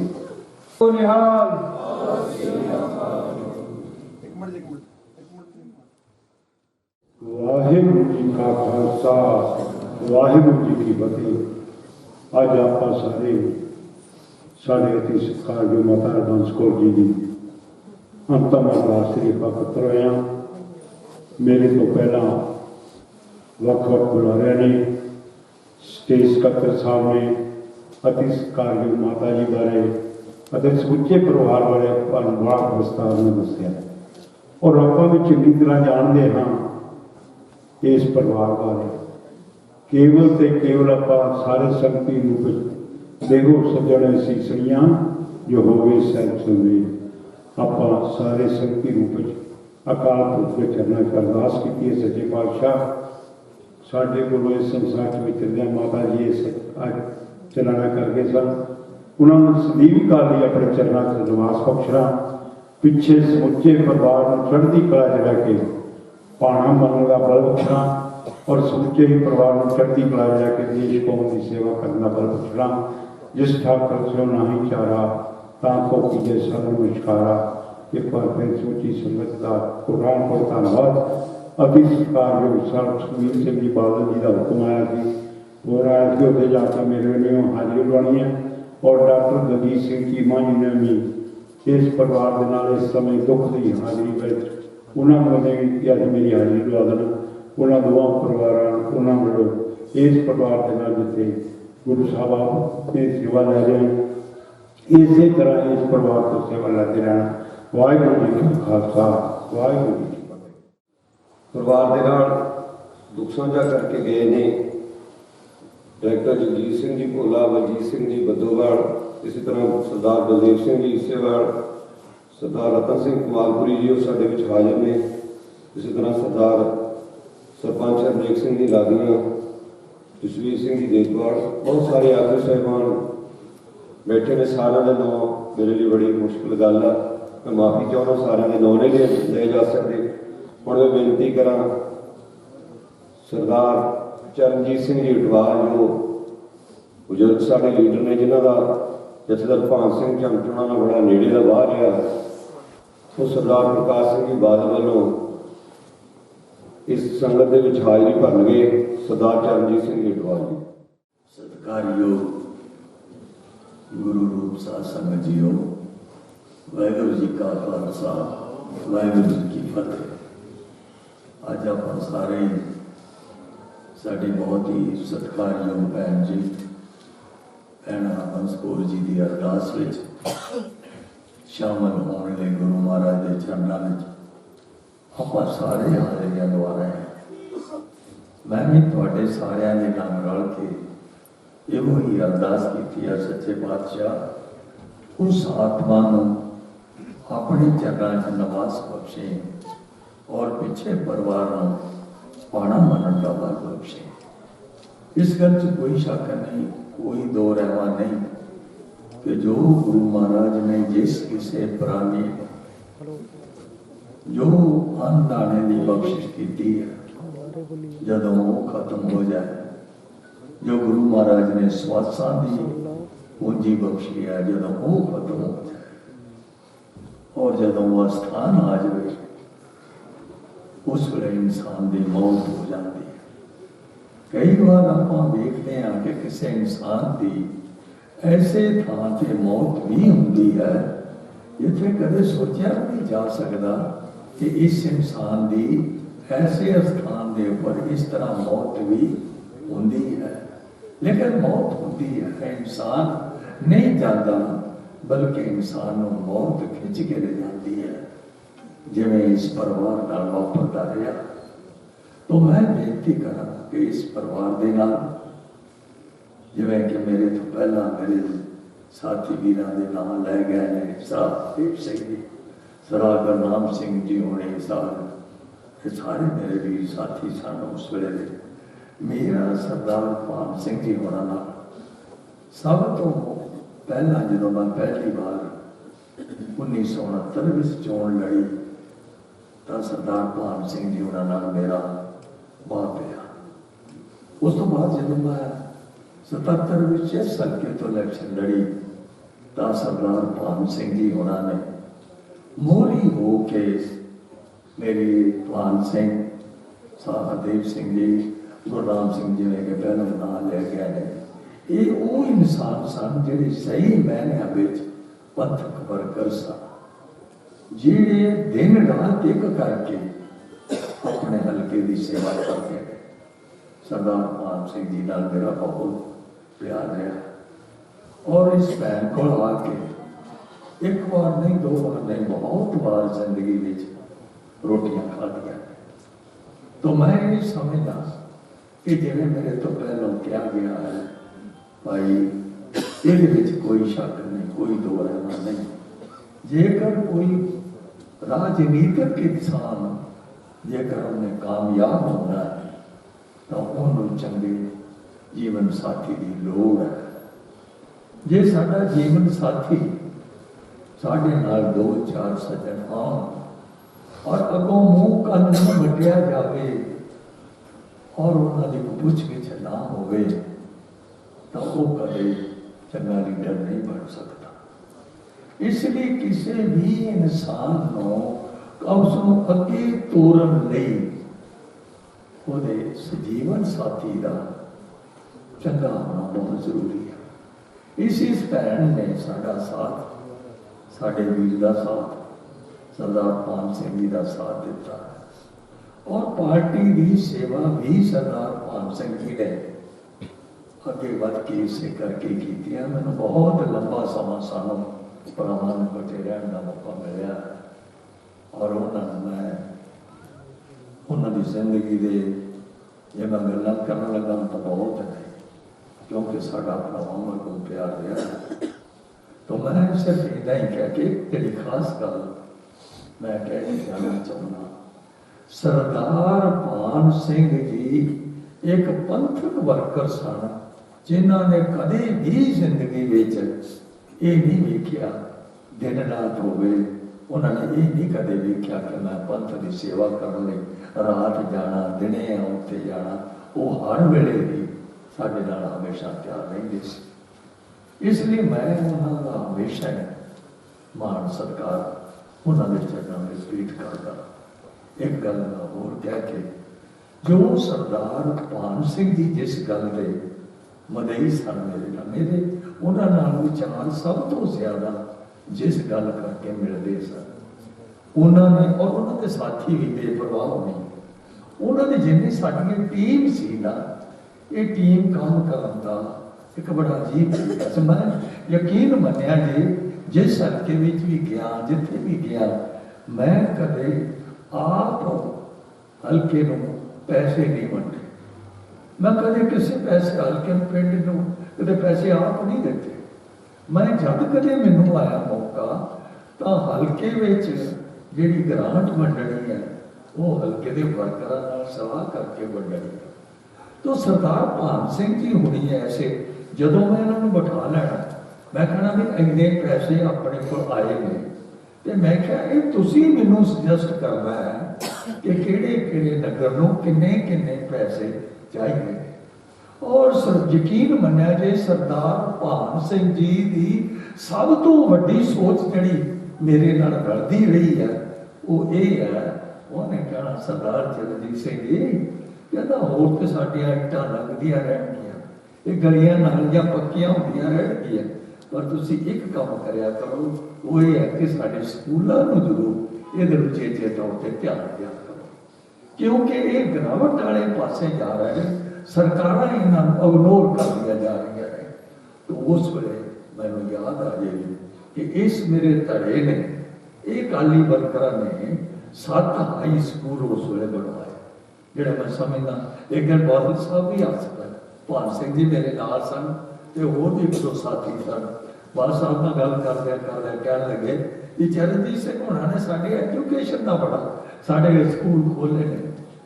Speaker 6: ਵਾਹਿਗੁਰੂ ਜੀ ਕਾ ਖਾਲਸਾ ਵਾਹਿਗੁਰੂ ਜੀ ਕੀ ਫਤਿਹ। ਅੱਜ ਆਪਾਂ ਸਾਡੇ ਅਤੀ ਸਤਿਕਾਰਯੋਗ ਮਾਤਾ ਹਰਬੰਸ ਕੌਰ ਜੀ ਦੀ ਅੰਤਮ ਅਰਦਾਸ ਲਈ ਇਕੱਤਰ ਹੋਏ ਹਾਂ। ਮੇਰੇ ਤੋਂ ਪਹਿਲਾਂ ਵੱਖ-ਵੱਖ ਬੁਲਾਰਿਆਂ ਨੇ, ਸਟੇਜ ਸਕੱਤਰ ਸਾਹਿਬ ਨੇ ਅਤੀ ਸਤਿਕਾਰਯੋਗ ਮਾਤਾ ਜੀ ਬਾਰੇ ਅਤੇ ਸਮੁੱਚੇ ਪਰਿਵਾਰ ਬਾਰੇ ਤੁਹਾਨੂੰ ਬੜਾ ਵਿਸਥਾਰ ਨਾਲ ਦੱਸਿਆ। ਔਰ ਆਪਾਂ ਵੀ ਚੰਗੀ ਤਰ੍ਹਾਂ ਜਾਣਦੇ ਹਾਂ इस परिवार बारे। केवल तो केवल आप सारे संगती रूप देखो सजने सीसणियाँ जो होवे सैब सुनवे। आप सारे संगती रूप अकाल पुरख के चरणों की अरदास की सच्चे पातशाह साढ़े को इस संसार विचरद माता जी अज चलाना करके सन। उन्होंने सदीवी काल ही अपने चरणों से निवास बख्शना। पिछे समुचे परिवार में चढ़ती कला च रह के पाना मनने का बल बख्शना और समूचे ही परिवार में चढ़ती कला जाके देश कौम की सेवा करने का बल बख्शना। जिस ठाकुर से ना ही चारा ताको कीजे साधन मुस्कारा। एक बार फिर सूची संगत का कुरान को धन्यवाद। अभी सत्कारयोग सर सुखबीर सिंह जी बादल जी का हुक्म आया कि वो आया कि उत्थे जाकर मेरे लिए हाजिरी लवानी है। और डॉक्टर दलजीत सिंह चीमा जी ने भी इस परिवार के नाल इस समय दुख की हाजिरी में उन्होंने भी अज मेरी हाजिरी लवा देना। उन्होंने दोवां परिवार उन्होंने इस परिवार के नाल जिथे गुरु साहब की सेवा लै रहे हैं इस तरह इस परिवार को सेवा लेते रहना। वाहिगुरू जी का खालसा वाहिगुरू जी की फतेह।
Speaker 4: परिवार के नाल दुख साझा करके गए ने डायरेक्टर जगजीत सिंह जी भोला, बलजीत सिंह जी बद्दोवाल, इसी तरह सरदार बलदेव सिंह जी इसेवाल, सरदार रतन सिंह कमालपुरी जी वो साढ़े विच हाजिर ने। इसी तरह सरदार सरपंच हरनेक सिंह जी लादियाँ, जसवीर सिंह जी देखभाल, बहुत सारे आगू साहिबान बैठे ने। सारे के नाम मेरे लिए बड़ी मुश्किल गल है, मैं माफ़ी चाहना सारे के नाम नहीं ले जा सकते। हुण मैं बेनती करा सरदार चरणजीत सिंह जी अटवाल जो बुजुर्ग साढ़े लीडर ने जिन्हों का जथेदार भान सिंह चमचुना नाल बड़ा नेड़े का बाहर रहा, तो सरदार प्रकाश सिंह जी बादल वालों इस संगत के विच हाजिरी भरनगे। सरदार चरणजीत सिंह जी अटवाल जी।
Speaker 8: सत्कारयोग गुरु रूप साध संगत जीओ, वाहिगुरू जी का खालसा वाहिगुरू जी की फतेह। अज आप सारे साड़ी बहुत ही सत्कारयोग भैन जी भैन हरबंस कौर जी की अरदास विच शामिल होने लिए गुरु महाराज के चरणों में आप सारे हाजिरियां लवा रहे हैं। मैं भी थोड़े सारिया के नाम रल के यो ही अरदास की है सच्चे पातशाह उस आत्मा अपने चरणों च निवास बख्शे और पिछे परिवार पाना मनन का बल बख्शे। इस गल च कोई शक नहीं, कोई दो रहवा नहीं कि जो गुरु महाराज ने जिस किसी प्राणी जो अन्नदाने की बख्शिश की है, जदों वो खत्म हो जाए, जो गुरु महाराज ने स्वासा की पूंजी बख्शी है, जदों वो खत्म हो जाए और जदों वह स्थान आ जाए उस वे इंसान की मौत हो जाती है। कई बार आप देखते हैं कि किसी इंसान की ऐसे थां ते मौत भी होती है जिथे कदे सोचा भी नहीं जा सकता कि इस इंसान की ऐसे स्थान के ऊपर इस तरह मौत भी होती है। लेकिन मौत होती है, इंसान नहीं जाता, बल्कि इंसान को मौत खिंच के ले जाती है, जिवें इस परिवार नाल वापरता रहा। तो मैं बेनती करा कि इस परिवार के नाल, जिवें कि मेरे तो पहला मेरे साथी वीर के नाम लै गए ने, सरदार सिंह जी, सरदार गुरनाम सिंह जी होने, सारे मेरे वीर साथी सन उस वेले दे। मेरा सरदार भान सिंह जी होना ना सब तो पहला जो मैं पहली बार 1969 चोन लड़ी तो सरदार भान सिंह जी होना मेरा वाह पिया। उस तो बाद जो मैं 77 इस हल्के तो इलैक्शन लड़ी तो सरदार भान सिंह जी होना ने मोहरी हो के मेरी भान सिंह, साहदेव सिंह जी, गुरनाम सिंह जी ने पहले नाम ले गए ने। ये वो इंसान सन जिहड़े सही मैनिया विच पंथक वर्कर सन, जिहड़े दिन रात एक करके अपने हल्के की सेवा करते हैं। सरदार भान सिंह जी नाल मेरा बहुत प्यार रहा और इस भैन को आके एक बार नहीं, दो बार नहीं, बहुत बार जिंदगी में रोटियां खादियां। तो मैं ये समझदा कि जिवें मेरे तो पहलों क्या गया है भाई, ये कोई शक नहीं, कोई दो रहना नहीं। जेकर कोई राजनीतिक इंसान जेकर उन्हें कामयाब होना है तो उन्होंने चंगे जीवन साथी की लोड़ है। जे साडा जीवन साथी साढ़े नाल दो चार सज्जन आन और अगों मुंह कल न वटिया जाए और उन्होंने पुछ गिछ ना होवे तो वह कदे चंगा लीडर नहीं बन सकता। इसलिए किसी भी इंसान को उसनों अगे तोरन लई उहदे सजीवन साथी का चंगा होना बहुत जरूरी है। इस भैन ने साडा साथ, साडे वीर का साथ, सरदार भान सिंह जी का साथ दिता और पार्टी की सेवा भी सरदार भान सिंह जी ने अगे वध के इसे करके की। मैंने बहुत लंबा समा सानू भरावां बचे रहने का मौका मिला और उन्होंने मैं उन्होंने जिंदगी के जे मैं गल्लां करन लगा तो बहुत है, क्योंकि साडा भरावां वांगू प्यार रहा। तो मैं सिर्फ इदा ही कह के तेरी खास गल मैं कह के जाना चाहूँगा, सरदार भान सिंह जी एक पंथक वर्कर सन जिन्होंने कदे भी जिंदगी ये नहीं वेख्या दिन रात होवे। उन्होंने ये नहीं कदे वेख्या कि मैं पंथ की सेवा करने रात जाना दिने उत्ते जाना। वो हर वेले ही साडे नाल हमेशा तैयार रहिंदे सी। इसलिए मैं उन्होंने हमेशा मान सत्कार उन्होंने चरणों में रिपीट करता। एक गल होर कह के, जो सरदार भान सिंह जी जिस गल के मदई सन मेरे उन्होंने विचार सब तो ज्यादा जिस गल करके मिलते सन उन्होंने, और उन्होंने साथी भी बेपरवाह नहीं। उन्होंने जिन्नी साडी टीम सी ना, ये टीम काम करन दा एक बड़ा अजीब तरीका। मैं यकीन मनिया जी जिस हल्के विच भी गया, जिथे भी गया, मैं कदे आप हल्के नूं पैसे नहीं वंडे। मैं कदे किसी पैसे हल्के पिंड नूं कदे पैसे आप नहीं देते। मैं जब कदे मैनूं आया मौका तो हल्के विच जिहड़ी ग्रांट वंडणी है वो हल्के दे वर्करां नाल सलाह करके वंडणी है। तो सरदार भान सिंह जी हुणी ऐसे जदों मैं इन्होंने बिठा लेना, मैं कहना भी इन्ने पैसे अपने को आए ने, तो मैं क्या ये तुसी मैनूं सुजैसट करना है कि किहड़े नगर नूं किन्ने किन्ने पैसे चाहिए। और यकीन मन्निया जे सरदार भान सिंह जी की सब तो वड्डी सोच जिहड़ी मेरे नाल रलदी रही है वो ये है ਉਹਨੇ ਕਹਿਣਾ ਸਰਦਾਰ ਚਰਨਜੀਤ ਸਿੰਘ ਜੀ, ਕਹਿੰਦਾ ਹੋਰ ਤੇ ਸਾਡੀਆਂ ਇੱਟਾਂ ਲੱਗਦੀਆਂ ਰਹਿਣਗੀਆਂ, ਇਹ ਗਲੀਆਂ ਨਾਲੀਆਂ ਪੱਕੀਆਂ ਹੁੰਦੀਆਂ ਰਹਿਣਗੀਆਂ, ਪਰ ਤੁਸੀਂ ਇੱਕ ਕੰਮ ਕਰਿਆ ਕਰੋ, ਉਹ ਇਹ ਹੈ ਕਿ ਸਾਡੇ ਸਕੂਲਾਂ ਨੂੰ ਜ਼ਰੂਰ ਇਹਦੇ ਉਚੇਚੇ ਤੌਰ ਤੇ ਧਿਆਨ ਦਿਆ ਕਰੋ, ਕਿਉਂਕਿ ਇਹ ਗਿਰਾਵਟ ਵਾਲੇ ਪਾਸੇ ਜਾ ਰਹੇ ਨੇ, ਸਰਕਾਰਾਂ ਇਹਨਾਂ ਨੂੰ ਇਗਨੋਰ ਕਰਦੀਆਂ ਜਾ ਰਹੀਆਂ ਨੇ। ਤੇ ਉਸ ਵੇਲੇ ਮੈਨੂੰ ਯਾਦ ਆ ਜਾਏ ਕਿ ਇਸ ਮੇਰੇ ਧੜੇ ਨੇ, ਇਹ ਅਕਾਲੀ ਵਰਕਰਾਂ ਨੇ 7 ਹਾਈ ਸਕੂਲ ਉਸ ਵੇਲੇ ਬਣਵਾਏ, ਜਿਹੜੇ ਮੈਂ ਸਮਝਦਾ ਇੱਕ ਦਿਨ ਬਾਦਲ ਸਾਹਿਬ ਵੀ ਆ ਸਕਦਾ, ਭਾਨ ਸਿੰਘ ਜੀ ਮੇਰੇ ਨਾਲ ਸਨ ਤੇ ਹੋਰ ਵੀ 100 ਸਾਥੀ ਸਨ। ਬਾਦਲ ਸਾਹਿਬ ਨਾਲ ਗੱਲ ਕਰਦਿਆਂ ਕਹਿਣ ਲੱਗੇ ਕਿ ਚਰਨਜੀਤ ਸਿੰਘ ਹੋਣਾ ਨੇ ਸਾਡੇ ਐਜੂਕੇਸ਼ਨ ਦਾ ਬੜਾ ਸਾਡੇ ਸਕੂਲ ਖੋਲੇ ਨੇ,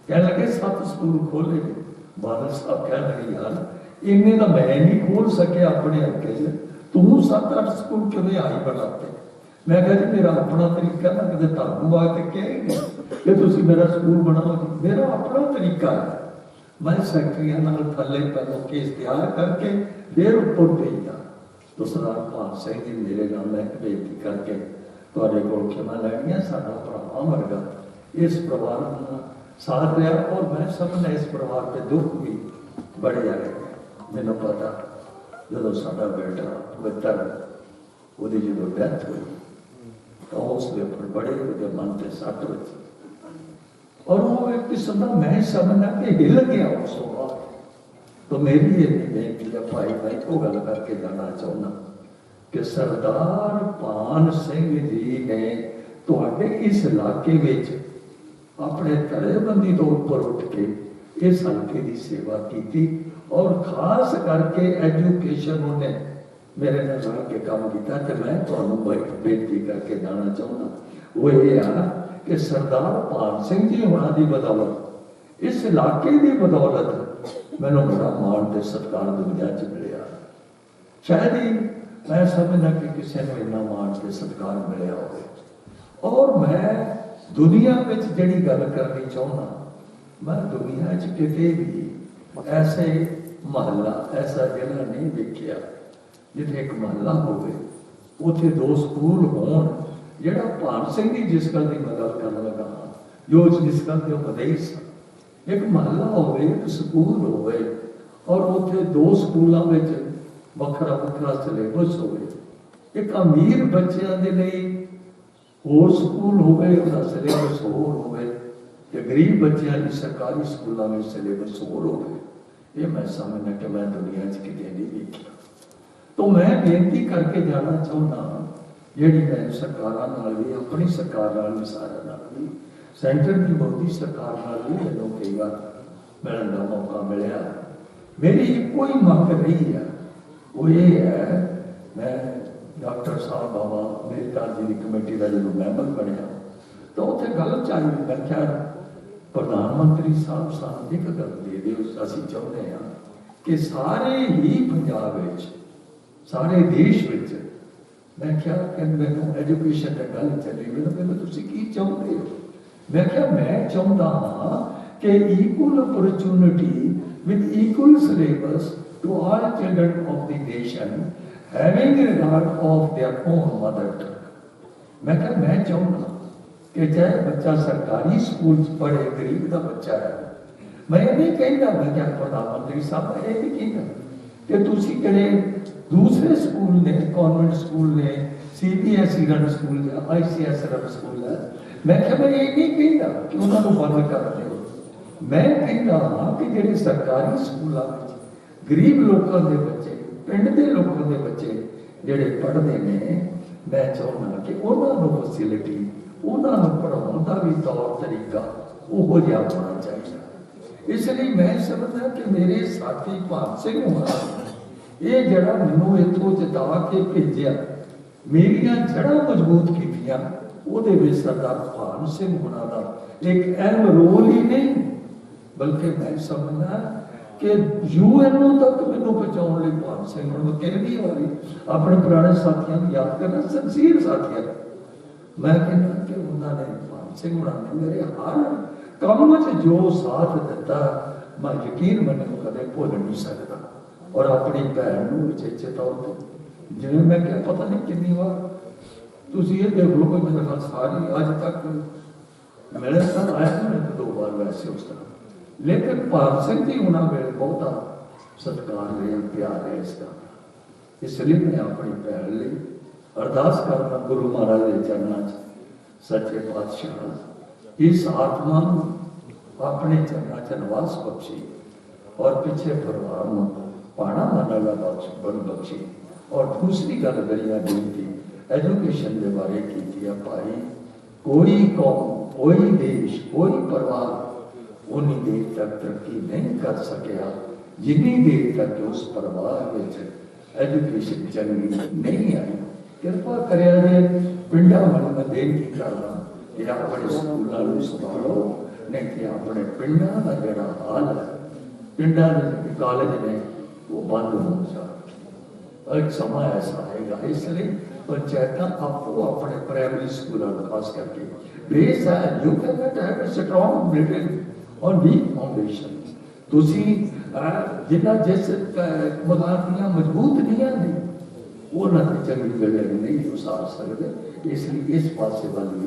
Speaker 8: ਕਹਿਣ ਲੱਗੇ 7 ਸਕੂਲ ਖੋਲੇ ਨੇ। ਬਾਦਲ ਸਾਹਿਬ ਕਹਿਣ ਲੱਗੇ ਯਾਰ ਇੰਨੇ ਤਾਂ ਮੈਂ ਨਹੀਂ ਖੋਲ ਸਕਿਆ ਆਪਣੇ ਹਲਕੇ 'ਚ, ਤੂੰ 7-8 ਸਕੂਲ ਕਿਵੇਂ ਆਈ ਬਣਾਤੇ। ਮੈਂ ਕਿਹਾ ਜੀ ਮੇਰਾ ਆਪਣਾ ਤਰੀਕਾ ਨਾ, ਕਿਤੇ ਤੁਹਾਨੂੰ ਆ ਕੇ ਕਹੇਗੇ ਕਿ ਤੁਸੀਂ ਮੇਰਾ ਸਕੂਲ ਬਣਾਓ, ਮੇਰਾ ਆਪਣਾ ਤਰੀਕਾ ਹੈ। ਮੈਂ ਸੈਕਟਰੀਆਂ ਨਾਲ ਥੱਲੇ ਪਹਿਲੋਂ ਕੇਸ ਤਿਆਰ ਕਰਕੇ ਫਿਰ ਉੱਪਰ ਭੇਜਦਾ। तो सरदार भान सिंह जी मेरे नाल मैं बेनती करके ਤੁਹਾਡੇ ਕੋਲ ਖਿਮਾ ਲੈਣੀਆਂ, ਸਾਡਾ ਭਰਾ ਵਰਗਾ ਇਸ ਪਰਿਵਾਰ ਦਾ ਸਾਥ ਰਿਹਾ, ਔਰ ਮੈਂ ਸਮਝਦਾ ਇਸ ਪਰਿਵਾਰ ਦੇ ਦੁੱਖ ਵੀ ਬੜੇ ਆ ਰਹੇ। ਮੈਨੂੰ ਪਤਾ ਜਦੋਂ ਸਾਡਾ ਬੇਟਾ ਪਵਿੱਤਰ ਉਹਦੀ ਜਦੋਂ ਡੈਥ ਹੋਈ ਤਾਂ ਉਸ ਦੇ ਉੱਪਰ ਬੜੇ ਉਹਦੇ ਮਨ ਤੇ ਸੱਟ ਵੱਜੀ, ਔਰ ਉਹ ਇੱਕ ਕਿਸਮ ਦਾ ਮੈਂ ਸਮਝਦਾ ਕਿ ਹਿੱਲ ਗਿਆ ਉਸ ਵਕਤ। तो मेरी ये बेनती है भाई, मैं तो गल करके जाना चाहना कि सरदार भान सिंह जी ने तुहाडे इस इलाके विच अपने धड़ेबंदी तो ऊपर उठ के इस हल्के की सेवा की, और खास करके एजुकेशन उन्हें मेरे नाल रल के काम किया। तो मैं तुहानू बेनती करके जाना चाहना वो ये है कि सरदार भान सिंह जी होना की बदौलत, इस इलाके की बदौलत मैनू बड़ा मान ते सत्कार दुनिया च मिलिया। शायद ही मैं समझदा कि किसी ने इन्ना मान ते सत्कार मिलिया हो। और मैं दुनिया में जिहड़ी गल करनी चाहुंदा, मैं दुनिया च किते भी ऐसे महल्ला ऐसा जिला नहीं देखिया जिथे एक महल्ला होवे उत्थे 2 स्कूल होण। जिहड़ा भान सिंह जी जिस गल की मैं गल करन लगा, जो जिस गल के उपदेश एक महल्ला होवे, एक स्कूल होवे, और उत्थे 2 स्कूलों में ਵੱਖਰਾ ਵੱਖਰਾ सिलेबस होवे। एक अमीर बच्चों के लिए होर स्कूल होवे, उसका सिलेबस होर होवे, ते गरीब बच्चों की सरकारी स्कूलों में सिलेबस होर होवे। ये मैं समझना कि मैं दुनिया च किते नहीं देखिया। तो मैं बेनती करके जाना चाहना, जिहड़ी मैं सरकारां नाल भी, अपनी सरकार नाल भी, सारिआं नाल भी, सेंटर की मोदी सरकार नाल भी मैनूं कई बार मिलण का मौका मिलिया। मेरी इक्को ही मंग रही है, वो ये है, मैं डॉक्टर साहब बाबा अम्बेडकर जी की कमेटी का जो मैंबर बनया तो उत्थे गल आई, मैं क्या प्रधानमंत्री साहब सानूं एक गल दे दिओ, असीं चाहुंदे हां कि सारे ही पंजाब विच, सारे देश विच, मैं क्या कि मैनूं एजुकेशन की गल चली, मैनूं तुसीं की चाहुंदे हो। मैं क्या मैं चाहता हाँ कि equal opportunity with equal syllabus to all children of the nation having regard of their own mother tongue. मैं क्या मैं चाहूँगा कि चाहे बच्चा सरकारी स्कूल पढ़े, गरीब का बच्चा है, मैं ये नहीं कहता, मैं क्या प्रधानमंत्री साहब मैं ये नहीं कहता कि तुसी कहे दूसरे स्कूल ने, कॉन्वेंट स्कूल ने, CBSE रन स्कूल है, ICS रन स्कूल है, मैं क्या मैं ये नहीं कहता कि उन्होंने बंद कर दो। मैं कहता हाँ कि जिहड़े सरकारी स्कूलों में गरीब लोगों के बच्चे, पिंड के लोगों के बच्चे जिहड़े पढ़ते हैं, मैं चाहना कि उन्होंने फैसिलिटी, उन्होंने पढ़ाने का भी तौर तरीका उहो जिहा होना चाहिए। इसलिए मैं समझदा कि मेरे साथी भान सिंह होना ये जिहड़ा मैनूं इत्थों जिता के भेजिया, मेरियां जड़ां मजबूत कीतियां, ਉਹਦੇ ਵਿੱਚ सरदार भान सिंह होना का एक अहम रोल ही नहीं, बल्कि मैं समझना कि UN तक मैनू पहुँचाने लिए भान सिंह होना कहती वाली अपने पुराने साथियों को याद करना, सिंसीयर साथियों, मैं कहना कि उन्होंने भान सिंह होना ने मेरे हर काम में जो साथ दिता, मैं यकीन मैंने कदे भुल नहीं सकता। और अपनी भैन को उचेचे तौर पर जिवें मैं क्या पता नहीं कितनी बार तुसीं ये देख लो, कोई मेरे ख्याल सारी अज तक मिलन तो आया मैं एक दो बार वैसे उस तरह, लेकिन भाग सिंह जी उन्होंने मेरे बहुता सत्कार है, प्यार है इसका। इसलिए मैं अपनी भैन लिए अरदास करना गुरु महाराज के चरणों च सच्चे पातशाह इस आत्मा अपने चरणों च निवास बख्शी और पिछे परिवार में पाना माना बल बख्शी। और दूसरी गल करिए बेनती एजुकेशन के बारे की भाई, कोई कौम, कोई देश, कोई परिवार उन्नी देर तक तरक्की नहीं कर सकिया जिन्नी देर तक उस परिवार में एजुकेशन चंगी नहीं आई। कृपा करिया जे पिंडा मन में बेनती करना कि अपने स्कूलों संभालो, नहीं कि अपने पिंडा का जोड़ा हाल है, पिंडा कॉलेज ने वो बंद हो जाए। एक समय ऐसा आएगा, इसलिए पंचायत आपको अपने प्राइमरी स्कूलों खास करके बेस है। You can have a strong building और वीक फाउंडेशन। तुसी जिन्ना जिस मुलाकात मजबूत नहीं आती उन्होंने चंगी गल नहीं उसार सकते। इसलिए इस पासे वाल भी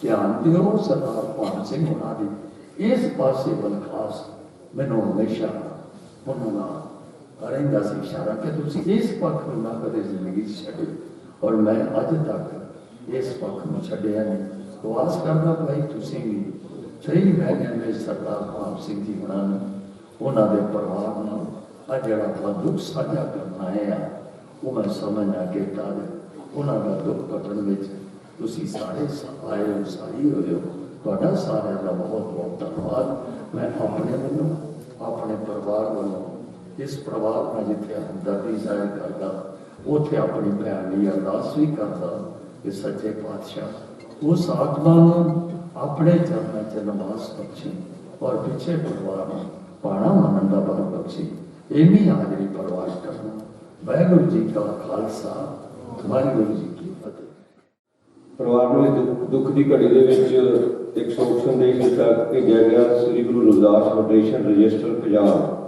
Speaker 8: ध्यान दियो। सरदार पान सिंह होना दी इस पासे वाल खास मैनू हमेशा उन्होंने रहता से इशारा कि तुम इस पक्ष को ना कदे जिंदगी छड्डो, और मैं अज तक इस पक्ष में छड्डिया नहीं। तो आस करना भाई तुम भी सही मैने में सरदार पान सिंह जी होना उन्होंने परिवार में जरा अपना दुख साझा करना है वो मैं समझना कि उन्होंने दुख कटन में तुम सारे आए हो, साई हुए हो। सारे का बहुत बहुत धन्यवाद। मैं अपने वालों अपने परिवार वालों इस परिवार में जिथे हमदर्दी जाहिर करता उथे अपनी भैन की अरदास भी करता कि सच्चे पातशाह उस आत्मा अपने चरणों च निवास बख्शी और पिछे परिवार में पाना मनन का बल बख्शी। इन्नी हाजरी परिवार करना। वाहिगुरू जी का खालसा, वाहिगुरू जी की फतेह।
Speaker 4: परिवार में दुख की घड़ी एक शोक संदेश भेजा गया। श्री गुरु रविदास फाउंडेशन रजिस्टर पंजाब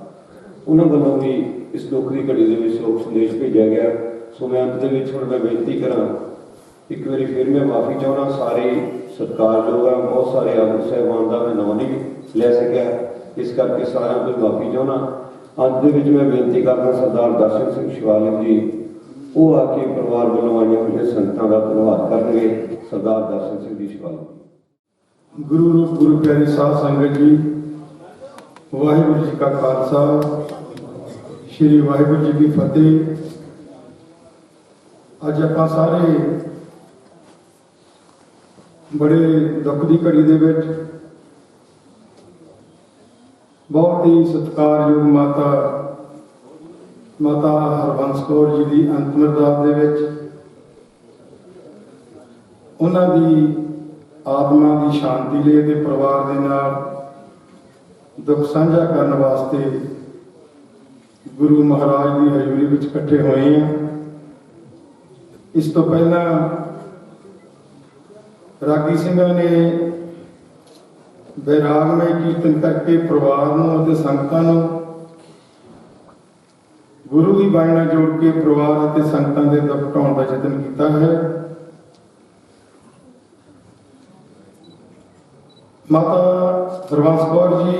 Speaker 4: उन्होंने वालों भी इस दुख की घड़ी शोक संदेश भेजा गया। सो मैं अंत हम मैं बेनती करा एक बार फिर मैं माफ़ी चाहना। सारे सत्कारयोग है, बहुत सारे आगू साहबान का मैं नाम नहीं लै सकिया, इस करके सारे को माफ़ी चाहना। अंत मैं बेनती करना सरदार दर्शन सिंह शिवालिक जी वो आके परिवार वालों आई हुई संगतों का धन्यवाद करेंगे। सरदार दर्शन सिंह जी शिवालिक।
Speaker 9: गुरु रूप गुरु प्यारी साध संगत जी, वाहिगुरू जी का खालसा, श्री वाहिगुरू जी की फतेह। अज आप सारे बड़े दुख की घड़ी दे विच बहुत ही सत्कारयोग माता हरबंस कौर जी की अंतिम अरदास दे विच उन्हां दी आत्मा की शांति लिए ते परिवार दे नाल दुख साझा करने वास्ते गुरु महाराज की हजूरी विच इकट्ठे हुए हैं। इस तो पहला रागी सिंघां ने बैरागमय कीर्तन करके परिवार नूं संगतां नूं गुरु की बाणी नाल जोड़ के परिवार और संगतां दे दुख हटाउण दा यतन कीता है। माता हरबंस कौर जी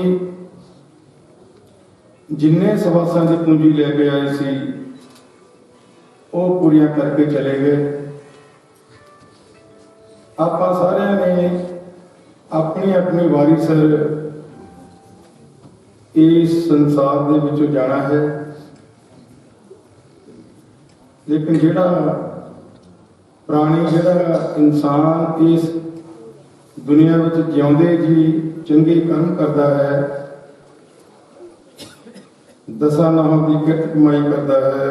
Speaker 9: जिन्ने सवासां की पूंजी लेके आए सी वो पूरियां करके चले गए। आप सारे ने अपनी अपनी वारी सिर इस संसार दे विचों जाना है, लेकिन जिहड़ा प्राणी जिहड़ा इंसान इस दुनिया में जिउंदे जी चंगे काम करता है, दसा नाहों की किरत कमाई करता है,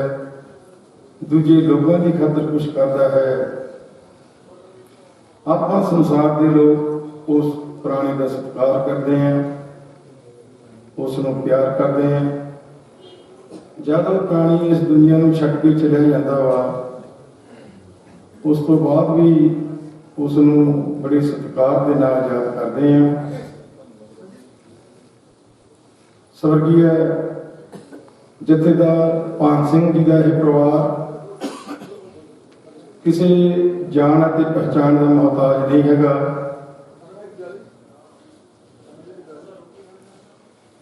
Speaker 9: दूजे लोगों की खातर कुछ करता है। आप संसार के लोग उस प्राणी का सत्कार करते हैं, उसनों प्यार करते हैं। जब प्राणी इस दुनिया में छड्ड के चलिया जाता वा उस तो बाद भी उसनों बड़े सत्कार के नाल याद करते हैं। स्वर्गीय जथेदार पान सिंह जी का यह परिवार किसी जान और पहचान का मोहताज नहीं हैगा।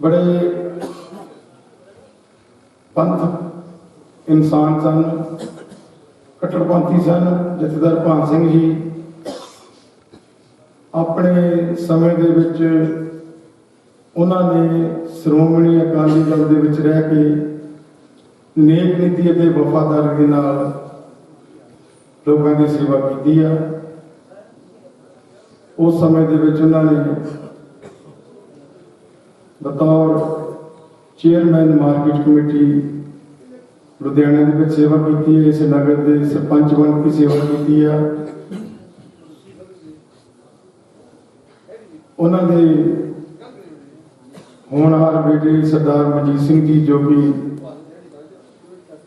Speaker 9: बड़े पंथ इंसान सन, कट्टरपंथी सन। जथेदार भान सिंह जी अपने समय ਦੇ ਵਿੱਚ ਉਹਨਾਂ ਨੇ ਸ਼੍ਰੋਮਣੀ ਅਕਾਲੀ ਦਲ ਦੇ ਵਿੱਚ ਰਹਿ ਕੇ ਨੇਕ ਨੀਤੀ ਅਤੇ ਵਫਾਦਾਰੀ ਦੇ ਨਾਲ ਲੋਕਾਂ ਦੀ ਸੇਵਾ ਕੀਤੀ ਆ। ਉਸ ਸਮੇਂ ਦੇ ਵਿੱਚ ਉਹਨਾਂ ਨੇ ਬਤੌਰ ਚੇਅਰਮੈਨ ਮਾਰਕੀਟ ਕਮੇਟੀ ਲੁਧਿਆਣਾ ਦੇ ਵਿੱਚ ਸੇਵਾ ਕੀਤੀ ਹੈ। ਇਸ ਨਗਰ ਦੇ ਸਰਪੰਚ ਬਣ ਕੇ ਸੇਵਾ ਕੀਤੀ ਆ। ਉਹਨਾਂ ਦੇ ਹੋਣਹਾਰ ਬੇਟੇ ਸਰਦਾਰ ਮਨਜੀਤ ਸਿੰਘ ਜੀ ਜੋ ਕਿ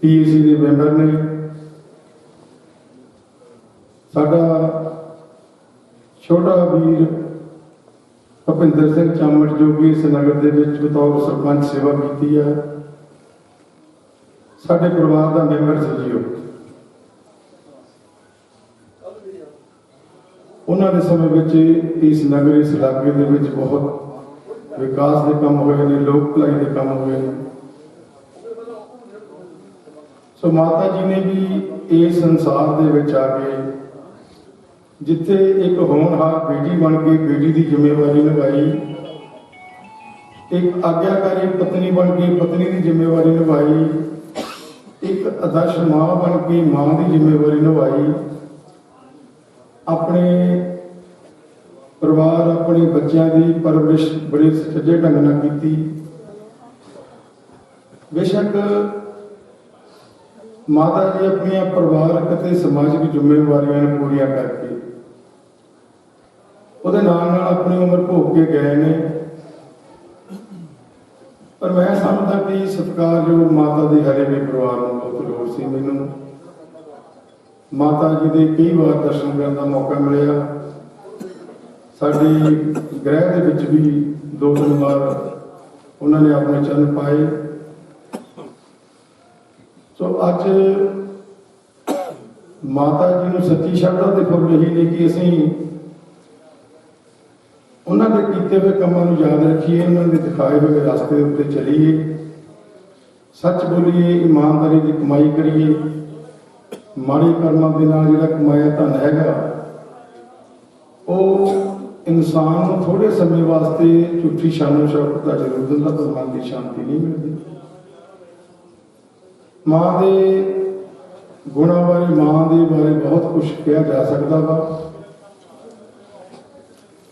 Speaker 9: ਪੀਏਸੀ ਦੇ ਮੈਂਬਰ ਨੇ, ਸਾਡਾ ਛੋਟਾ ਵੀਰ ਭੁਪਿੰਦਰ ਸਿੰਘ ਚਾਮੜ ਜੋ ਕਿ ਇਸ ਨਗਰ ਦੇ ਵਿੱਚ ਬਤੌਰ ਸਰਪੰਚ ਸੇਵਾ ਕੀਤੀ ਆ। ਸਾਡੇ ਪਰਿਵਾਰ ਦਾ ਮੈਂਬਰ ਸੀ ਜੀ। ਉਹਨਾਂ ਦੇ ਸਮੇਂ ਵਿੱਚ ਇਸ ਨਗਰ, ਇਸ ਇਲਾਕੇ ਦੇ ਵਿੱਚ ਬਹੁਤ ਵਿਕਾਸ ਦੇ ਕੰਮ ਹੋਏ ਨੇ, ਲੋਕ ਭਲਾਈ ਦੇ ਕੰਮ ਹੋਏ ਨੇ। ਸੋ ਮਾਤਾ ਜੀ ਨੇ ਵੀ ਇਸ ਸੰਸਾਰ ਦੇ ਵਿੱਚ ਆ ਕੇ ਜਿੱਥੇ ਇੱਕ ਹੋਣਹਾਰ ਬੇਟੀ ਬਣ ਕੇ ਬੇਟੀ ਦੀ ਜ਼ਿੰਮੇਵਾਰੀ ਨਿਭਾਈ, ਇੱਕ ਆਗਿਆਕਾਰੀ ਪਤਨੀ ਬਣ ਕੇ ਪਤਨੀ ਦੀ ਜ਼ਿੰਮੇਵਾਰੀ ਨਿਭਾਈ, ਇੱਕ ਆਦਰਸ਼ ਮਾਂ ਬਣ ਕੇ ਮਾਂ ਦੀ ਜ਼ਿੰਮੇਵਾਰੀ ਨਿਭਾਈ, ਆਪਣੇ ਪਰਿਵਾਰ ਆਪਣੇ ਬੱਚਿਆਂ ਦੀ ਪਰਵਰਿਸ਼ ਬੜੇ ਸੁਚੱਜੇ ਢੰਗ ਨਾਲ ਕੀਤੀ। ਬੇਸ਼ੱਕ ਮਾਤਾ ਜੀ ਆਪਣੀਆਂ ਪਰਿਵਾਰਕ ਅਤੇ ਸਮਾਜਿਕ ਜ਼ਿੰਮੇਵਾਰੀਆਂ ਨੂੰ ਪੂਰੀਆਂ ਕਰਕੇ ਉਹਦੇ ਨਾਲ ਨਾਲ ਆਪਣੀ ਉਮਰ ਭੋਗ ਕੇ ਗਏ ਨੇ, ਪਰ ਮੈਂ ਸਮਝਦਾ ਕਿ ਸਤਿਕਾਰਯੋਗ ਮਾਤਾ ਦੇ ਹਰੇ ਵੀ ਪਰਿਵਾਰ ਨੂੰ ਬਹੁਤ ਲੋੜ ਸੀ। ਮੈਨੂੰ ਮਾਤਾ ਜੀ ਦੇ ਕਈ ਵਾਰ ਦਰਸ਼ਨ ਕਰਨ ਦਾ ਮੌਕਾ ਮਿਲਿਆ। ਸਾਡੀ ਗ੍ਰਹਿ ਦੇ ਵਿੱਚ ਵੀ 2-3 ਵਾਰ ਉਹਨਾਂ ਨੇ ਆਪਣੇ ਚਰਨ ਪਾਏ। ਸੋ ਅੱਜ ਮਾਤਾ ਜੀ ਨੂੰ ਸੱਚੀ ਸ਼ਰਧਾ ਦੇ ਫੁੱਲ ਇਹੀ ਨੇ ਕਿ ਅਸੀਂ ਉਹਨਾਂ ਦੇ ਕੀਤੇ ਹੋਏ ਕੰਮਾਂ ਨੂੰ ਯਾਦ ਰੱਖੀਏ, ਉਹਨਾਂ ਦੇ ਦਿਖਾਏ ਹੋਏ ਰਸਤੇ ਉੱਤੇ ਚੱਲੀਏ, ਸੱਚ ਬੋਲੀਏ, ਇਮਾਨਦਾਰੀ ਦੀ ਕਮਾਈ ਕਰੀਏ। ਮਾੜੇ ਕਰਮਾਂ ਦੇ ਨਾਲ ਜਿਹੜਾ ਕਮਾਇਆ ਧਨ ਹੈਗਾ ਉਹ ਇਨਸਾਨ ਨੂੰ ਥੋੜੇ ਸਮੇਂ ਵਾਸਤੇ ਝੂਠੀ ਸ਼ਾਨੋ ਸ਼ੌਕਤ ਦਾ ਜ਼ਰੂਰ ਦਿੰਦਾ, ਪਰ ਮਨ ਦੀ ਸ਼ਾਂਤੀ ਨਹੀਂ ਮਿਲਦੀ। ਮਾਂ ਦੇ ਗੁਣਾਂ ਬਾਰੇ, ਮਾਂ ਦੇ ਬਾਰੇ ਬਹੁਤ ਕੁਝ ਕਿਹਾ ਜਾ ਸਕਦਾ ਵਾ।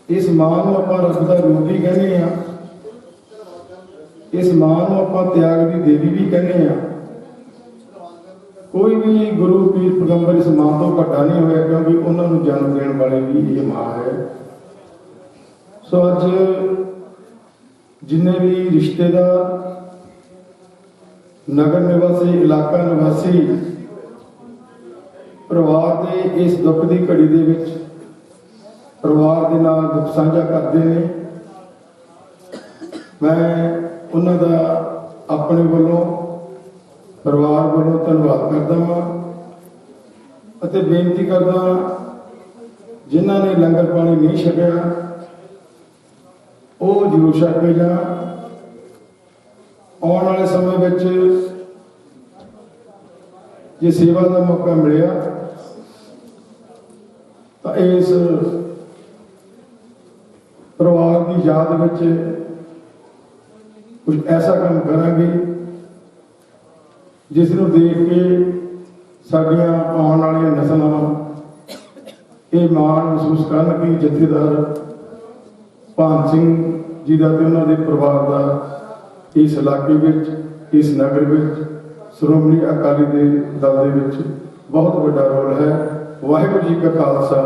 Speaker 9: ਇਸ ਮਾਂ ਨੂੰ ਆਪਾਂ ਰੱਬ ਦਾ ਰੂਪ ਵੀ ਕਹਿੰਦੇ ਆ, ਇਸ ਮਾਂ ਨੂੰ ਆਪਾਂ ਤਿਆਗ ਦੀ ਦੇਵੀ ਵੀ ਕਹਿੰਦੇ ਆ। ਕੋਈ ਵੀ ਗੁਰੂ ਪੀਰ ਪੈਗੰਬਰ ਇਸ ਮਾਂ ਤੋਂ ਵੱਡਾ ਨਹੀਂ ਹੋਇਆ, ਕਿਉਂਕਿ ਉਹਨਾਂ ਨੂੰ ਜਨਮ ਦੇਣ ਵਾਲੀ ਵੀ ਇਹ ਮਾਂ ਹੈ। ਸੋ ਅੱਜ ਜਿੰਨੇ ਵੀ ਰਿਸ਼ਤੇਦਾਰ, ਨਗਰ ਨਿਵਾਸੀ, ਇਲਾਕਾ ਨਿਵਾਸੀ ਪਰਿਵਾਰ ਦੇ ਇਸ ਦੁੱਖ ਦੀ ਘੜੀ ਦੇ ਵਿੱਚ ਪਰਿਵਾਰ ਦੇ ਨਾਲ ਦੁੱਖ ਸਾਂਝਾ ਕਰਦੇ ਨੇ, ਮੈਂ ਉਹਨਾਂ ਦਾ ਆਪਣੇ ਵੱਲੋਂ ਪਰਿਵਾਰ ਵੱਲੋਂ ਧੰਨਵਾਦ ਕਰਦਾ ਹਾਂ ਅਤੇ ਬੇਨਤੀ ਕਰਦਾ ਜਿਨ੍ਹਾਂ ਨੇ ਲੰਗਰ ਪਾਣੀ ਨਹੀਂ ਛਕਿਆ ਉਹ ਜ਼ਰੂਰ ਛਕ ਕੇ ਜਾਣ। ਆਉਣ ਵਾਲੇ ਸਮੇਂ ਵਿੱਚ ਜੇ ਸੇਵਾ ਦਾ ਮੌਕਾ ਮਿਲਿਆ ਤਾਂ ਇਸ ਪਰਿਵਾਰ ਦੀ ਯਾਦ ਵਿੱਚ ਕੁਝ ਐਸਾ ਕੰਮ ਕਰਾਂਗੇ ਜਿਸ ਨੂੰ ਦੇਖ ਕੇ ਸਾਡੀਆਂ ਆਉਣ ਵਾਲੀਆਂ ਨਸਲਾਂ ਇਹ ਮਾਣ ਮਹਿਸੂਸ ਕਰਨ ਕਿ ਜਥੇਦਾਰ ਭਾਨ ਸਿੰਘ ਜੀ ਦਾ ਤੇ ਉਹਨਾਂ ਦੇ ਪਰਿਵਾਰ ਦਾ ਇਸ ਇਲਾਕੇ ਵਿੱਚ, ਇਸ ਨਗਰ ਵਿੱਚ, ਸ਼੍ਰੋਮਣੀ ਅਕਾਲੀ ਦਲ ਦੇ ਵਿੱਚ ਬਹੁਤ ਵੱਡਾ ਰੋਲ ਹੈ। ਵਾਹਿਗੁਰੂ ਜੀ ਕਾ ਖਾਲਸਾ,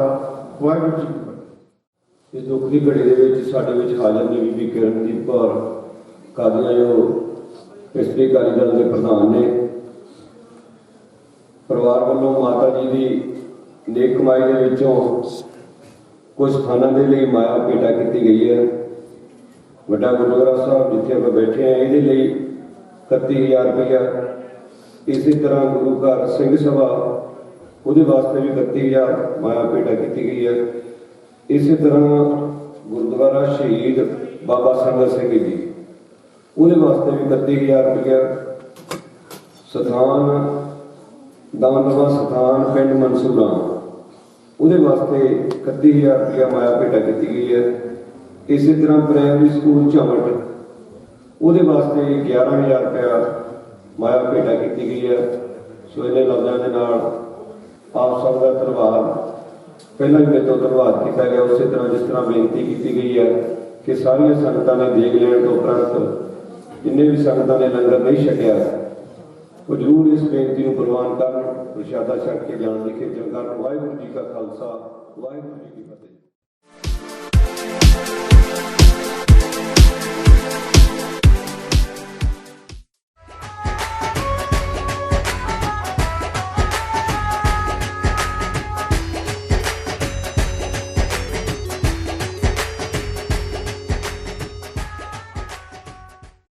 Speaker 9: ਵਾਹਿਗੁਰੂ ਜੀ ਕੀ ਫਤਿਹ।
Speaker 4: ਇਸ ਦੁੱਖ ਦੀ ਘੜੀ ਦੇ ਵਿੱਚ ਸਾਡੇ ਵਿੱਚ ਹਾਜ਼ਰ ਨੇ ਬੀਬੀ ਕਿਰਨਦੀਪ ਕੌਰ ਕਾਦੀਆਂ ਜੋ ਇਸਤਰੀ ਅਕਾਲੀ ਦਲ ਦੇ ਪ੍ਰਧਾਨ ਨੇ। ਪਰਿਵਾਰ ਵੱਲੋਂ ਮਾਤਾ ਜੀ ਦੀ ਨੇਕ ਕਮਾਈ ਦੇ ਵਿੱਚੋਂ ਕੁਝ ਸਥਾਨਾਂ ਦੇ ਲਈ ਮਾਇਆ ਭੇਟਾ ਕੀਤੀ ਗਈ ਹੈ। ਵੱਡਾ ਗੁਰਦੁਆਰਾ ਸਾਹਿਬ ਜਿੱਥੇ ਆਪਾਂ ਬੈਠੇ ਹਾਂ ਇਹਦੇ ਲਈ 31,000 ਰੁਪਇਆ, ਇਸੇ ਤਰ੍ਹਾਂ ਗੁਰੂ ਘਰ ਸਿੰਘ ਸਭਾ ਉਹਦੇ ਵਾਸਤੇ ਵੀ 31,000 ਮਾਇਆ ਭੇਟਾ ਕੀਤੀ ਗਈ ਹੈ। ਇਸੇ ਤਰ੍ਹਾਂ ਗੁਰਦੁਆਰਾ ਸ਼ਹੀਦ ਬਾਬਾ ਸੰਗਤ ਸਿੰਘ ਜੀ ਉਹਦੇ ਵਾਸਤੇ ਵੀ 31,000 ਰੁਪਇਆ ਸਥਾਨ ਦਾਨਵਾ ਸਥਾਨ ਪਿੰਡ ਮਨਸੂਰਾਂ ਉਹਦੇ ਵਾਸਤੇ 31,000 ਰੁਪਇਆ ਮਾਇਆ ਭੇਟਾ ਕੀਤੀ ਗਈ ਹੈ। ਇਸੇ ਤਰ੍ਹਾਂ ਪ੍ਰਾਇਮਰੀ ਸਕੂਲ ਝਮਟ ਉਹਦੇ ਵਾਸਤੇ 11,000 ਰੁਪਇਆ ਮਾਇਆ ਭੇਟਾ ਕੀਤੀ ਗਈ ਹੈ। ਸੋ ਇਹਨੇ ਲਫ਼ਜ਼ਾਂ ਦੇ ਨਾਲ ਆਪ ਸਭ ਦਾ ਧੰਨਵਾਦ ਪਹਿਲਾਂ ਵੀ ਮੇਰੇ ਤੋਂ ਧੰਨਵਾਦ ਕੀਤਾ ਗਿਆ। ਉਸੇ ਤਰ੍ਹਾਂ ਜਿਸ ਤਰ੍ਹਾਂ ਬੇਨਤੀ ਕੀਤੀ ਗਈ ਹੈ ਕਿ ਸਾਰੀਆਂ ਸੰਗਤਾਂ ਨੇ ਦੇਖ ਲੈਣ ਤੋਂ ਉਪਰੰਤ ਜਿੰਨੇ ਵੀ ਸੰਗਤਾਂ ਨੇ ਲੰਗਰ ਨਹੀਂ ਛਕਿਆ ਉਹ ਜ਼ਰੂਰ ਇਸ ਬੇਨਤੀ ਨੂੰ ਪ੍ਰਵਾਨ ਕਰਨ, ਪ੍ਰਸ਼ਾਦਾ ਛਕ ਕੇ ਜਾਣ ਦੀ ਖੇਚਲ ਕਰਨ। ਵਾਹਿਗੁਰੂ ਜੀ ਕਾ ਖਾਲਸਾ, ਵਾਹਿਗੁਰੂ ਜੀ ਕੀ ਫਤਿਹ।